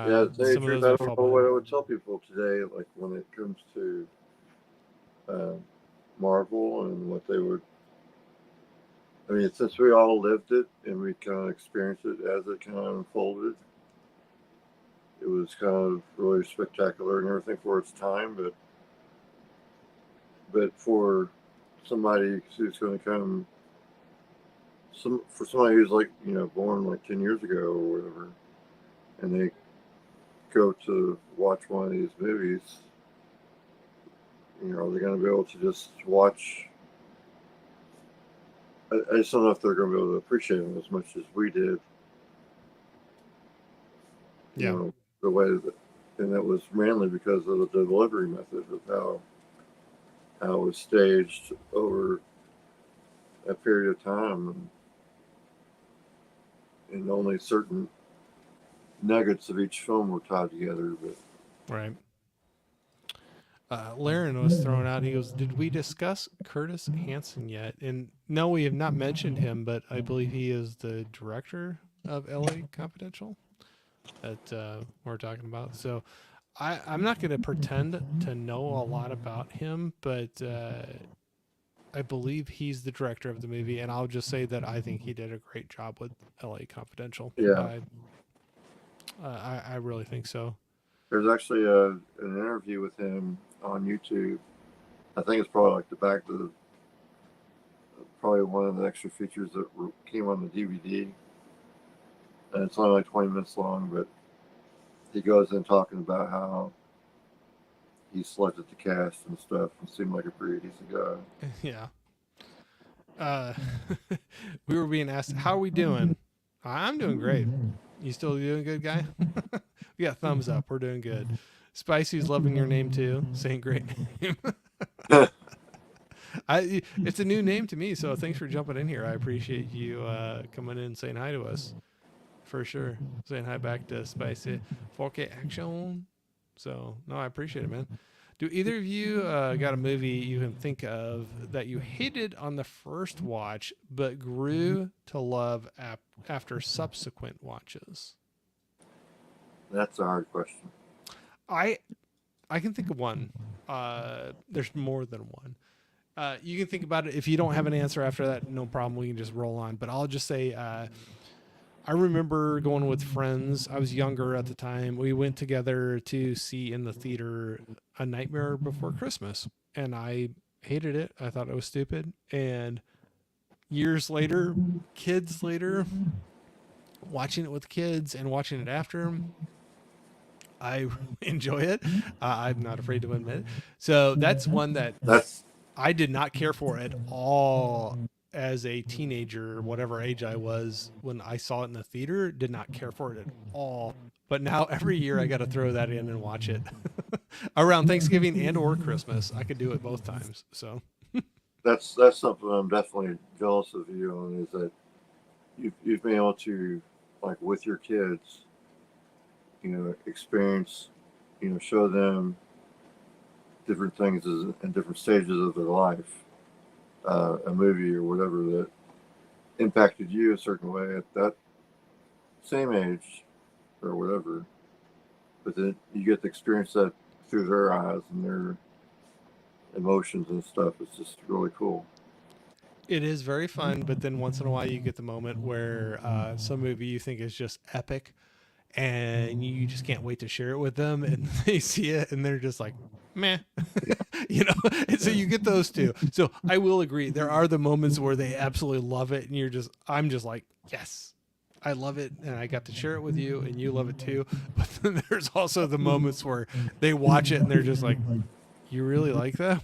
Yeah, to tell you the some of truth, those I I don't fall know what I behind. would tell people today, like when it comes to uh, Marvel and what they would. I mean, since we all lived it and we kind of experienced it as it kind of unfolded, it was kind of really spectacular and everything for its time. But for somebody who's going to come for somebody who's like born like 10 years ago or whatever, and they go to watch one of these movies, are they going to be able to just watch? I just don't know if they're going to be able to appreciate them as much as we did. Yeah. The way that, and that was mainly because of the delivery method of how it was staged over a period of time, and only certain nuggets of each film were tied together. But Right. Laren was thrown out. He goes, "Did we discuss Curtis Hanson yet?" And no, we have not mentioned him, but I believe he is the director of LA Confidential that we're talking about. So I'm not going to pretend to know a lot about him, but I believe he's the director of the movie, and I'll just say that I think he did a great job with LA Confidential. yeah, I really think so. there's actually an interview with him on YouTube. I think it's probably like the back of probably one of the extra features that came on the DVD, and it's only like 20 minutes long, but he goes in talking about how he selected the cast and stuff and seemed like a pretty decent guy. Yeah. Uh, we were being asked, "How are we doing?" I'm doing great. You still doing good, guy? We got thumbs up. We're doing good. Spicy's loving your name too, saying great name. It's a new name to me, so thanks for jumping in here. I appreciate you coming in and saying hi to us for sure. Saying hi back to Spicy. 4K action. So no, I appreciate it, man. Do either of you got a movie you can think of that you hated on the first watch but grew to love after subsequent watches? That's a hard question. I I can think of one. There's more than one. You can think about it. If you don't have an answer after that, no problem. We can just roll on. But I'll just say I remember going with friends. I was younger at the time. We went together to see in the theater A Nightmare Before Christmas, and I hated it. I thought it was stupid. And years later, kids later, watching it with kids and watching it after, I enjoy it. I'm not afraid to admit it. So that's one that That's I did not care for at all as a teenager, whatever age I was when I saw it in the theater. Did not care for it at all. But now every year I got to throw that in and watch it around Thanksgiving and or Christmas. I could do it both times. So that's something I'm definitely jealous of you on, is that you've been able to, like, with your kids, experience, show them different things in different stages of their life, a movie or whatever that impacted you a certain way at that same age or whatever, but then you get to experience that through their eyes and their emotions and stuff. It's just really cool. it is very fun, but then once in a while you get the moment where some movie you think is just epic and you just can't wait to share it with them, and they see it and they're just like, meh. And so you get those two. So I will agree, there are the moments where they absolutely love it and I'm just like, yes, I love it and I got to share it with you and you love it too. But then there's also the moments where they watch it and they're just like, you really like that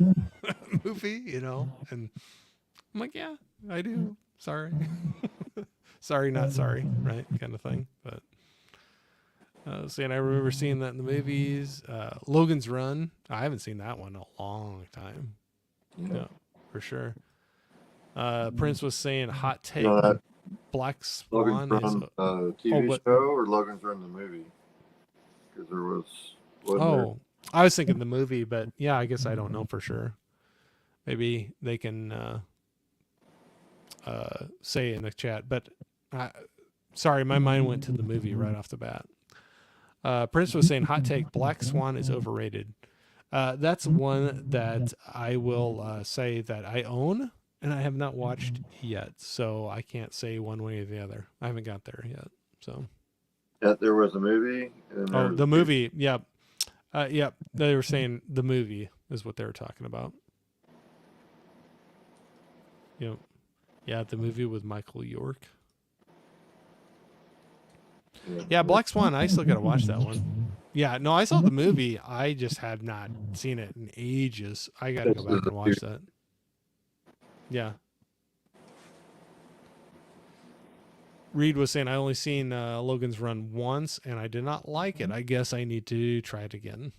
movie, and I'm like, yeah, I do, sorry. Sorry not sorry, right, kind of thing. But saying I remember seeing that in the movies. Logan's Run. I haven't seen that one in a long time. Yeah. No, for sure. Prince was saying hot take. That Black Logan's Swan is. Run TV what? show or Logan's Run the movie? Because wasn't there? Oh, I was thinking the movie, but yeah, I guess I don't know for sure. Maybe they can say in the chat. But sorry, my mind went to the movie right off the bat. Prince was saying hot take. Black Swan is overrated. That's one that I will say that I own and I have not watched yet, so I can't say one way or the other. I haven't got there yet. So Yeah, there was a movie. And there was the movie, yeah, yeah. They were saying the movie is what they were talking about. Yeah, Yeah, the movie with Michael York. Yeah. Yeah, Black Swan. I still gotta watch that one. Yeah, no, I saw the movie. I just have not seen it in ages. I gotta go This is back and watch that. Yeah. Reed was saying I only seen Logan's Run once and I did not like it. I guess I need to try it again.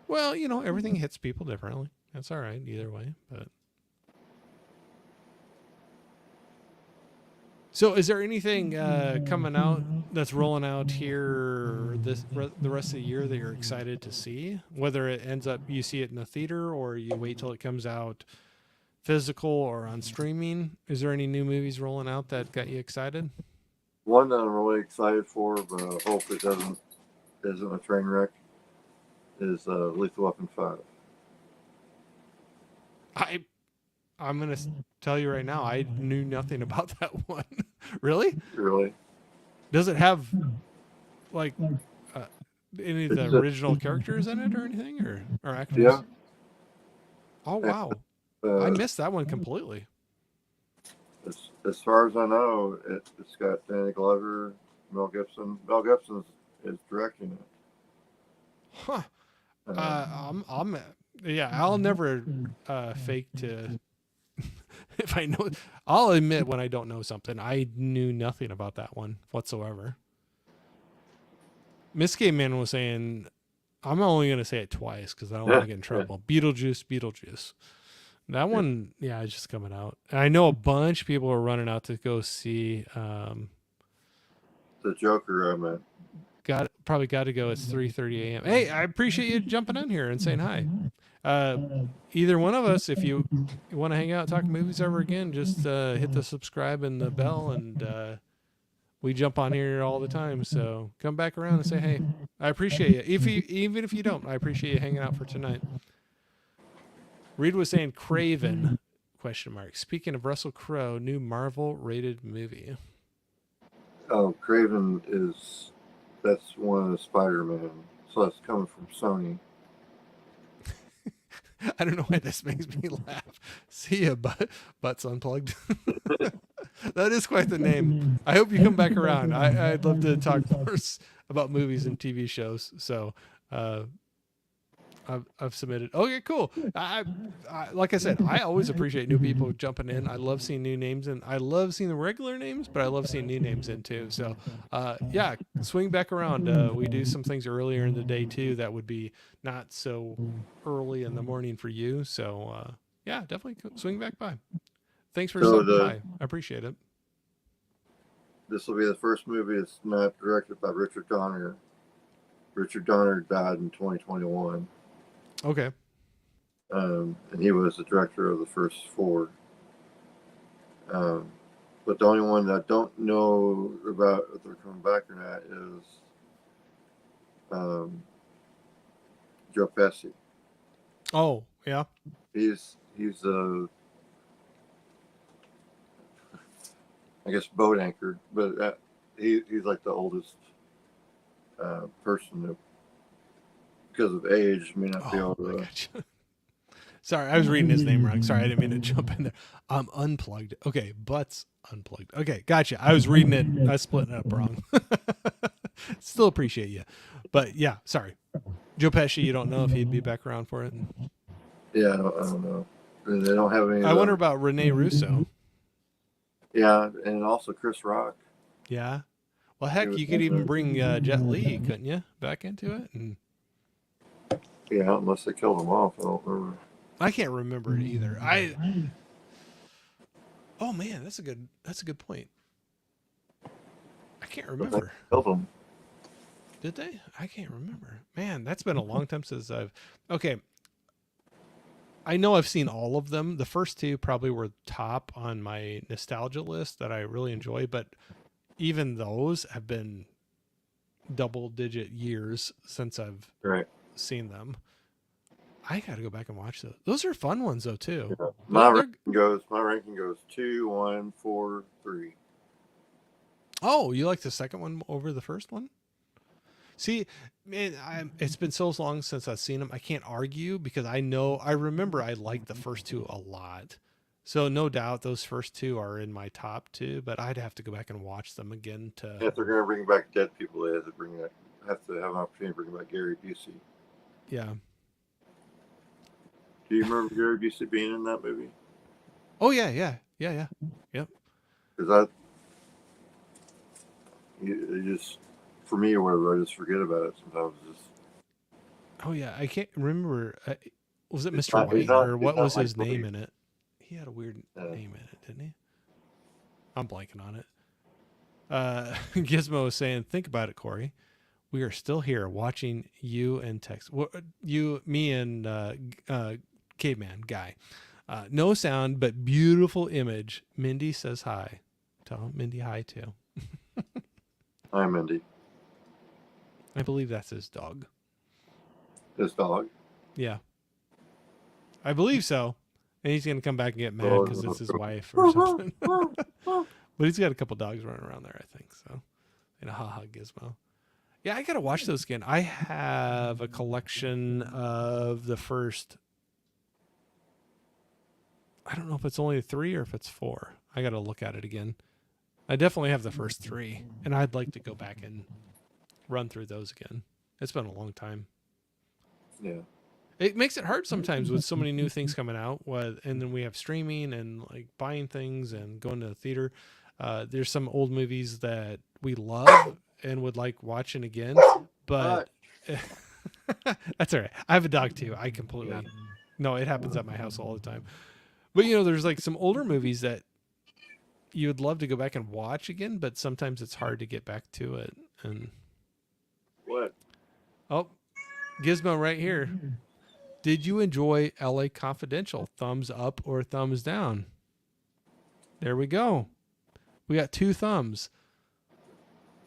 Well, everything hits people differently. That's all right either way. But so, is there anything coming out that's rolling out here the rest of the year that you're excited to see? Whether it ends up you see it in the theater or you wait till it comes out physical or on streaming. Is there any new movies rolling out that got you excited? One that I'm really excited for, but I hope it isn't a train wreck, is Lethal Weapon 5. I'm gonna tell you right now, I knew nothing about that one. Really? Really? Does it have like uh, any of the It's original characters in it or anything or actors? yeah. Oh wow, I Uh, missed that one completely. as far as I know, it's got Danny Glover, Mel Gibson. Mel Gibson is directing it. Huh. Um, I'm yeah. I'll never fake to if I know. I'll admit when I don't know something. I knew nothing about that one whatsoever. Miss Caveman was saying, I'm only going to say it twice because I don't want to get in trouble. Beetlejuice, Beetlejuice. That one, yeah, it's just coming out. And I know a bunch of people are running out to go see. the Joker, I meant. Probably got to go. It's 3:30 a.m. Hey, I appreciate you jumping on here and saying hi. Either one of us, if you want to hang out and talk movies ever again, just hit the subscribe and the bell, and we jump on here all the time. So come back around and say hey. I appreciate you. Even if you don't, I appreciate you hanging out for tonight. Reed was saying Craven ? Speaking of Russell Crowe, new Marvel rated movie. Oh, Craven that's one of the Spider-Man. So that's coming from Sony. I don't know why this makes me laugh. See ya, Butts Unplugged. That is quite the name. I hope you come back around. I'd love to talk more about movies and TV shows. So I've submitted. Okay, cool. I like I said, I always appreciate new people jumping in. I love seeing new names, and I love seeing the regular names, but I love seeing new names in too. So yeah, swing back around. We do some things earlier in the day too that would be not so early in the morning for you. So yeah, definitely swing back by. Thanks for stopping by. I appreciate it. This will be the first movie that's not directed by Richard Donner. Richard Donner died in 2021. Okay. And he was the director of the first four. But the only one that I don't know about if they're coming back or not is Joe Pesci. Oh yeah. He's I guess boat anchored, but he's like the oldest person that, because of age, may not be able to. Sorry, I was reading his name wrong. Sorry, I didn't mean to jump in there. Unplugged. Okay, Butts Unplugged. Okay, gotcha. I was reading it. I was splitting it up wrong. Still appreciate you. But yeah, sorry. Joe Pesci, you don't know if he'd be back around for it? Yeah, I don't know. They don't have any. I wonder about Rene Russo. Yeah, and also Chris Rock. Yeah. Well, heck, you could even bring Jet Li, couldn't you, back into it? And yeah, unless they killed him off. I don't remember. I can't remember it either. Oh man, that's a good point. I can't remember. Killed him. Did they? I can't remember. Man, that's been a long time since okay. I know I've seen all of them. The first two probably were top on my nostalgia list that I really enjoy, but even those have been double-digit years since I've seen them. I got to go back and watch those. Those are fun ones though too. Yeah. My ranking goes 2, 1, 4, 3. Oh, you like the second one over the first one? See, man, it's been so long since I've seen them. I can't argue because I remember I liked the first two a lot. So no doubt those first two are in my top two, but I'd have to go back and watch them again to. If they're going to bring back dead people, they have to have an opportunity to bring back Gary Busey. Yeah. Do you remember Gary Busey being in that movie? Oh yeah, yep. Because just for me or whatever, I just forget about it sometimes. Oh yeah, I can't remember. Was it It's Mr. not. White or It's what not was like his name Blade. in it? He had a weird name in it, didn't he? I'm blanking on it. Gizmo was saying, "Think about it, Corey. We are still here watching you and Tex. You, me, and Caveman guy. No sound, but beautiful image. Mindy says hi. Tell Mindy hi too. Hi, Mindy. I believe that's his dog. This dog. Yeah, I believe so. And he's gonna come back and get mad because it's his wife or Oh, something. But he's got a couple dogs running around there, I think. So, and a haha Gizmo. Yeah, I gotta watch those again. I have a collection of the first. I don't know if it's only three or if it's four. I gotta look at it again. I definitely have the first three, and I'd like to go back and run through those again. It's been a long time. yeah. It makes it hard sometimes with so many new things coming out, and then we have streaming and like buying things and going to the theater. There's some old movies that we love and would like watching again, but that's all right. I have a dog too. I completely no, it happens at my house all the time. But there's like some older movies that you would love to go back and watch again, but sometimes it's hard to get back to it. And What? oh, Gizmo right here. Did you enjoy LA Confidential? Thumbs up or thumbs down? There we go. We got two thumbs.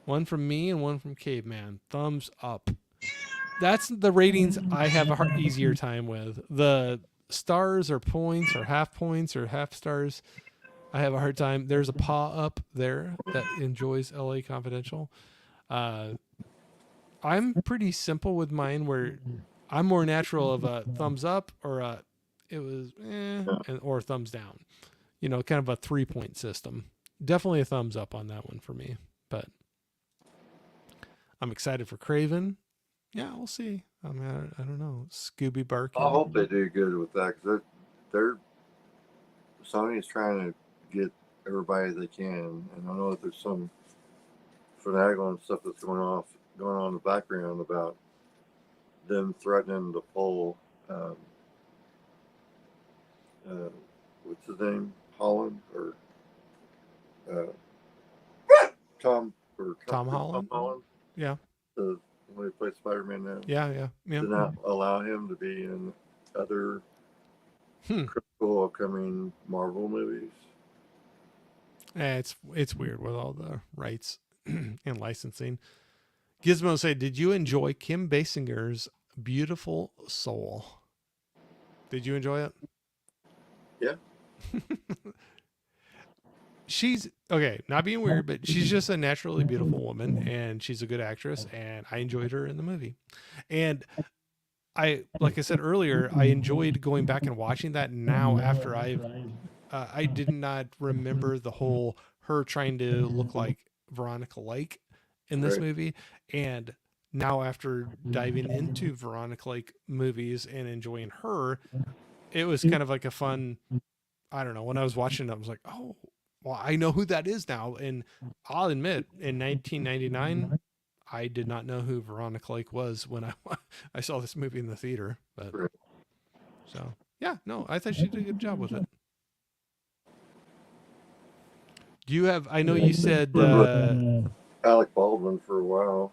One from me and one from Caveman. Thumbs up. That's the ratings I have a easier time with. The stars or points or half stars, I have a hard time. There's a paw up there that enjoys LA Confidential. I'm pretty simple with mine where I'm more natural of a thumbs up or it was or thumbs down. Kind of a 3-point system. Definitely a thumbs up on that one for me. But I'm excited for Craven. Yeah, we'll see. I mean, I don't know. Scooby barking. I hope they do good with that because they're Sony's trying to get everybody they can, and I know that there's some finagling stuff that's going on in the background about them threatening to pull what's his name, Holland or uh, Tom Tom Holland. Holland, Yeah. when he plays Spider-Man now, Yeah. to not allow him to be in other critical upcoming Marvel movies. It's weird with all the rights and licensing. Gizmo said, "Did you enjoy Kim Basinger's Beautiful Soul? Did you enjoy it?" Yeah. She's okay, not being weird, but she's just a naturally beautiful woman and she's a good actress and I enjoyed her in the movie. And like I said earlier, I enjoyed going back and watching that now after I did not remember the whole her trying to look like Veronica Lake in this movie. And now after diving into Veronica Lake movies and enjoying her, it was kind of like a fun, I don't know, when I was watching it, I was like, oh, well, I know who that is now. And I'll admit, in 1999, I did not know who Veronica Lake was when I saw this movie in the theater. But so, yeah, no, I thought she did a good job with it. Do you have, I know you said, Alec Baldwin for a while.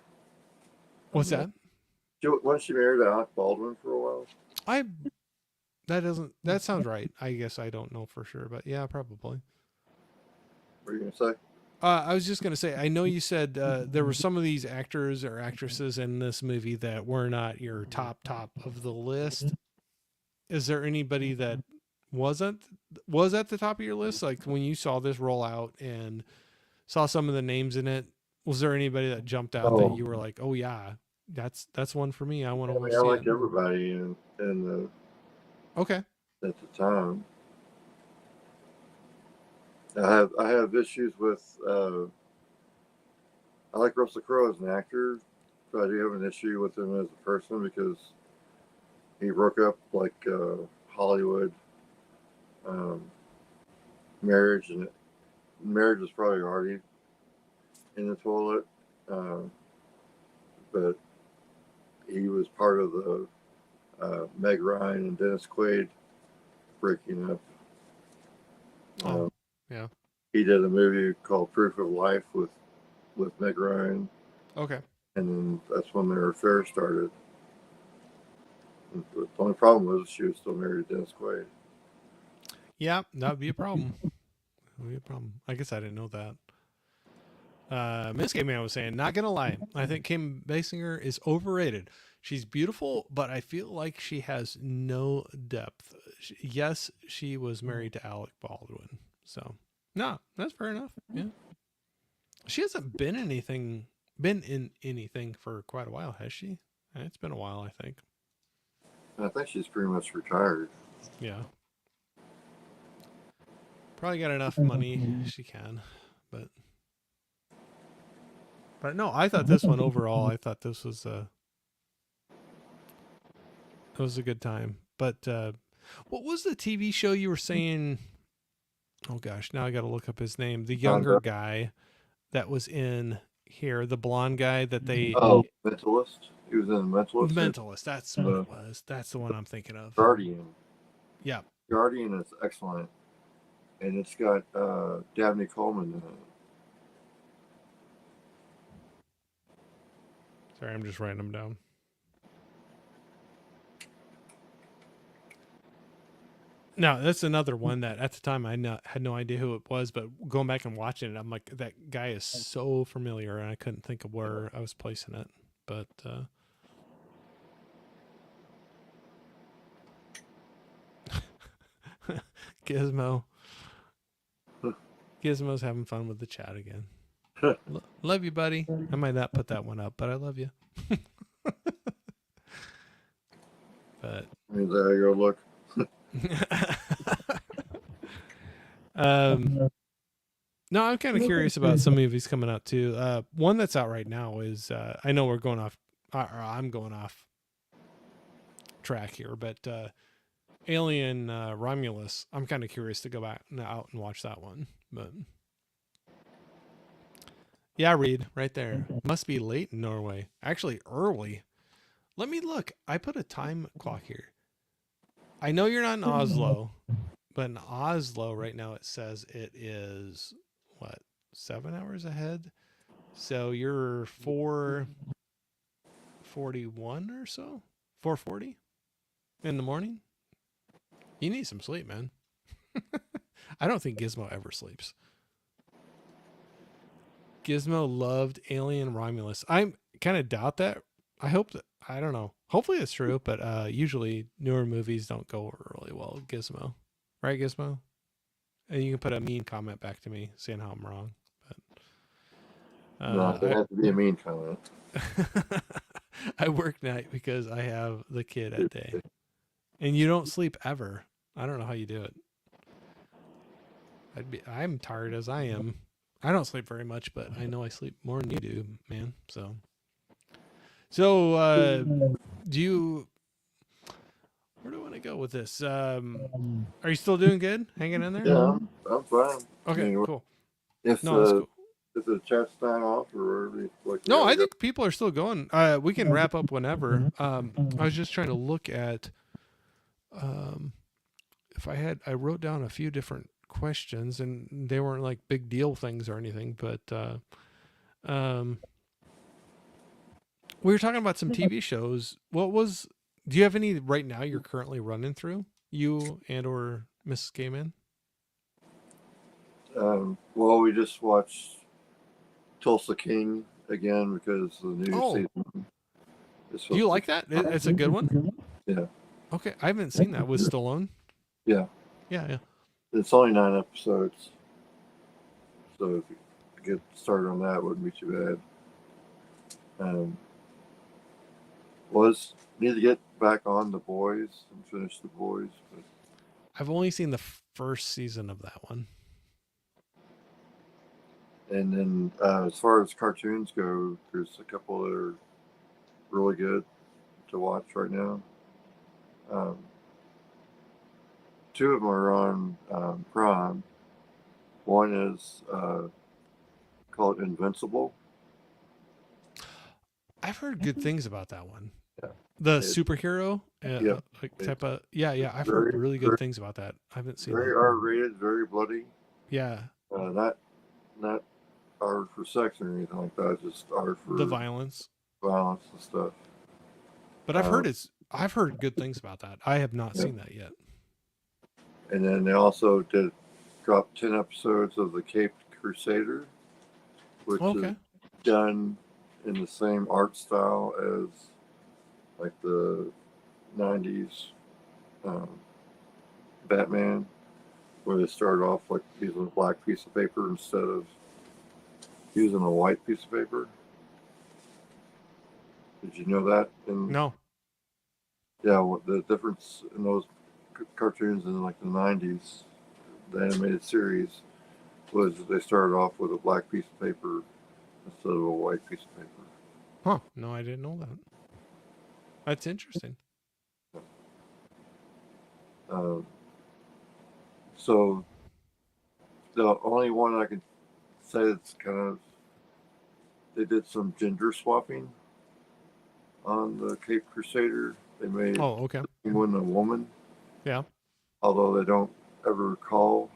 What's that? Wasn't she married to Alec Baldwin for a while? That sounds right. I guess I don't know for sure, but yeah, probably. What are you going to say? I was just going to say, I know you said there were some of these actors or actresses in this movie that were not your top of the list. Is there anybody that was at the top of your list? Like when you saw this roll out and saw some of the names in it, was there anybody that jumped out that you were like, oh yeah, that's one for me. I want to see it. I liked everybody in the okay at the time. I have issues with. I like Russell Crowe as an actor, but I do have an issue with him as a person because he broke up like Hollywood um, marriage, and marriage was probably already in the toilet. Uh, but he was part of the Meg Ryan and Dennis Quaid breaking up. Oh, Uh, yeah. he did a movie called Proof of Life with Meg Ryan, Okay. and then that's when their affair started. The only problem was she was still married to Dennis Quaid. Yeah, that would be a problem. That would be a problem. I guess I didn't know that. Miss Caveman was saying, not gonna lie, I think Kim Basinger is overrated. She's beautiful, but I feel like she has no depth. Yes, she was married to Alec Baldwin, so no, that's fair enough. Yeah, she hasn't been in anything for quite a while, has she? It's been a while, I think. And I think she's pretty much retired. Yeah, probably got enough money she can, but no, I thought this one overall, I thought this was a it was a good time. But what was the TV show you were saying? Oh gosh, now I got to look up his name. The younger guy that was in here, the blonde guy that they Oh, Mentalist. He was in Mentalist. Mentalist. That's what it was. That's the one I'm thinking of. Guardian. Yeah. Guardian is excellent, and it's got Dabney Coleman in it. Sorry, I'm just writing them down. No, that's another one that at the time I had no idea who it was, but going back and watching it, I'm like, that guy is so familiar, and I couldn't think of where I was placing it. But Gizmo, Gizmo's having fun with the chat again. Love you, buddy. I might not put that one up, but I love you. But There you go. Look. No, I'm kind of curious about some movies coming out too. One that's out right now is I know we're going off, or I'm going off track here, but Alien Romulus. I'm kind of curious to go back out and watch that one. But yeah, Reed, right there. Must be late in Norway. Actually, early. Let me look. I put a time clock here. I know you're not in Oslo, but in Oslo right now it says it is what, 7 hours ahead. So you're 4:41 or so, 4:40 in the morning. You need some sleep, man. I don't think Gizmo ever sleeps. Gizmo loved Alien Romulus. I kind of doubt that. I hope that, I don't know. Hopefully it's true, but usually newer movies don't go over really well with Gizmo. Right, Gizmo? And you can put a mean comment back to me saying how I'm wrong. But No, it has to be a mean comment. I work night because I have the kid at day. And you don't sleep ever. I don't know how you do it. I'm tired as I am. I don't sleep very much, but I know I sleep more than you do, man. So do you, where do I want to go with this? Are you still doing good? Hanging in there? Yeah, I'm fine. Okay, I mean, cool. If No, that's cool. if the chat's not off or whatever, like No, I think people are still going. We can wrap up whenever. I was just trying to look at if I wrote down a few different questions and they weren't like big deal things or anything, but we were talking about some TV shows. Do you have any right now you're currently running through, you and or Mrs. Gaiman? Well, we just watched Tulsa King again because the new season is Do you supposed like that? It's a good one. Yeah. Okay, I haven't seen that with Stallone. Yeah. Yeah. It's only 9 episodes, so if you get started on that, it wouldn't be too bad. Need to get back on The Boys and finish The Boys. But I've only seen the first season of that one. And then as far as cartoons go, there's a couple that are really good to watch right now. Um, two of them are on Prime. One is called Invincible. I've heard good things about that one. Yeah, The it, superhero yep, like type it's of yeah. I've heard very, really good very, things about that. I haven't seen very it. R-rated, very bloody. Yeah, Not R for sex or anything like that. Just R the for violence. violence and stuff. But Uh, I've heard good things about that. I have not yeah. seen that yet. And then they also did drop 10 episodes of the Cape Crusader, which is Okay. done in the same art style as like the '90s um, Batman, where they started off like using a black piece of paper instead of using a white piece of paper. Did you know that? And No. yeah, what the difference in those cartoons in like the '90s, the animated series, was that they started off with a black piece of paper instead of a white piece of paper. Huh. No, I didn't know that. That's interesting. Um, so the only one I can say that's kind of they did some gender swapping on the Cape Crusader. They made Oh, okay. the penguin a woman, Yeah. although they don't ever recall.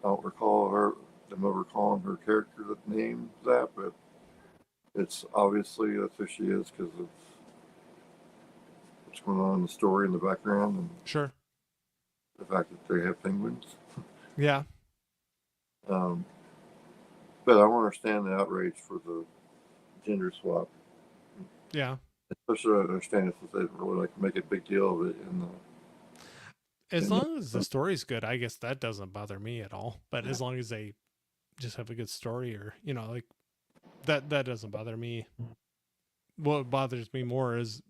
I don't recall them ever calling her character the name that, but it's obviously that's who she is because of what's going on in the story in the background and Sure. the fact that they have penguins. Yeah. Um, but I don't understand the outrage for the gender swap. Yeah. Especially I understand if they didn't really like make a big deal of it As in long as the the story's good, I guess that doesn't bother me at all. But as long as they just have a good story, or like that doesn't bother me. What bothers me more is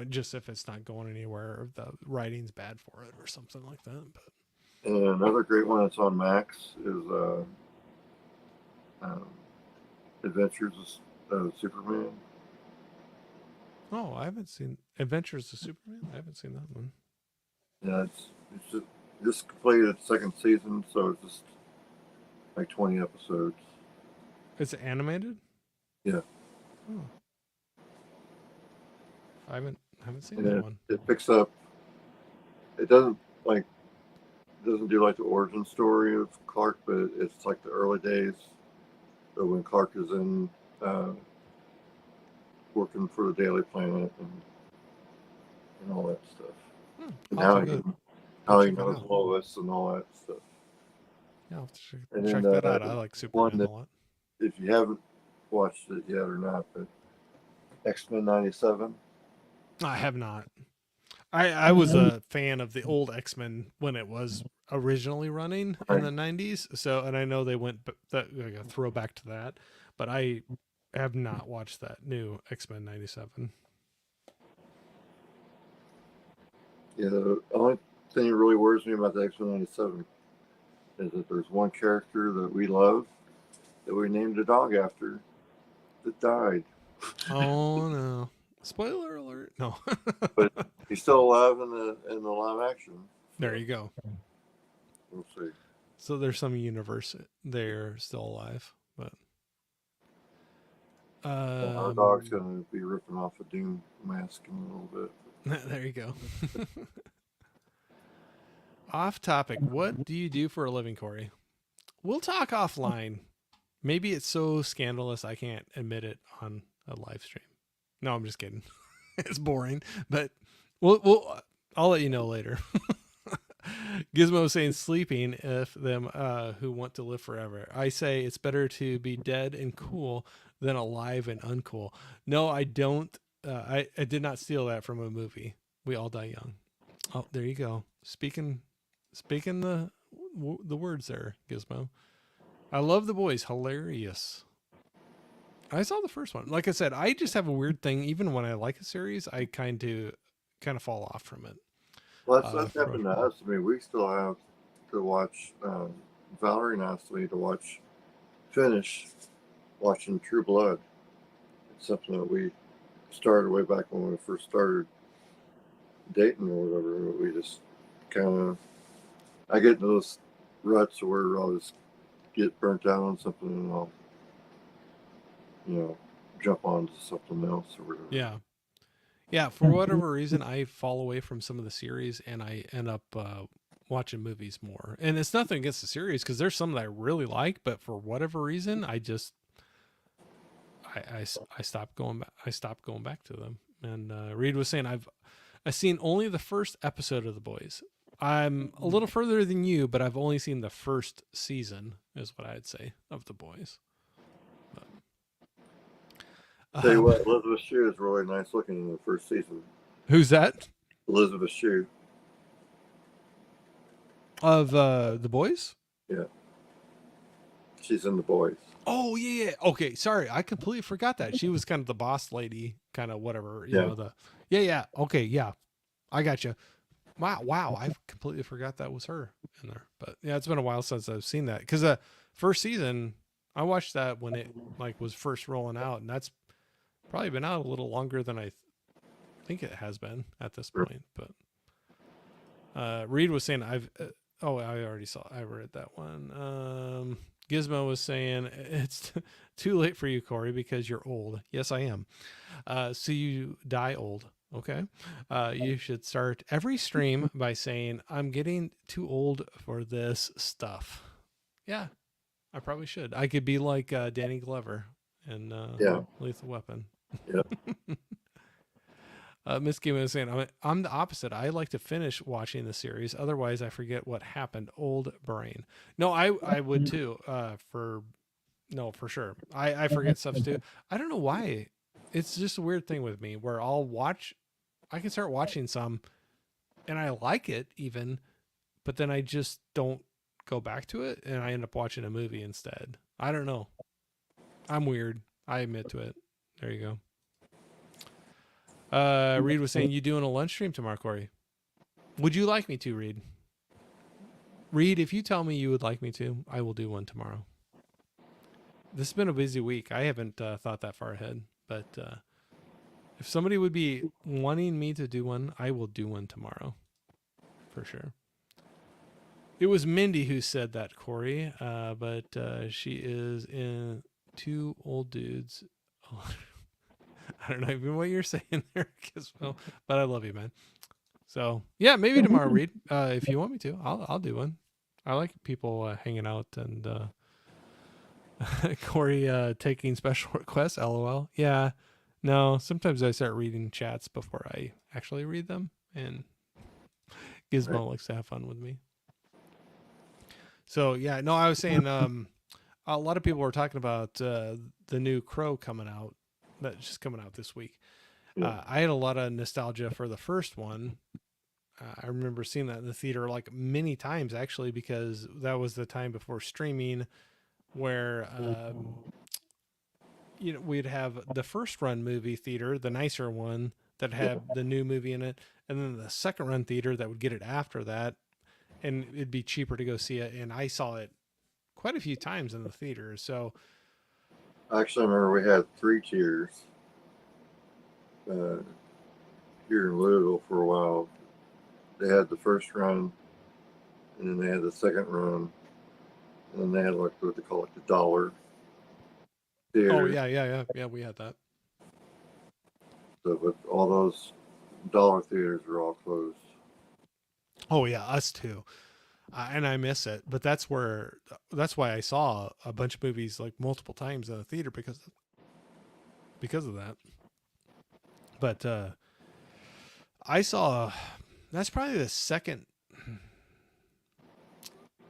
just if it's not going anywhere, or the writing's bad for it, or something like that. But and another great one that's on Max is um, Adventures of Superman. oh, I haven't seen Adventures of Superman. I haven't seen that one. Yeah, it's just completed its second season, so it's just like 20 episodes. It's animated. Yeah, Oh, I haven't seen and that it, one. it picks up. It doesn't like doesn't do like the origin story of Clark, but it's like the early days of when Clark is in uh, working for the Daily Planet and all that stuff, and I'll have to go how he check that knows out. Lois and all that stuff. Yeah, I'll have to check, And then check that out. I like one Superman a that lot. if you haven't watched it yet or not, but X-Men '97. I have not. I was a fan of the old X-Men when it was originally running in Right. the 90s. So, and I know they went that like a throwback to that, but I have not watched that new X-Men 97. Yeah, the only thing that really worries me about the X-Men '97 is that there's one character that we love that we named a dog after that died, Oh no. Spoiler alert. No. but he's still alive in the live action. There So you go. we'll see. So there's some universe they're still alive, but Our dog's um going to be ripping off a Doom mask in a little bit. there you go. Off topic. What do you do for a living, Corey? We'll talk offline. Maybe it's so scandalous I can't admit it on a live stream. No, I'm just kidding. It's boring, but I'll let you know later. Gizmo saying sleeping if them who want to live forever. I say it's better to be dead and cool than alive and uncool. No, I don't. I did not steal that from a movie. We all die young. Oh, there you go. Speaking the words there, Gizmo. I love the boys. Hilarious. I saw the first one. Like I said, I just have a weird thing. Even when I like a series, I kind of fall off from it. Well, that's For happened to us. I mean, we still have to watch. Valerie and asked me to finish watching True Blood. It's something that we started way back when we first started dating or whatever. We just kind of, I get into those ruts where I'll just get burnt out on something and I'll, you know, jump on to something else or whatever. Yeah. Yeah, for whatever reason, I fall away from some of the series and I end up watching movies more. And it's nothing against the series because there's some that I really like, but for whatever reason, I stopped going back. I stopped going back to them. And Reed was saying I've seen only the first episode of The Boys. I'm a little further than you, but I've only seen the first season, is what I'd say, of The Boys. But, Tell you what, Elizabeth Shue is really nice looking in the first season. who's that? Elizabeth Shue. Of The Boys? Yeah. She's in The Boys. Oh yeah. Okay, sorry, I completely forgot that she was kind of the boss lady, kind of whatever. You Yeah. know the. Yeah, yeah. Okay, yeah. I got you. Wow. I completely forgot that was her in there. But yeah, it's been a while since I've seen that because first season I watched that when it like was first rolling out, and that's probably been out a little longer than I think it has been at this point. But Reed was saying oh, I already saw. I read that one. Gizmo was saying it's too late for you, Corey, because you're old. Yes, I am. So you die old. Okay. You should start every stream by saying, I'm getting too old for this stuff. Yeah, I probably should. I could be like Danny Glover in Yeah. Lethal Weapon. Yeah. Miss Game was saying, I'm the opposite. I like to finish watching the series. Otherwise, I forget what happened. Old brain. No, I would too. For sure. I forget stuff too. I don't know why. It's just a weird thing with me where I can start watching some and I like it even, but then I just don't go back to it and I end up watching a movie instead. I don't know. I'm weird. I admit to it. There you go. Reed was saying you doing a lunch stream tomorrow, Corey. Would you like me to, Reed? Reed, if you tell me you would like me to, I will do one tomorrow. This has been a busy week. I haven't thought that far ahead, but if somebody would be wanting me to do one, I will do one tomorrow, for sure. It was Mindy who said that, Corey, but she is in two old dudes. Oh, I don't know even what you're saying there, Gizmo, but I love you, man. So yeah, maybe tomorrow, Reed, if you want me to, I'll do one. I like people hanging out and Corey taking special requests. LOL. Yeah, no. Sometimes I start reading chats before I actually read them, and Gizmo Right. likes to have fun with me. So yeah, no, I was saying a lot of people were talking about the new Crow coming out. That's just coming out this week. Yeah. I had a lot of nostalgia for the first one. I remember seeing that in the theater like many times actually because that was the time before streaming where we'd have the first run movie theater, the nicer one that had the new movie in it, and then the second run theater that would get it after that, and it'd be cheaper to go see it. And I saw it quite a few times in the theater. So Actually, I remember we had 3 tiers uh, here in Louisville for a while. They had the first run, and then they had the second run, and then they had like what they call it, the dollar oh theater. yeah, we had that. So, but all those dollar theaters are all closed. Oh yeah, us too. And I miss it, but that's why I saw a bunch of movies like multiple times in the theater because of that. But I saw that's probably the second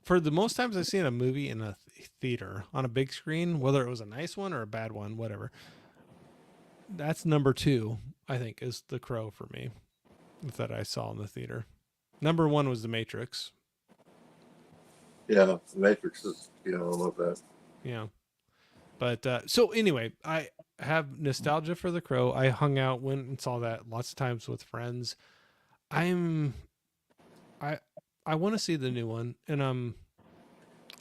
for the most times I've seen a movie in a theater on a big screen, whether it was a nice one or a bad one, whatever. That's number 2, I think, is The Crow for me that I saw in the theater. Number 1 was The Matrix. Yeah, the Matrix is, I love that. Yeah. But so anyway, I have nostalgia for The Crow. I hung out, went and saw that lots of times with friends. I I want to see the new one, and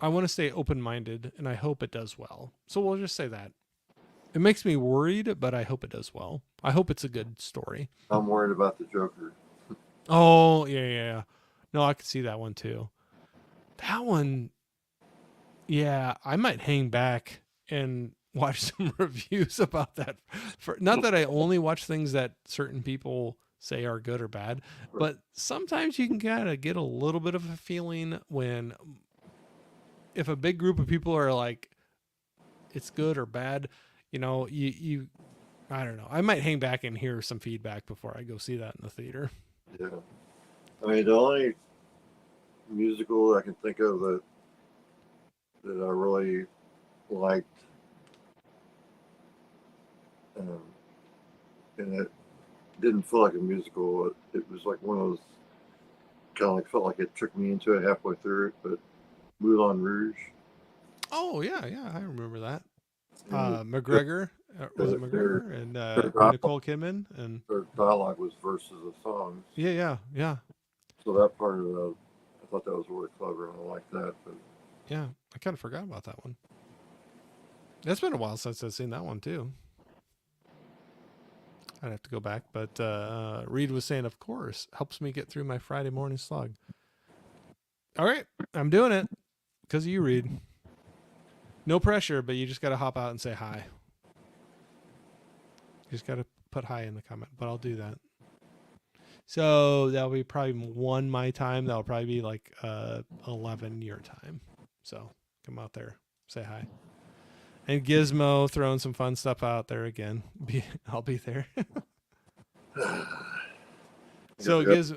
I want to stay open-minded, and I hope it does well. So we'll just say that. It makes me worried, but I hope it does well. I hope it's a good story. I'm worried about the Joker. Oh, yeah, yeah, yeah. No, I could see that one too. That one, yeah, I might hang back and watch some reviews about that. For not that I only watch things that certain people say are good or bad, but sometimes you can kind of get a little bit of a feeling when if a big group of people are like it's good or bad, you I don't know. I might hang back and hear some feedback before I go see that in the theater. Yeah. I mean, the only musical I can think of that I really liked, um, and it didn't feel like a musical. It was like one of those kind of like felt like it tricked me into it halfway through it. But Moulin Rouge, Oh yeah, yeah, I remember that. and McGregor, was it their McGregor and their dialogue, Nicole Kidman and their dialogue was verses of songs. yeah, yeah, yeah, So that part of it, I thought that was really clever, and I like that. But yeah. I kind of forgot about that one. It's been a while since I've seen that one too. I'd have to go back, but Reed was saying, of course, helps me get through my Friday morning slog. All right, I'm doing it because of you, Reed. No pressure, but you just got to hop out and say hi. You just got to put hi in the comment, but I'll do that. So that'll be probably 1 my time. That'll probably be like 11 your time. So come out there, say hi. And Gizmo throwing some fun stuff out there again. I'll be there. So Giz,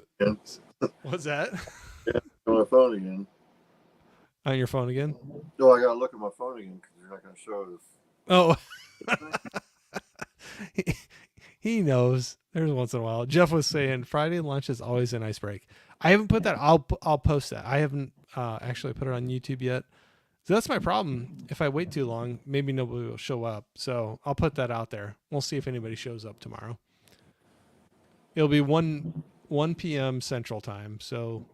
what's that? Yeah, on my phone again. On your phone again? No, I gotta look at my phone again because you're not gonna show us. Oh, he knows. There's once in a while. Jeff was saying Friday lunch is always a nice break. I haven't put that. I'll post that. I haven't actually put it on YouTube yet. So that's my problem. If I wait too long, maybe nobody will show up. So I'll put that out there. We'll see if anybody shows up tomorrow. It'll be 1 p.m. Central Time. So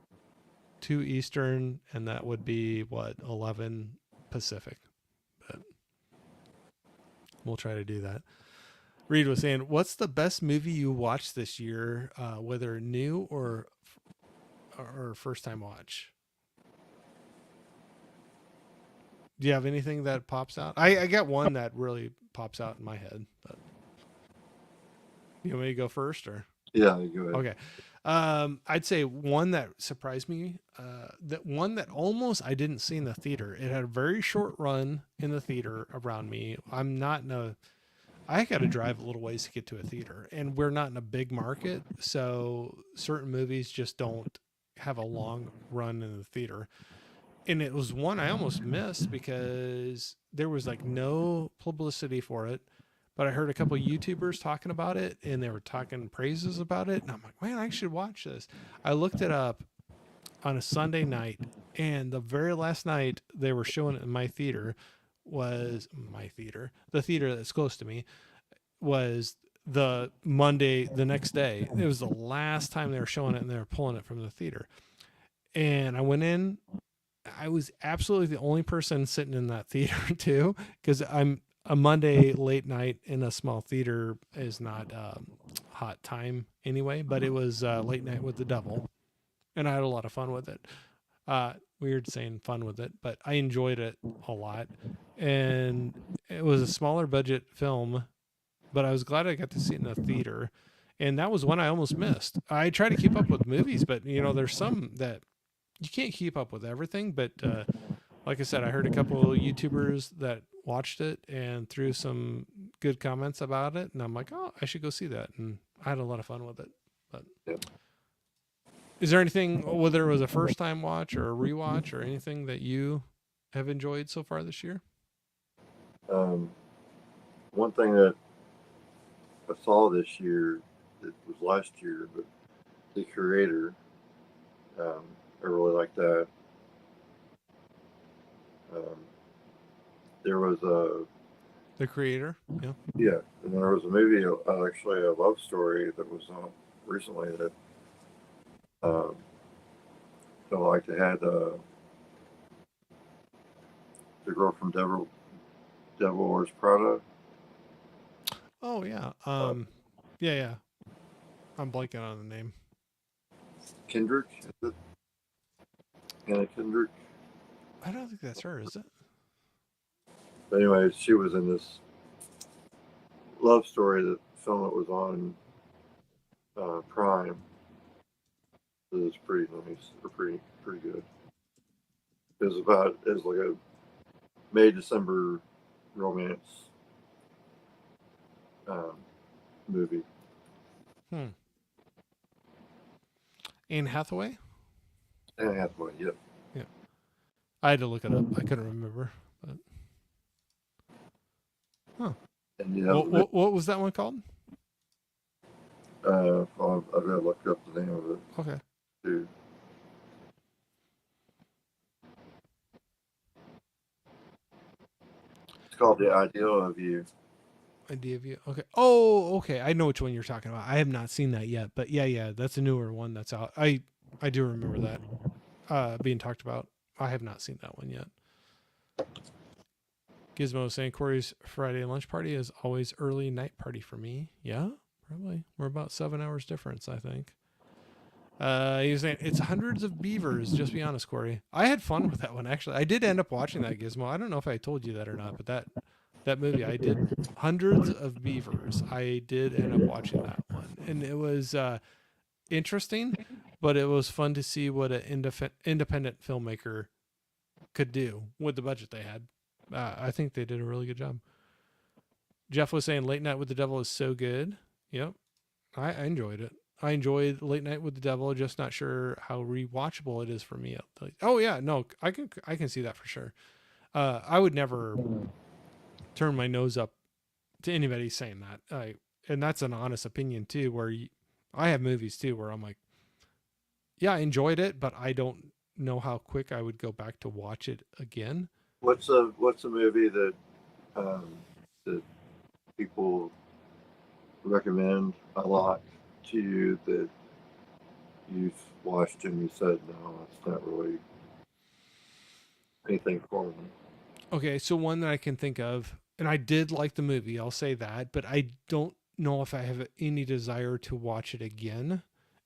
2 Eastern, and that would be what 11 Pacific. But we'll try to do that. Reed was saying, "What's the best movie you watched this year, whether new or first time watch?" Do you have anything that pops out? I got one that really pops out in my head, but you want me to go first or? Yeah, you go ahead. Okay. I'd say one that surprised me, that one that almost I didn't see in the theater. It had a very short run in the theater around me. I got to drive a little ways to get to a theater, and we're not in a big market, so certain movies just don't have a long run in the theater. And it was one I almost missed because there was like no publicity for it. But I heard a couple of YouTubers talking about it and they were talking praises about it. And I'm like, man, I should watch this. I looked it up on a Sunday night, and the very last night they were showing it in my theater was my theater. The theater that's close to me was the Monday, the next day. It was the last time they were showing it and they were pulling it from the theater. And I went in, I was absolutely the only person sitting in that theater too, because I'm a Monday late night in a small theater is not hot time anyway. But it was late night with the devil, and I had a lot of fun with it. Weird saying fun with it, but I enjoyed it a lot, and it was a smaller budget film, but I was glad I got to see it in the theater. And that was one I almost missed. I try to keep up with movies, but there's some that you can't keep up with everything. But like I said, I heard a couple of YouTubers that watched it and threw some good comments about it, and I'm like, oh, I should go see that, and I had a lot of fun with it. But is there anything, whether it was a first time watch or a rewatch or anything that you have enjoyed so far this year? One thing that I saw this year, it was last year, but The Creator, I really like that. Um, there was The Creator, yeah. yeah, and there was a movie, actually a love story that was on recently that I liked. It had the girl from Devil Wears Prada. Oh yeah. Uh, Yeah, yeah. I'm blanking on the name. Kendrick, is it? Anna Kendrick. I don't think that's her, is it? But anyway, she was in this love story that film that was on Prime. It was pretty nice, or pretty good. It was like a May December romance um, movie. Hmm. Anne Hathaway? Anna Hathaway, yep. Yeah. I had to look it up. I couldn't remember. But huh. And you What have what was that one called? I've got to look up the name of it Okay. too. It's called The Ideal of You. Idea of you. Okay. Oh, okay. I know which one you're talking about. I have not seen that yet, but yeah, yeah, that's a newer one that's out. I do remember that being talked about. I have not seen that one yet. Gizmo saying Corey's Friday lunch party is always early night party for me. Yeah, probably. We're about 7 hours difference, I think. He was saying it's hundreds of beavers. Just be honest, Corey. I had fun with that one actually. I did end up watching that Gizmo. I don't know if I told you that or not, but that movie I did hundreds of beavers. I did end up watching that one, and it was interesting, but it was fun to see what an independent filmmaker could do with the budget they had. I think they did a really good job. Jeff was saying Late Night with the Devil is so good. Yep, I enjoyed it. I enjoyed Late Night with the Devil. Just not sure how rewatchable it is for me. Oh yeah, no, I can see that for sure. I would never turn my nose up to anybody saying that. And that's an honest opinion too. I have movies too where I'm like, yeah, I enjoyed it, but I don't know how quick I would go back to watch it again. What's a movie um, that people recommend a lot to you that you've watched and you said no, it's not really anything for me? Okay, so one that I can think of, and I did like the movie, I'll say that, but I don't know if I have any desire to watch it again.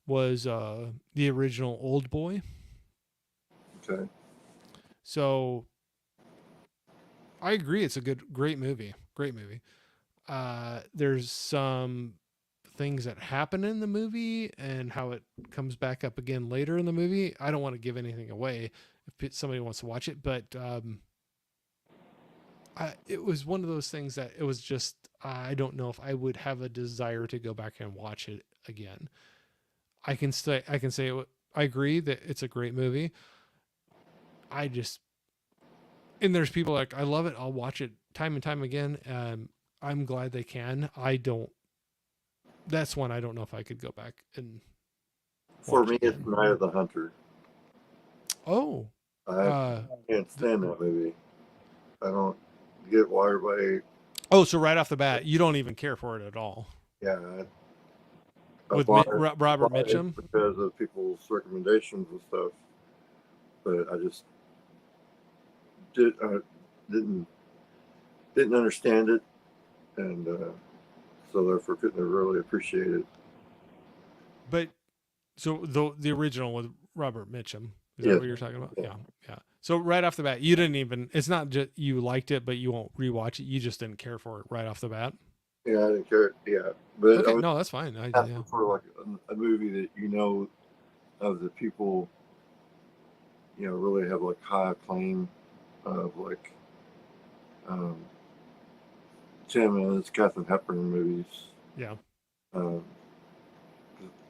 Was the original Old Boy. Okay. So I agree, it's a great movie, great movie. There's some things that happen in the movie and how it comes back up again later in the movie. I don't want to give anything away if somebody wants to watch it, but it was one of those things that it was just I don't know if I would have a desire to go back and watch it again. I can say I agree that it's a great movie. I just and there's people like I love it. I'll watch it time and time again. I'm glad they can. I don't. That's one I don't know if I could go back and For watch me, it's again. Night of the Hunter. Oh, I uh, can't th- stand that movie. I don't get why everybody. oh, so right off the bat, you don't even care for it at all Yeah, I with Robert bought it Mitchum. because of people's recommendations and stuff. But I just didn't didn't understand it, and so therefore couldn't really appreciate it. But so the original with Robert Mitchum, is that Yes, what you're talking about? yeah, Yeah, yeah. So right off the bat, you didn't even. It's not just you liked it, but you won't rewatch it. You just didn't care for it right off the bat. yeah, I didn't care. Yeah, but I Okay, was no, that's fine. Yeah. asking for like a movie that of the people really have like high acclaim of like um, Tim and his Katharine Hepburn movies. Yeah. Um,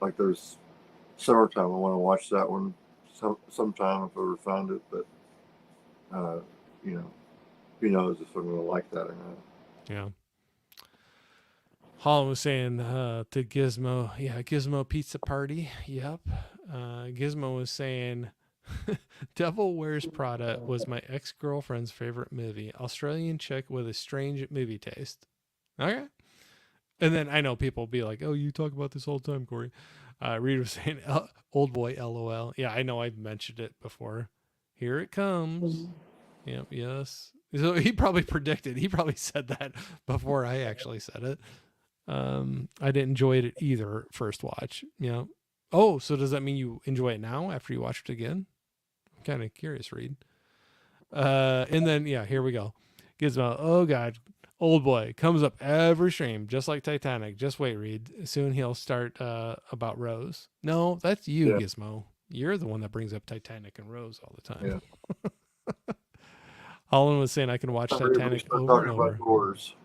like there's Summertime. I want to watch that one sometime if I ever find it, but uh, you know, who knows if I'm going to like that or not. Yeah. Holland was saying to Gizmo, yeah, Gizmo Pizza Party. Yep. Gizmo was saying, Devil Wears Prada was my ex girlfriend's favorite movie. Australian chick with a strange movie taste. Okay. And then I know people will be like, oh, you talk about this all the time, Corey. Reed was saying, old boy, LOL. Yeah, I know I've mentioned it before. Here it comes. Yep, yes. So he probably predicted. He probably said that before I actually said it. I didn't enjoy it either first watch. You know. Oh, so does that mean you enjoy it now after you watch it again? I'm kind of curious, Reed. And then yeah, here we go. Gizmo. Oh God, old boy comes up every stream, just like Titanic. Just wait, Reed. Soon he'll start about Rose. No, that's you, Yeah, Gizmo. You're the one that brings up Titanic and Rose all the time. yeah. Holland was saying I can watch For some reason we Titanic start over and talking about over. doors.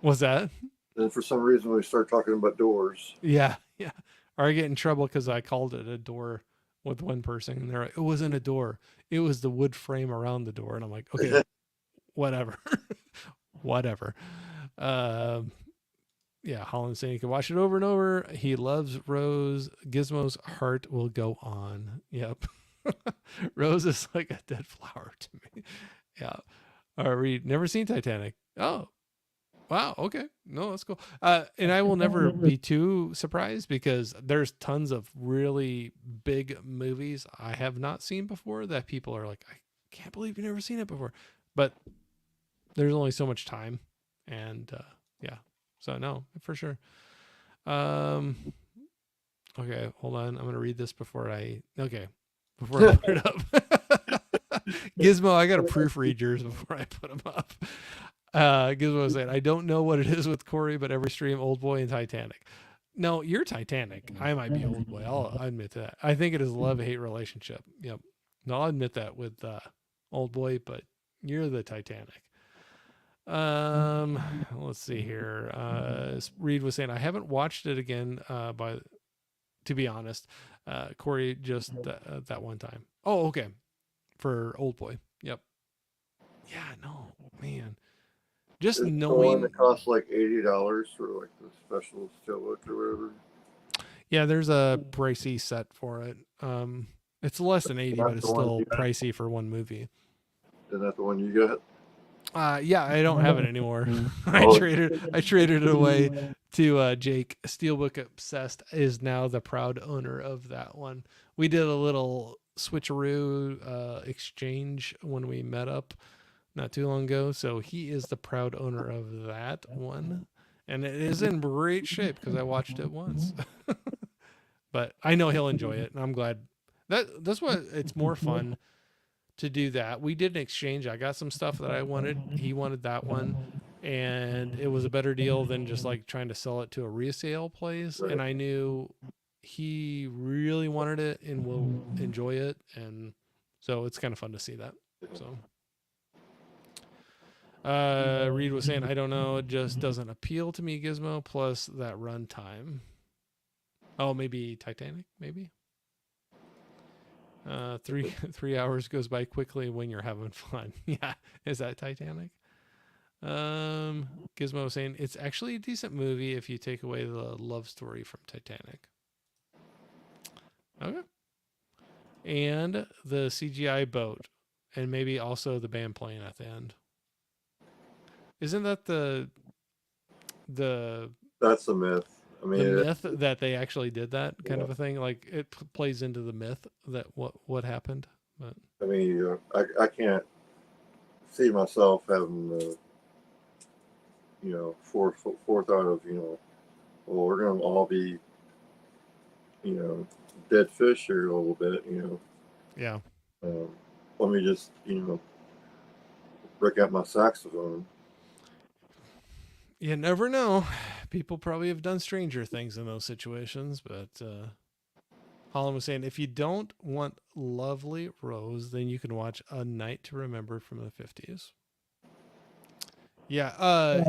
What's that? Then for some reason we start talking about doors. Yeah, yeah. Or I get in trouble because I called it a door with one person, and they're like, "It wasn't a door; it was the wood frame around the door." And I'm like, "Okay, whatever, whatever." Um, yeah, Holland saying he can watch it over and over. He loves Rose. Gizmo's heart will go on. Yep. Rose is like a dead flower to me. Yeah. Reed, never seen Titanic. Oh, wow. Okay. No, that's cool. And I will never be too surprised because there's tons of really big movies I have not seen before that people are like, I can't believe you've never seen it before. But there's only so much time. And yeah. So, no, for sure. Okay. Hold on. I'm going to read this before I put it up. Gizmo, I got to proofread yours before I put them up. Gizmo said, I don't know what it is with Corey, but every stream, Old Boy and Titanic. No, you're Titanic. I might be Old Boy. I'll admit that. I think it is a love-hate relationship. Yep. No, I'll admit that with Old Boy, but you're the Titanic. Let's see here. Reed was saying, I haven't watched it again, to be honest. Corey just that one time. Oh, okay. For Old Boy. Yep. Yeah, no, man. Just It's the one knowing. that costs like $80 for like the special steelbook or whatever. Yeah, there's a pricey set for it. It's less than 80, but it's still pricey for one movie. Isn't that the one you got? Yeah, I don't have it anymore. Oh. I traded it away to Jake. Steelbook Obsessed is now the proud owner of that one. We did a little switcheroo exchange when we met up not too long ago, so he is the proud owner of that one, and it is in great shape because I watched it once. But I know he'll enjoy it, and I'm glad that's what it's more fun to do that. We did an exchange. I got some stuff that I wanted. He wanted that one. And it was a better deal than just like trying to sell it to a resale place. Right. And I knew he really wanted it and will enjoy it. And so it's kind of fun to see that. So Reed was saying, I don't know, it just doesn't appeal to me, Gizmo, plus that run time. Oh, maybe Titanic, maybe. 3 hours goes by quickly when you're having fun. Yeah, is that Titanic? Gizmo was saying it's actually a decent movie if you take away the love story from Titanic. Okay. And the CGI boat, and maybe also the band playing at the end. Isn't that the That's a myth. I mean, the myth that they actually did that kind of a thing? Like it plays into the myth that what happened. But I mean, I can't see myself having the forethought of well, we're gonna all be dead fish here a little bit. yeah. Let me just break out my saxophone. You never know. People probably have done stranger things in those situations, but Holland was saying if you don't want Lovely Rose, then you can watch A Night to Remember from the 50s. Yeah,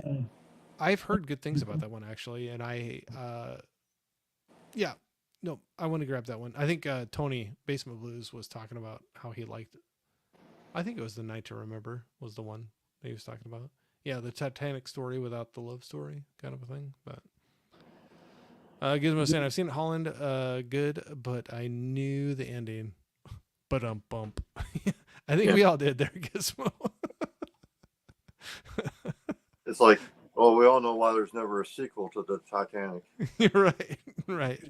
I've heard good things about that one actually, and I want to grab that one. I think Tony Basement Blues was talking about how he liked it. I think it was The Night to Remember was the one that he was talking about. Yeah, the Titanic story without the love story kind of a thing. But Gizmo saying, I've seen Holland good, but I knew the ending. But bump. I think we all did there, Gizmo. It's like, well, we all know why there's never a sequel to the Titanic. Right.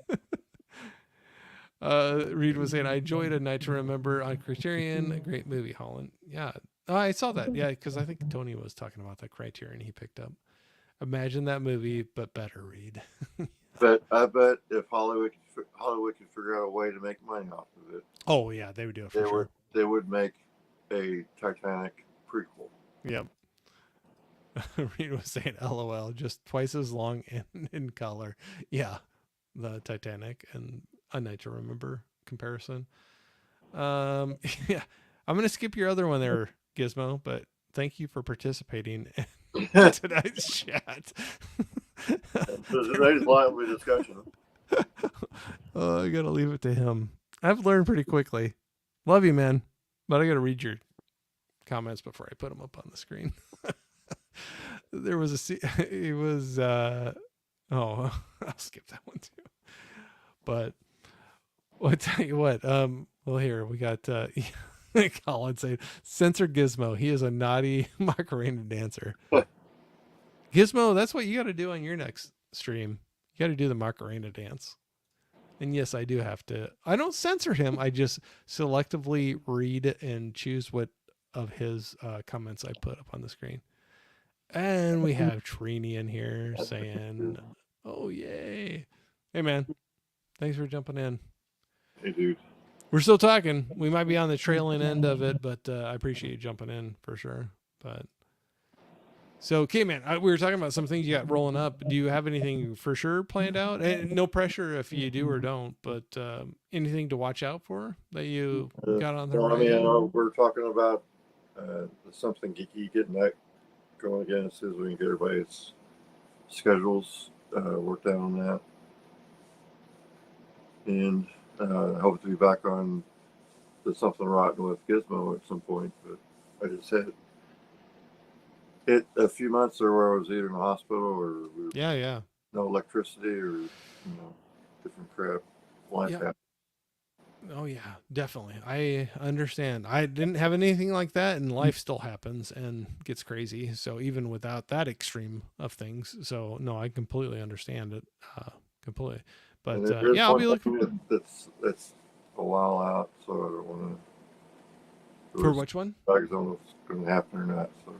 Reed was saying, I enjoyed A Night to Remember on Criterion. A great movie, Holland. Yeah, I saw that. Yeah, because I think Tony was talking about the Criterion he picked up. Imagine that movie, but better, Reed. But I bet if Hollywood could figure out a way to make money off of it, Oh yeah, they would do it they for would sure. they would make a Titanic prequel. Yep. Reed was saying, "LOL," just twice as long and in color. Yeah, the Titanic and A Night to Remember comparison. Yeah, I'm gonna skip your other one there, Gizmo, but thank you for participating in tonight's chat. So today's lively discussion. Oh, I gotta leave it to him. I've learned pretty quickly. Love you, man, but I gotta read your comments before I put them up on the screen. There was it was oh, I'll skip that one too. But I'll tell you what, well here we got Colin saying censor Gizmo. He is a naughty Macarena dancer. Gizmo, that's what you gotta do on your next stream. You gotta do the Macarena dance. And yes, I do have to. I don't censor him. I just selectively read and choose what of his comments I put up on the screen. And we have Trini in here saying, "Oh yay, hey man, thanks for jumping in." Hey, dude. We're still talking. We might be on the trailing end of it, but I appreciate you jumping in for sure. But so, Caveman, we were talking about some things you got rolling up. Do you have anything for sure planned out? And no pressure if you do or don't, but anything to watch out for that you got on the Well, I mean, I horizon? know we're talking about something geeky, getting that going again as soon as we can get everybody's schedules worked out on that. And I hope to be back on the Something Rotten with Gizmo at some point. But I just had hit a few months there where I was either in the hospital or Yeah. no electricity or different crap. Life Yeah. happened. Oh yeah, definitely. I understand. I didn't have anything like that, and life still happens and gets crazy. So even without that extreme of things, so no, I completely understand it, completely. And But there is yeah, I'll one be looking thing that's a while out, so I don't want for to. which one? I don't know if it's going to happen or not. So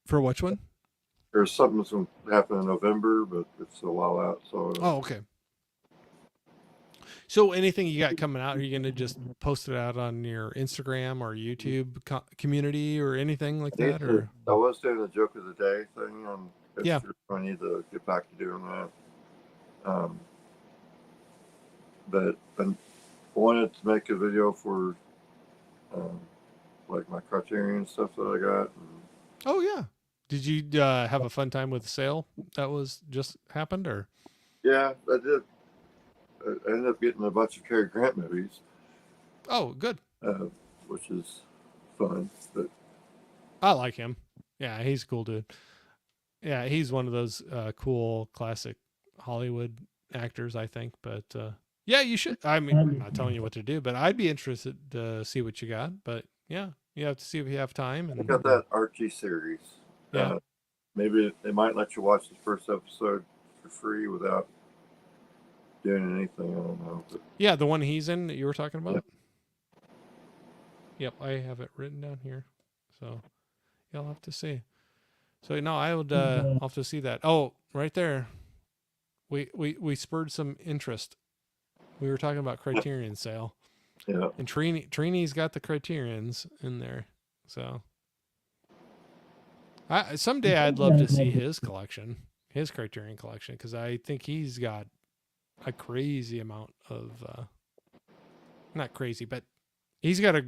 For which one? there's something that's going to happen in November, but it's a while out. So Oh, okay. So anything you got coming out, are you going to just post it out on your Instagram or YouTube community or anything like I need that? to. Or I was doing the joke of the day thing on yeah, Instagram. I need to get back to doing that. Um, but I wanted to make a video for um, like my Criterion stuff that I got. And oh yeah. Did you have a fun time with the sale that was just happened or? yeah, I did. I ended up getting a bunch of Cary Grant movies, Oh, good. uh, which is fun. But I like him. Yeah, he's a cool dude. Yeah, he's one of those cool classic Hollywood actors, I think. But yeah, you should. I mean, I'm not telling you what to do, but I'd be interested to see what you got. But yeah, you have to see if you have time. I And got that Archie series. yeah, Maybe they might let you watch the first episode for free without doing anything. I don't know. But yeah, the one he's in that you were talking yeah, about. Yep, I have it written down here. So you'll have to see. So no, I would. I'll have to see that. Oh, right there. We spurred some interest. We were talking about Criterion sale. yeah. And Trini's got the Criterions in there. So someday I'd love to see his collection, his Criterion collection, because I think he's got a crazy amount of not crazy, but he's got a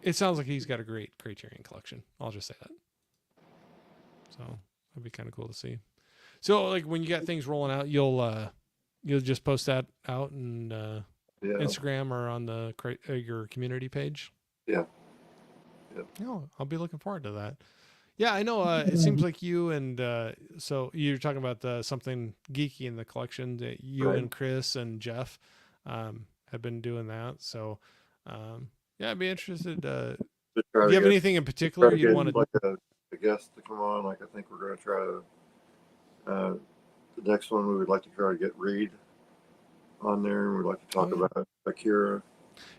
it sounds like he's got a great Criterion collection. I'll just say that. So that'd be kind of cool to see. So like when you got things rolling out, you'll just post that out and Yeah, Instagram or on the your community page. yeah, Oh, I'll be looking forward to that. Yeah, I know. It seems like you and so you're talking about something geeky in the collection that you right. and Chris and Jeff have been doing that. So yeah, I'd be interested. Do Just try you to have get anything in try particular to you'd get want to? like a guest to come on. Like I think we're going to try to. The next one we would like to try to get Reed on there, and we'd like to Oh talk yeah. about Akira.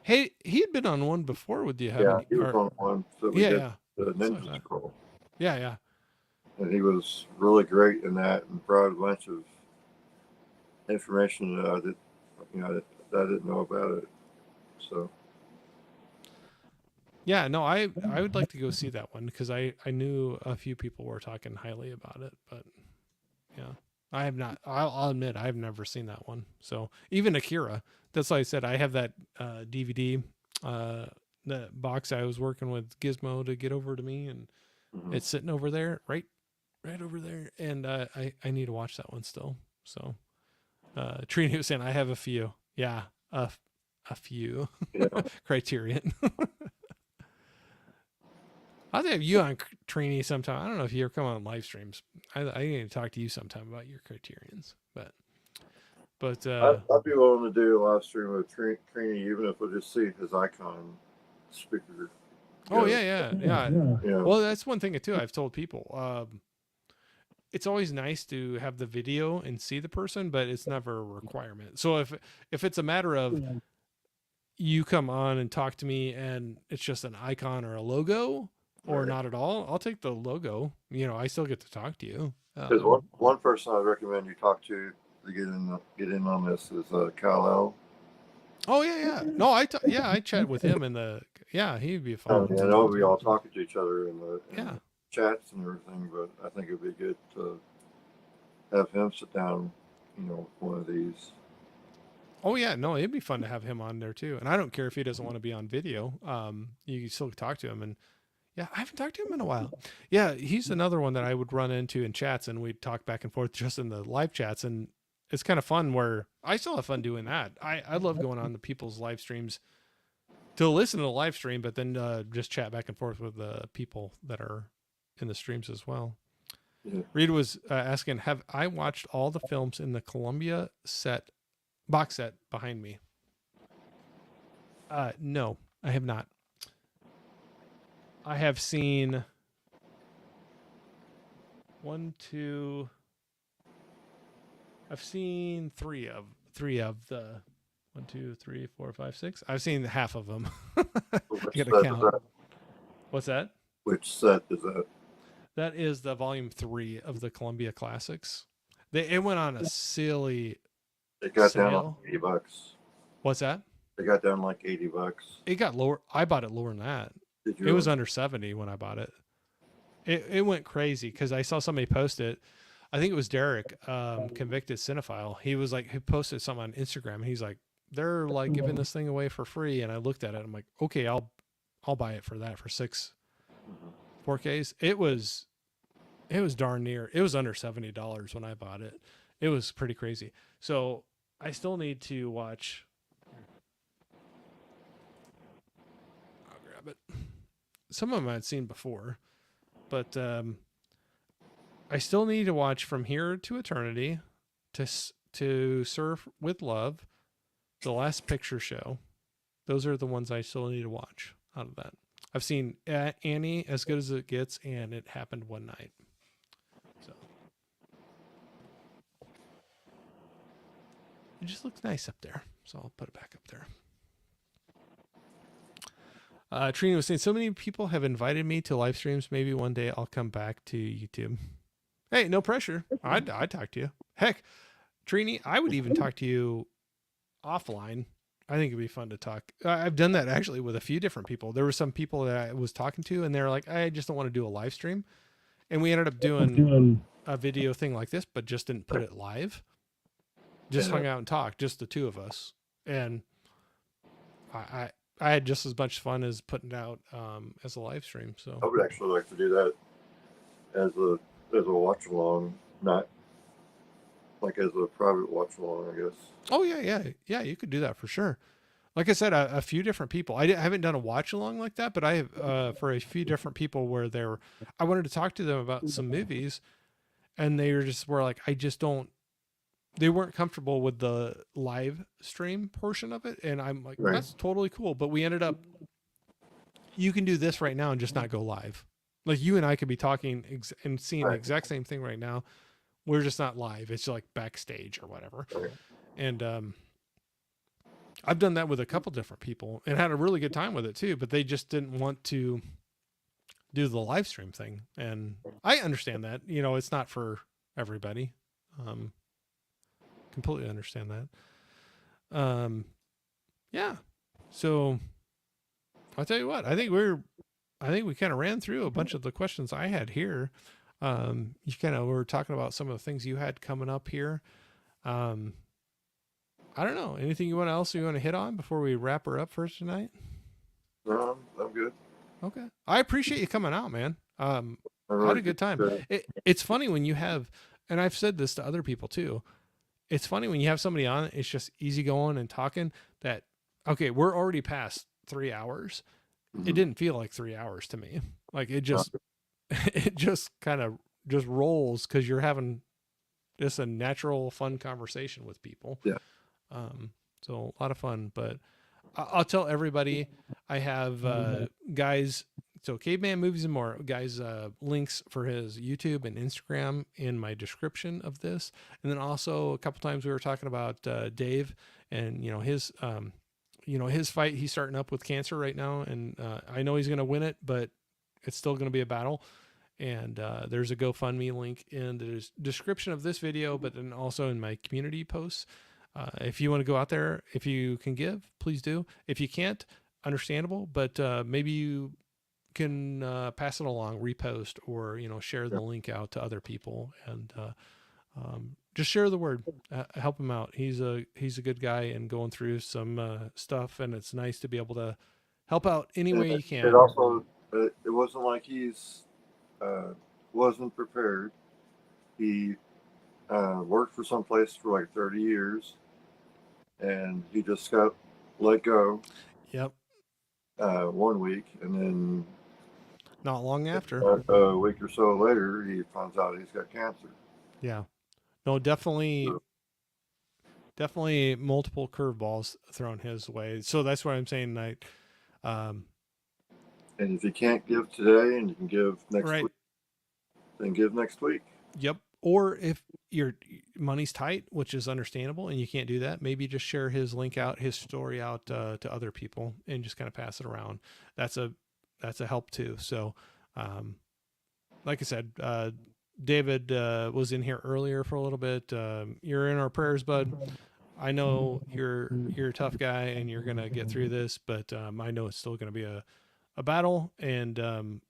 Hey, he had been on one before with you, Yeah, haven't he you? was Or on one, so we yeah, did yeah. the So I Ninja thought, Scroll, yeah, yeah. and he was really great in that and brought a bunch of information that I did, that I didn't know about it. So Yeah, no, I would like to go see that one because I knew a few people were talking highly about it, but yeah, I have not. I'll admit I've never seen that one. So even Akira, that's why I said I have that DVD, uh, that box I was working with Gizmo to get over to me, and mhm. it's sitting over there, right over there, and I need to watch that one still. So Trini was saying I have a few, yeah, a few Yeah, Criterion. I'll have you on Trini sometime. I don't know if you ever come on live streams. I need to talk to you sometime about your Criterions, but I'd be willing to do a live stream with Trini, even if we just see his icon speaker oh go. yeah. You know, Well, that's one thing too. I've told people. It's always nice to have the video and see the person, but it's never a requirement. So if it's a matter of you come on and talk to me and it's just an icon or a logo or right? not at all, I'll take the logo. I still get to talk to you. Because one person I'd recommend you talk to get in on this is Kal El. Oh yeah. No, I chat with him in the yeah, he'd be fun I to know talk we to. all talking to each other in Yeah. the chats and everything, but I think it'd be good to have him sit down, with one of these. Oh yeah, no, it'd be fun to have him on there too. And I don't care if he doesn't want to be on video. You can still talk to him, and yeah, I haven't talked to him in a while. Yeah, he's another one that I would run into in chats, and we'd talk back and forth just in the live chats, and it's kind of fun. Where I still have fun doing that. I love going on to people's live streams to listen to the live stream, but then just chat back and forth with the people that are in the streams as well. Yeah. Reed was asking, have I watched all the films in the Columbia box set behind me? No, I have not. I have seen one, two. I've seen three of the 1, 2, 3, 4, 5, 6. I've seen half of them. I Which got to set is count. that? What's that? Which set is that? That is the volume 3 of the Columbia Classics. It went on a silly It got down like sale. $80. What's that? It got down like $80. It got lower. I bought it lower than that. Did you? It was Really? under 70 when I bought it. It went crazy because I saw somebody post it. I think it was Derek, convicted cinephile. He posted something on Instagram. And he's like, they're like giving this thing away for free. And I looked at it. I'm like, okay, I'll buy it for that for 6 4Ks. It was darn near. It was under $70 when I bought it. It was pretty crazy. So I still need to watch. I'll grab it. Some of them I'd seen before, but I still need to watch From Here to Eternity, to Serve with Love, The Last Picture Show. Those are the ones I still need to watch out of that. I've seen Annie, As Good as It Gets, and It Happened One Night. So it just looks nice up there. So I'll put it back up there. Trina was saying, so many people have invited me to live streams. Maybe one day I'll come back to YouTube. Hey, no pressure. I'd talk to you. Heck, Trini, I would even talk to you offline. I think it'd be fun to talk. I've done that actually with a few different people. There were some people that I was talking to, and they're like, I just don't want to do a live stream. And we ended up doing a video thing like this, but just didn't put it live. Just hung out and talked, just the two of us. And I had just as much fun as putting it out as a live stream. So I would actually like to do that as a watch along, not like as a private watch along, I guess. oh yeah, you could do that for sure. Like I said, a few different people. I haven't done a watch along like that, but I have for a few different people where I wanted to talk to them about some movies, and they were like, I just don't. They weren't comfortable with the live stream portion of it, and I'm like, Right. that's totally cool. But we ended up. You can do this right now and just not go live. Like you and I could be talking and seeing the exact same thing right now. We're just not live. It's like backstage or whatever. Right. And I've done that with a couple different people and had a really good time with it too, but they just didn't want to do the live stream thing. And I understand that, it's not for everybody. Um, Completely understand that. Yeah. So I'll tell you what, I think we kind of ran through a bunch of the questions I had here. You kind of were talking about some of the things you had coming up here. Um, I don't know. Anything you want to hit on before we wrap her up for tonight? No, I'm good. Okay. I appreciate you coming out, man. I I had really a good time. appreciate it. It's funny when you have, and I've said this to other people too. It's funny when you have somebody on, it's just easy going and talking that, okay, we're already past 3 hours. It Mhm. didn't feel like 3 hours to me. Like it Uh, just, it just kind of just rolls because you're having just a natural, fun conversation with people. yeah. So a lot of fun, but I'll tell everybody I have guys. So Caveman Movies and More, guys, links for his YouTube and Instagram in my description of this. And then also a couple times we were talking about Dave and, his fight. He's starting up with cancer right now. And I know he's going to win it, but it's still going to be a battle. And there's a GoFundMe link in the description of this video, but then also in my community posts. If you want to go out there, if you can give, please do. If you can't, understandable, but maybe you can pass it along, repost, or share Yeah. the link out to other people, and just share the word. Help him out. He's a good guy and going through some stuff, and it's nice to be able to help out any And way you it can. also, it wasn't like he's uh, wasn't prepared. He worked for some place for like 30 years, and he just got let go Yep. 1 week, and then Not long after. a week or so later, he finds out he's got cancer. Yeah. No, definitely So, definitely multiple curveballs thrown his way. So that's what I'm saying. Um, and if you can't give today and you can give next right. week, then give next week. Yep. Or if your money's tight, which is understandable, and you can't do that, maybe just share his link out, his story out to other people, and just kind of pass it around. That's a help too. So, um, like I said, David was in here earlier for a little bit. You're in our prayers, bud. I know you're a tough guy and you're gonna get through this, but I know it's still gonna be a battle, and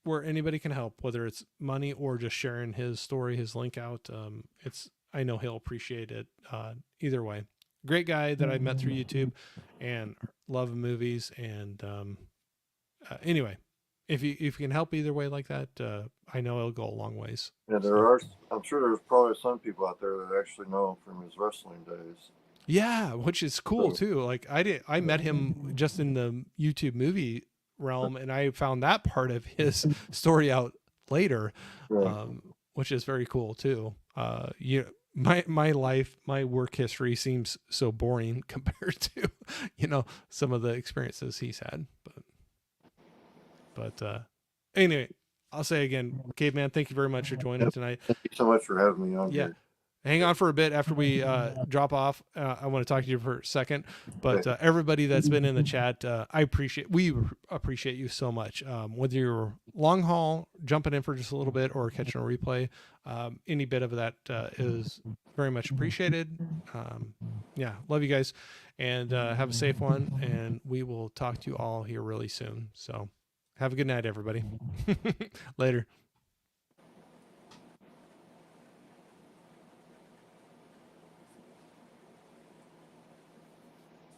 where anybody can help, whether it's money or just sharing his story, his link out. I know he'll appreciate it either way. Great guy that I met through YouTube, and love movies. And anyway, if you can help either way like that, I know it'll go a long ways. And there So are, I'm sure there's probably some people out there that actually know him from his wrestling days. yeah, which is cool So, too. Like I met him just in the YouTube movie realm, and I found that part of his story out later, yeah. which is very cool too. My life, my work history seems so boring compared to some of the experiences he's had. But anyway, I'll say again, Caveman, thank you very much for joining Yep. tonight. Thank you so much for having me on Yeah, here. hang on for a bit after we drop off. I want to talk to you for a second, but Okay. everybody that's been in the chat, we appreciate you so much. Whether you're long haul, jumping in for just a little bit, or catching a replay, any bit of that is very much appreciated. Yeah, love you guys, and have a safe one, and we will talk to you all here really soon. So have a good night, everybody. Later.